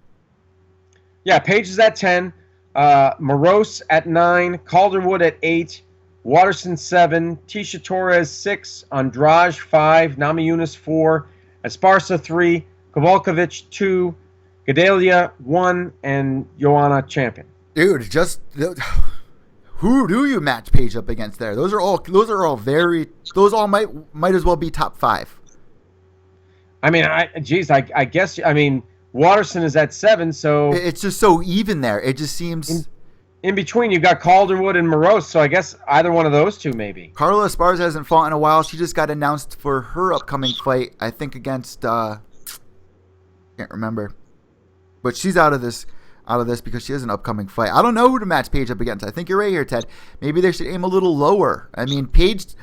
Yeah, Paige is at 10. Moroz at 9. Calderwood at 8. Waterson 7. Tisha Torres 6. Andrade 5. Namajunas 4. Esparza 3, Kowalkiewicz 2, Gedalia 1, and Joanna Champion. Dude, who do you match Paige up against there? Those might as well be top 5. I mean, I guess Waterson is at 7, so it's just so even there. It just seems in between, you've got Calderwood and Moroz, so I guess either one of those two, maybe. Carla Esparza hasn't fought in a while. She just got announced for her upcoming fight, I think against, can't remember. But she's out of this out of this because she has an upcoming fight. I don't know who to match Paige up against. I think you're right here, Ted. Maybe they should aim a little lower. I mean, Paige,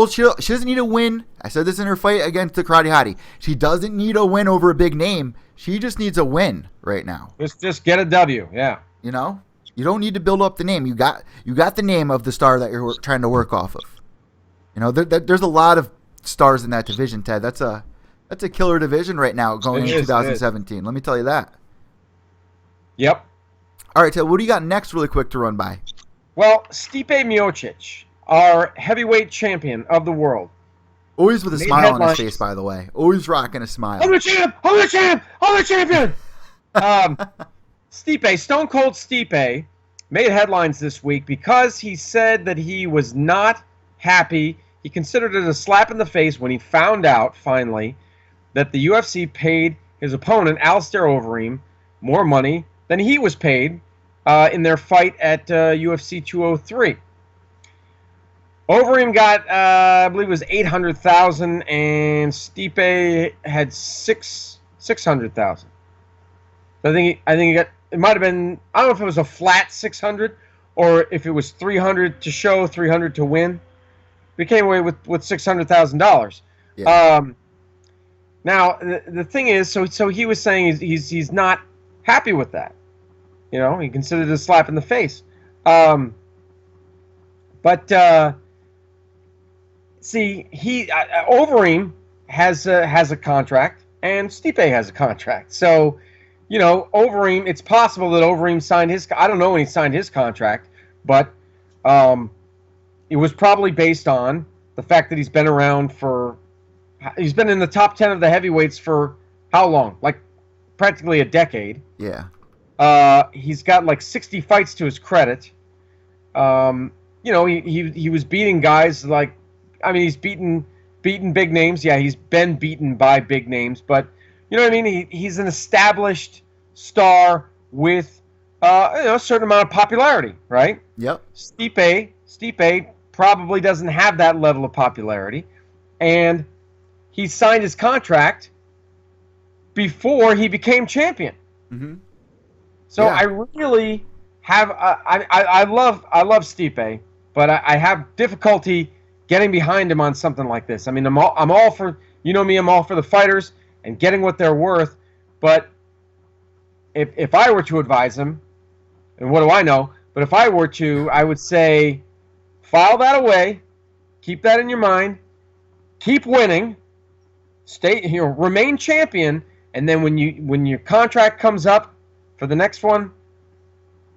she doesn't need a win. I said this in her fight against the Karate Hottie. She doesn't need a win over a big name. She just needs a win right now. Just get a W, yeah. You know? You don't need to build up the name. You got the name of the star that you're trying to work off of. You know, there's a lot of stars in that division, Ted. That's a killer division right now going into 2017. Let me tell you that. Yep. All right, Ted, what do you got next really quick to run by? Well, Stipe Miocic, our heavyweight champion of the world. Always with a smile on his face, by the way. Always rocking a smile. I'm the champ! I'm the champ! I'm the champion! Stipe, Stone Cold Stipe, made headlines this week because he said that he was not happy. He considered it a slap in the face when he found out, finally, that the UFC paid his opponent, Alistair Overeem, more money than he was paid in their fight at UFC 203. Overeem got, I believe it was $800,000, and Stipe had $600,000. I think he got. It might have been. I don't know if it was a flat 600 or if it was 300 to show, 300 to win. We came away with $600,000. Yeah. Now the thing is, so he was saying he's not happy with that. You know, he considered it a slap in the face. See, Overeem has a contract, and Stipe has a contract. So, you know, Overeem. It's possible that Overeem signed his. I don't know when he signed his contract, but it was probably based on the fact that he's been around for. He's been in the top 10 of the heavyweights for how long? Like practically a decade. Yeah. He's got like 60 fights to his credit. You know, he was beating guys like. I mean, he's beaten big names. Yeah, he's been beaten by big names, but you know what I mean. He's an established star with a certain amount of popularity, right? Yep. Stipe probably doesn't have that level of popularity, and he signed his contract before he became champion. Mm-hmm. So Yeah. I really have I love Stipe, but I have difficulty getting behind him on something like this. I mean, I'm all for, you know me, I'm all for the fighters and getting what they're worth. But if I were to advise him, and what do I know? But if I were to, I would say, file that away, keep that in your mind, keep winning, remain champion, and then when your contract comes up for the next one,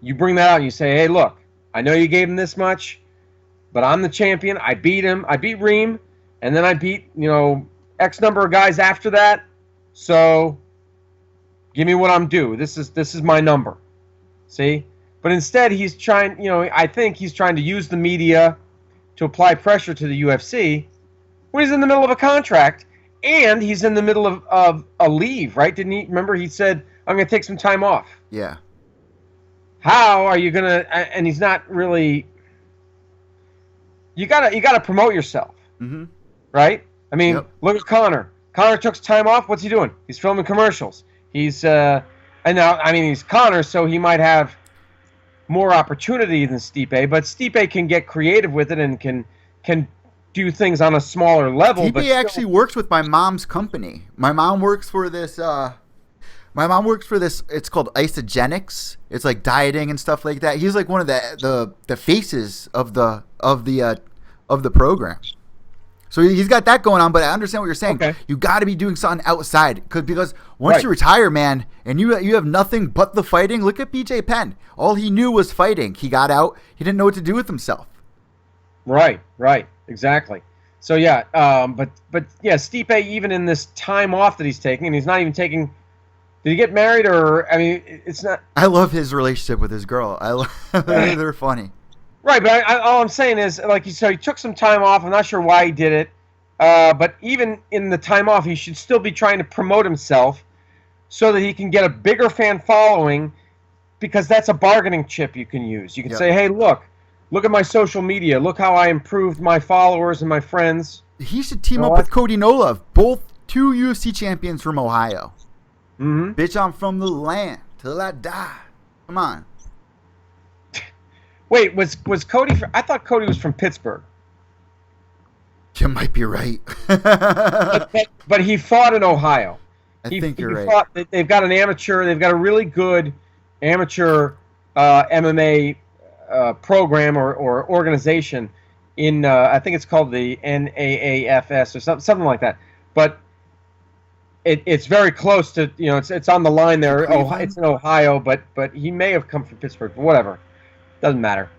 you bring that out and you say, hey, look, I know you gave him this much, but I'm the champion. I beat him. I beat Reem, and then I beat, X number of guys after that. So give me what I'm due. This is my number. See? But instead he's trying, I think he's trying to use the media to apply pressure to the UFC when he's in the middle of a contract and he's in the middle of a leave, right? Didn't he? Remember he said, I'm going to take some time off. Yeah. How are you going to, and he's not really, you gotta promote yourself, Mm-hmm. right? I mean, Yep. Look at Conor. Conor took time off. What's he doing? He's filming commercials. He's and now, I mean, he's Conor, so he might have more opportunity than Stipe, but Stipe can get creative with it and can do things on a smaller level. Stipe actually works with my mom's company. My mom works for this. It's called Isogenics. It's like dieting and stuff like that. He's like one of the faces of the program. So he's got that going on. But I understand what you're saying. Okay. You got to be doing something outside because once Right. you retire, man, and you have nothing but the fighting. Look at BJ Penn. All he knew was fighting. He got out. He didn't know what to do with himself. Right, exactly. So yeah, but yeah, Stipe, even in this time off that he's taking, and he's not even taking. Did he get married or? I mean, it's not. I love his relationship with his girl. They're funny. Right, but all I'm saying is, so he took some time off. I'm not sure why he did it, but even in the time off, he should still be trying to promote himself so that he can get a bigger fan following, because that's a bargaining chip you can use. You can Yep. say, hey, look at my social media. Look how I improved my followers and my friends. He should team You know up what? with Cody Nolov, both two UFC champions from Ohio. Mm-hmm. Bitch, I'm from the land till I die. Come on. Wait, was Cody? I thought Cody was from Pittsburgh. You might be right. But he fought in Ohio. I think you're right. They've got an amateur. They've got a really good amateur MMA program or organization in I think it's called the NAAFS or something like that. But it's very close to, it's on the line there. It's in Ohio, but he may have come from Pittsburgh. But whatever, doesn't matter.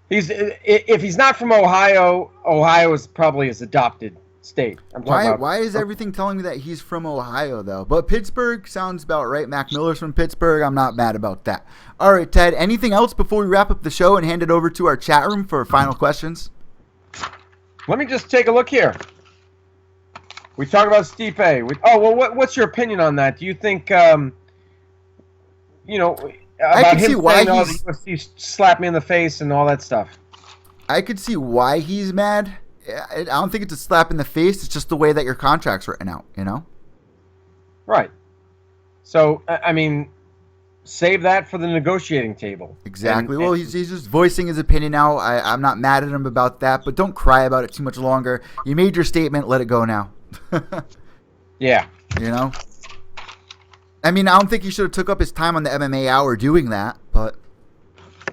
If he's not from Ohio, Ohio is probably his adopted state. Why is everything telling me that he's from Ohio, though? But Pittsburgh sounds about right. Mac Miller's from Pittsburgh. I'm not mad about that. All right, Ted, anything else before we wrap up the show and hand it over to our chat room for final questions? Let me just take a look here. We talk about Stipe. What's your opinion on that? Do you think, about I can see why the UFC slapped me in the face and all that stuff? I could see why he's mad. I don't think it's a slap in the face. It's just the way that your contract's written out, Right. So, I mean, save that for the negotiating table. Exactly. Well, he's just voicing his opinion now. I'm not mad at him about that, but don't cry about it too much longer. You made your statement. Let it go now. Yeah. I mean, I don't think he should have took up his time on the MMA Hour doing that, but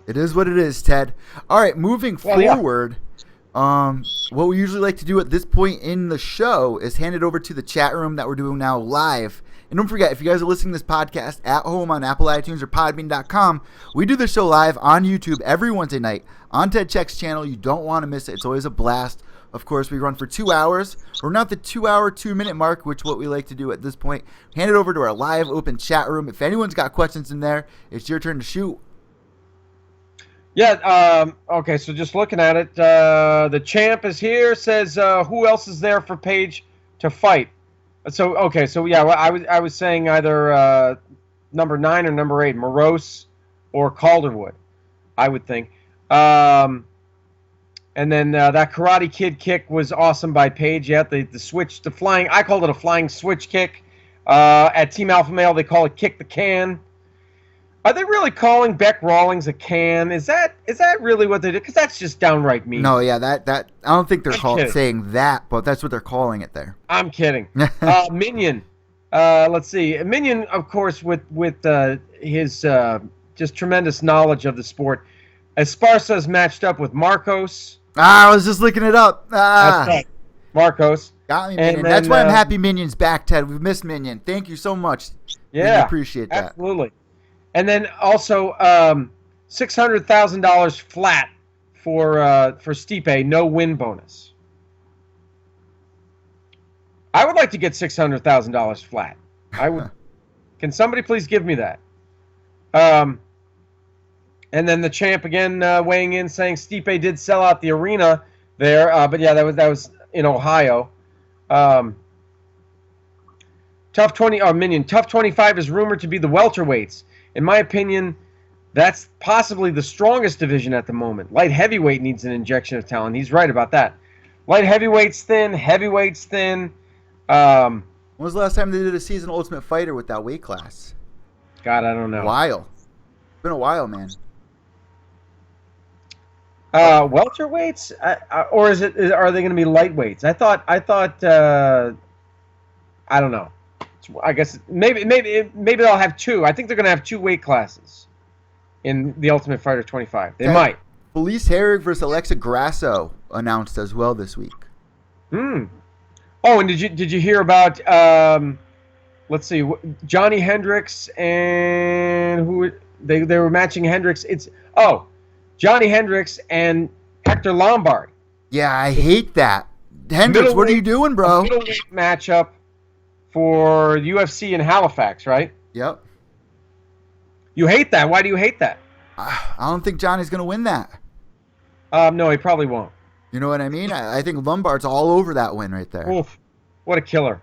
it is what it is, Ted. All right, moving forward. What we usually like to do at this point in the show is hand it over to the chat room that we're doing now live. And don't forget, if you guys are listening to this podcast at home on Apple iTunes or Podbean.com, we do the show live on YouTube every Wednesday night on Ted Czech's channel. You don't want to miss it. It's always a blast. Of course, we run for 2 hours. We're not the 2-hour, 2-minute mark, which is what we like to do at this point. Hand it over to our live open chat room. If anyone's got questions in there, it's your turn to shoot. Yeah, okay, so just looking at it, the champ is here, says, who else is there for Paige to fight? So, okay, so yeah, I was saying either number 9 or number 8, Morose or Calderwood, I would think. And then that Karate Kid kick was awesome by Paige. Yeah, the switch, the flying, I called it a flying switch kick. At Team Alpha Male, they call it kick the can. Are they really calling Beck Rawlings a can? Is that really what they did? Because that's just downright mean. No, yeah, that I don't think they're saying that, but that's what they're calling it there. I'm kidding. Minion. Let's see. Minion, of course, with his just tremendous knowledge of the sport. Esparza's matched up with Marcos. I was just looking it up. That's right. Marcos. Got me, Minion. That's why I'm happy Minion's back, Ted. We've missed Minion. Thank you so much. Yeah. Really appreciate that. Absolutely. And then also $600,000 flat for Stipe, no win bonus. I would like to get $600,000 flat. I would. Can somebody please give me that? And then the champ again weighing in, saying Stipe did sell out the arena there, but yeah, that was in Ohio. Tough 25 is rumored to be the welterweights. In my opinion, that's possibly the strongest division at the moment. Light heavyweight needs an injection of talent. He's right about that. Light heavyweight's thin, heavyweight's thin. When was the last time they did a season Ultimate Fighter with that weight class? God, I don't know. A while. It's been a while, man. Welterweights, or are they going to be lightweights? I thought. I don't know. I guess maybe they'll have 2. I think they're going to have 2 weight classes in the Ultimate Fighter 25. They might. Felice Herrig versus Alexa Grasso announced as well this week. Oh, and did you hear about let's see, Johnny Hendricks and who they were matching Hendricks? Johnny Hendricks and Hector Lombard. Yeah, I hate that. Hendricks, what are you doing, bro? Middleweight matchup for UFC in Halifax, right? Yep. You hate that. Why do you hate that? I don't think Johnny's going to win that. No, he probably won't. You know what I mean? I think Lombard's all over that win right there. Oof. What a killer.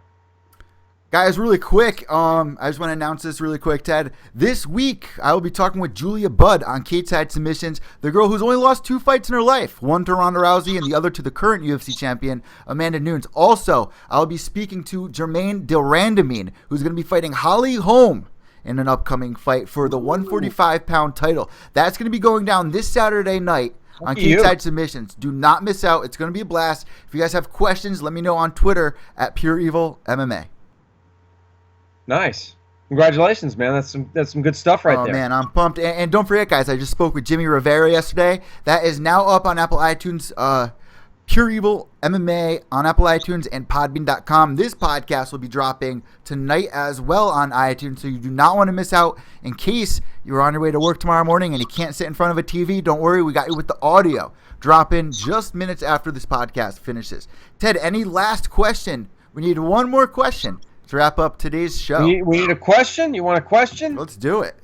Guys, really quick, I just want to announce this really quick, Ted. This week, I will be talking with Julia Budd on Cage-Side Submissions, the girl who's only lost 2 fights in her life, one to Ronda Rousey and the other to the current UFC champion, Amanda Nunes. Also, I'll be speaking to Jermaine Delrandamine, who's going to be fighting Holly Holm in an upcoming fight for the 145-pound title. That's going to be going down this Saturday night on Cage Submissions. Do not miss out. It's going to be a blast. If you guys have questions, let me know on Twitter at Pure Evil MMA. Nice. Congratulations, man. That's some good stuff right there. Oh, man, I'm pumped. And don't forget, guys, I just spoke with Jimmy Rivera yesterday. That is now up on Apple iTunes. Pure Evil MMA on Apple iTunes and Podbean.com. This podcast will be dropping tonight as well on iTunes, so you do not want to miss out. In case you're on your way to work tomorrow morning and you can't sit in front of a TV, don't worry, we got you with the audio. Drop in just minutes after this podcast finishes. Ted, any last question? We need one more question to wrap up today's show. We need a question? You want a question? Let's do it.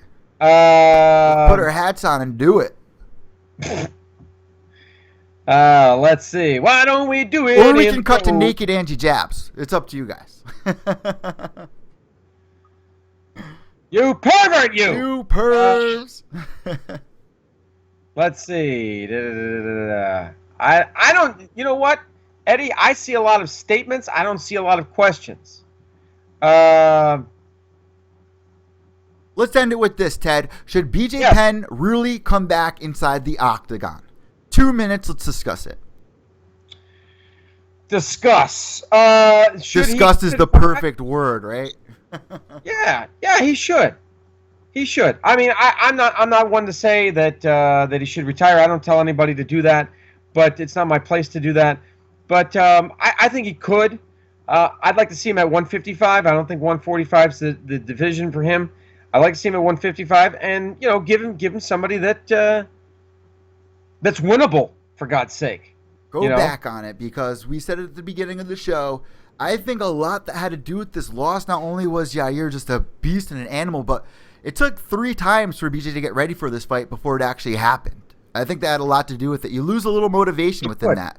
Let's put our hats on and do it. Let's see. Why don't we do it? Or we can cut to naked Angie Jabs. It's up to you guys. You pervert, you! You pervs. Let's see. I don't. You know what, Eddie? I see a lot of statements. I don't see a lot of questions. Let's end it with this, Ted. Should BJ Penn really come back inside the octagon? 2 minutes. Let's discuss it. Discuss. Discuss is the perfect word, right? Yeah, he should. He should. I mean, I'm not one to say that he should retire. I don't tell anybody to do that, but it's not my place to do that. But I think he could. I'd like to see him at 155. I don't think 145 is the division for him. I'd like to see him at 155, and give him somebody that's winnable, for God's sake. Go back on it, because we said it at the beginning of the show. I think a lot that had to do with this loss, not only was Yair just a beast and an animal, but it took 3 times for BJ to get ready for this fight before it actually happened. I think that had a lot to do with it. You lose a little motivation within that.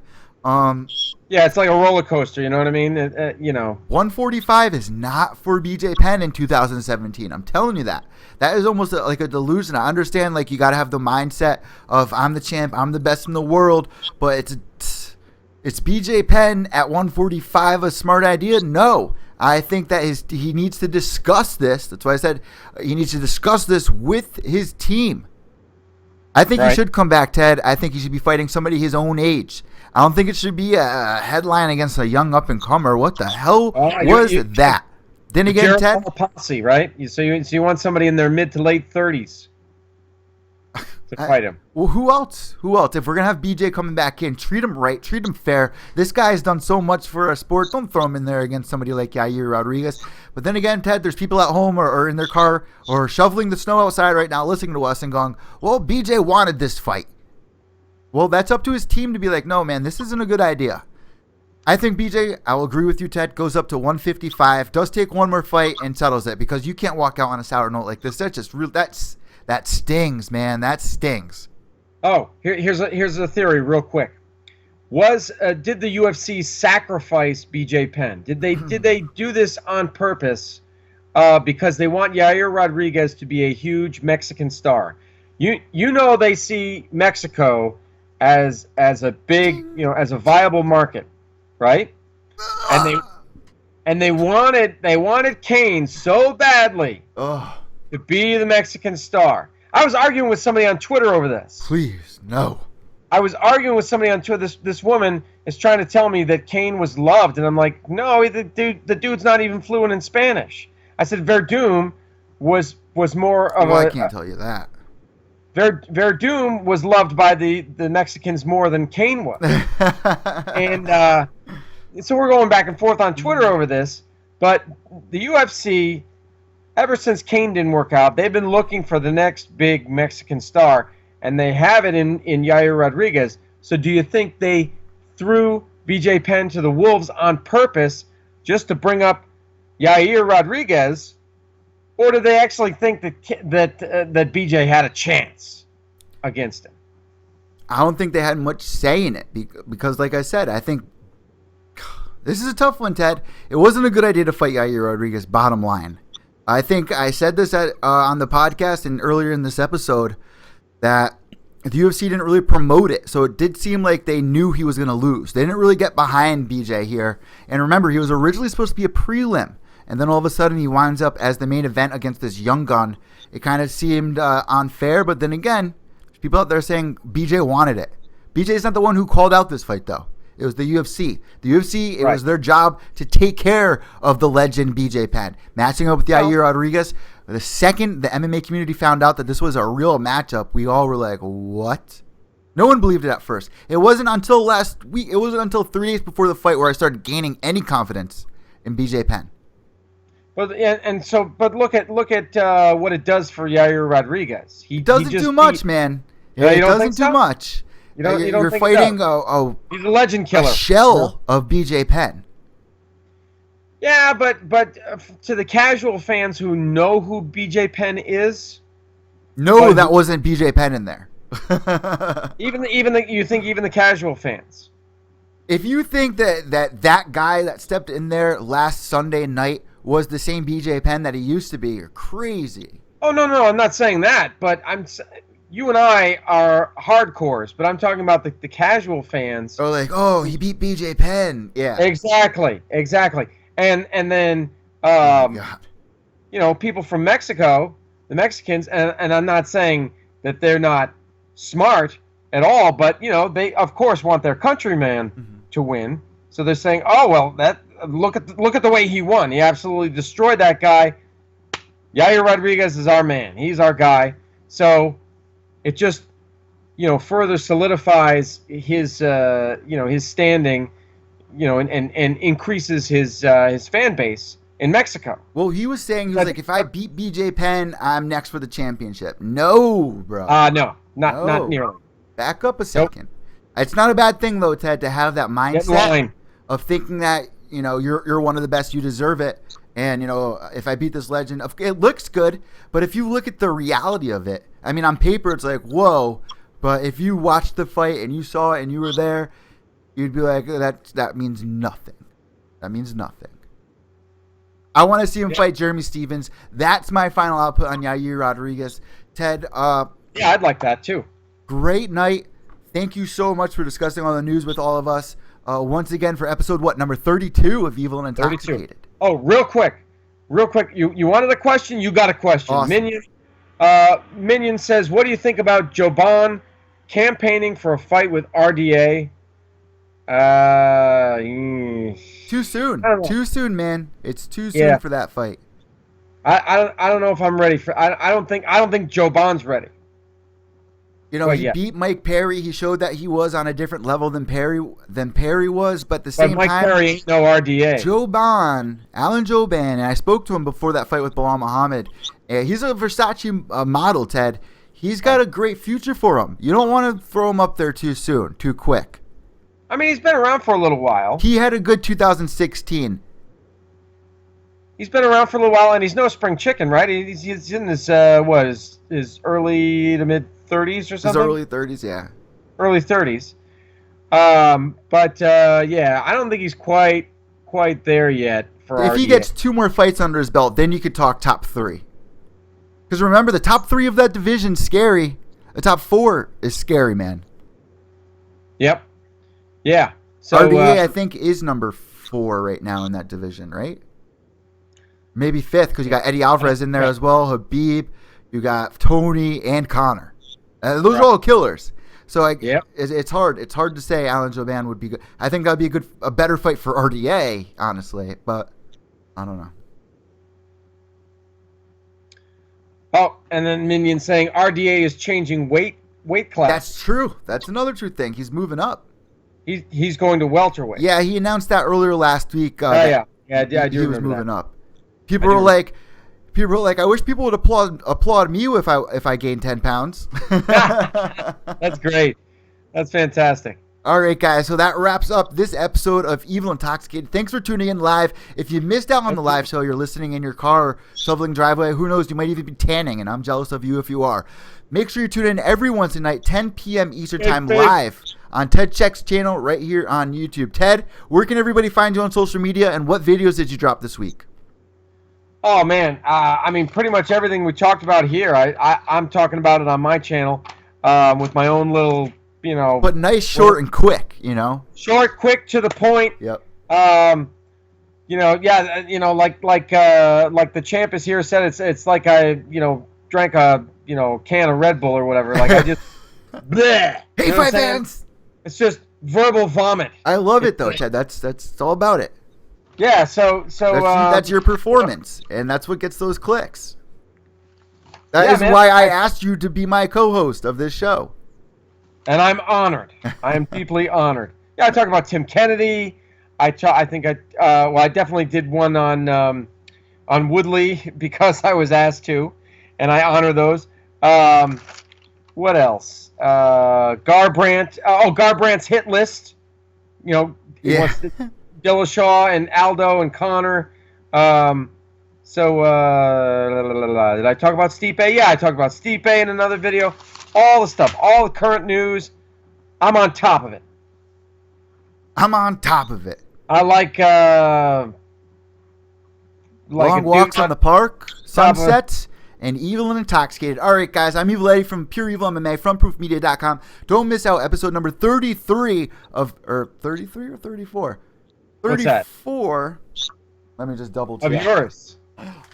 Yeah, it's like a roller coaster, you know what I mean? 145 is not for BJ Penn in 2017. I'm telling you that. That is almost like a delusion. I understand, like, you got to have the mindset of I'm the champ, I'm the best in the world, but it's BJ Penn at 145 a smart idea? No. I think that he needs to discuss this. That's why I said he needs to discuss this with his team. I think he should come back, Ted. I think he should be fighting somebody his own age. I don't think it should be a headline against a young up-and-comer. What the hell was that? Then again, Ted? Posse, right? So you want somebody in their mid to late 30s to fight him. Well, who else? Who else? If we're going to have BJ coming back in, treat him right, treat him fair. This guy's done so much for our sport. Don't throw him in there against somebody like Yair Rodriguez. But then again, Ted, there's people at home or in their car or shoveling the snow outside right now listening to us and going, well, BJ wanted this fight. Well, that's up to his team to be like, no, man, this isn't a good idea. I think BJ, I will agree with you, Ted, goes up to 155, does take one more fight and settles it, because you can't walk out on a sour note like this. That's just real. That stings, man. That stings. Oh, here's a theory real quick. Did the UFC sacrifice BJ Penn? Did they do this on purpose because they want Yair Rodriguez to be a huge Mexican star? You know they see Mexico as a big, as a viable market, right? And they wanted Kane so badly to be the Mexican star. I was arguing with somebody on Twitter over this. Please, no. I was arguing with somebody on Twitter. This woman is trying to tell me that Kane was loved, and I'm like, no, the dude's not even fluent in Spanish. I said Verdum was more of I can't tell you that. Verdum was loved by the Mexicans more than Kane was. And so we're going back and forth on Twitter over this. But the UFC, ever since Kane didn't work out, they've been looking for the next big Mexican star, and they have it in Yair Rodriguez. So do you think they threw BJ Penn to the wolves on purpose just to bring up Yair Rodriguez? Or do they actually think that BJ had a chance against him? I don't think they had much say in it because, like I said, I think this is a tough one, Ted. It wasn't a good idea to fight Yair Rodriguez, bottom line. I think I said this on the podcast and earlier in this episode that the UFC didn't really promote it, so it did seem like they knew he was going to lose. They didn't really get behind BJ here. And remember, he was originally supposed to be a prelim. and then all of a sudden he winds up as the main event against this young gun. It kind of seemed unfair, but then again, there's people out there saying BJ wanted it. BJ's not the one who called out this fight, though. It was the UFC. The UFC, it was their job to take care of the legend BJ Penn. Matching up with Yair Rodriguez, the second the MMA community found out that this was a real matchup, we all were like, what? No one believed it at first. It wasn't until last week, it wasn't until 3 days before the fight where I started gaining any confidence in BJ Penn. But look at what it does for Yair Rodriguez. He doesn't do much, man. Yeah, it doesn't do much. You're fighting he's a legend killer. A shell of BJ Penn. Yeah, but to the casual fans who know who BJ Penn is, that wasn't BJ Penn in there. even the casual fans. If you think that guy that stepped in there last Sunday night was the same BJ Penn that he used to be, you're crazy. Oh no, I'm not saying that, but you and I are hardcores, but I'm talking about the casual fans. Oh, like, he beat BJ Penn. Yeah. Exactly. And then people from Mexico, the Mexicans, and I'm not saying that they're not smart at all, but they of course want their countryman to win. So they're saying, "Oh, well, that look at the way he won. He absolutely destroyed that guy. Yair Rodriguez is our man. He's our guy." So it just, further solidifies his standing, and increases his fan base in Mexico. Well, he was saying, like, if I beat BJ Penn, I'm next for the championship. No, bro. No, not nearly. Back up a second. Nope. It's not a bad thing, though, Ted, to have that mindset of thinking that, you're one of the best, you deserve it. And, if I beat this legend, it looks good. But if you look at the reality of it, I mean, on paper, it's like, whoa. But if you watched the fight and you saw it and you were there, you'd be like, that means nothing. That means nothing. I want to see him fight Jeremy Stephens. That's my final output on Yair Rodriguez. Ted. Yeah, I'd like that too. Great night. Thank you so much for discussing all the news with all of us. Once again for episode, number 32 of Evil and Intoxicated. 32. Oh, real quick. You wanted a question? You got a question. Awesome. Minion says, what do you think about Joban campaigning for a fight with RDA? Too soon. Too soon, man. It's too soon for that fight. I don't know if I'm ready for. I don't think Joban's ready. He beat Mike Perry. He showed that he was on a different level than Perry was, but at the same time, Mike Perry ain't no RDA. Alan Joban, and I spoke to him before that fight with Bilal Muhammad. He's a Versace model, Ted. He's got a great future for him. You don't want to throw him up there too soon, too quick. I mean, he's been around for a little while. He had a good 2016. He's been around for a little while, and he's no spring chicken, right? He's in his his early to mid 30s or something. His early 30s, yeah. Early 30s. But I don't think he's quite there yet for RDA. If he gets 2 more fights under his belt, then you could talk top 3. Because remember, the top 3 of that division's scary. The top 4 is scary, man. Yep. Yeah. So RDA, I think, is number 4 right now in that division, right? Maybe 5th, because you got Eddie Alvarez in there as well, Habib, you got Tony, and Connor. Those are all killers. So it's hard. It's hard to say Alan Joban would be good. I think that would be a better fight for RDA, honestly, but I don't know. Oh, and then Minion saying RDA is changing weight class. That's true. That's another true thing. He's moving up. He's going to welterweight. Yeah, he announced that earlier last week. I do. He was moving up. People were like, I wish people would applaud me if I gained 10 pounds. That's great. That's fantastic. All right, guys. So that wraps up this episode of Evil Intoxicated. Thanks for tuning in live. If you missed out on the live show, you're listening in your car, or shoveling driveway. Who knows? You might even be tanning, and I'm jealous of you if you are. Make sure you tune in every Wednesday night, 10 p.m. Eastern Time, live on Ted Czech's channel right here on YouTube. Ted, where can everybody find you on social media, and what videos did you drop this week? Oh, man. I mean, pretty much everything we talked about here, I'm talking about it on my channel with my own little, But nice, short, and quick, Short, quick, to the point. Yep. like the champ is here said, it's like I drank a can of Red Bull or whatever. Like I just bleh. Hey, You know what I'm fight saying? fans! It's just verbal vomit. I love it though, Ted. That's all about it. Yeah. So That's your performance, and that's what gets those clicks. That Yeah, is man. why I asked you to be my co-host of this show. and I'm honored. I am deeply honored. Yeah, I talk about Tim Kennedy. I definitely did one on Woodley because I was asked to, and I honor those. What else? Garbrandt. Garbrandt's hit list. He Yeah. wants Dillashaw and Aldo and Connor. Did I talk about Stipe? Yeah, I talked about Stipe in another video. All the stuff, all the current news. I'm on top of it. I'm on top of it. I like Long a dude walks on the park, top of- sunsets, and Evil and Intoxicated. All right, guys, I'm Evil Eddie from Pure Evil MMA from ProofMedia.com. Don't miss out episode number 33 or 33 or 34? What's that? 34. Let me just double check. of yours.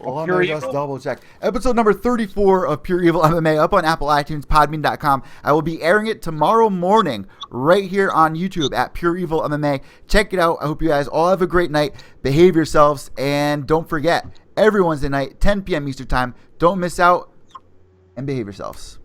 Well, let Pure me just Evil? double check. Episode number 34 of Pure Evil MMA up on Apple iTunes, Podbean.com. I will be airing it tomorrow morning right here on YouTube at Pure Evil MMA. Check it out. I hope you guys all have a great night. Behave yourselves. And don't forget, every Wednesday night, 10 p.m. Eastern Time. Don't miss out and behave yourselves.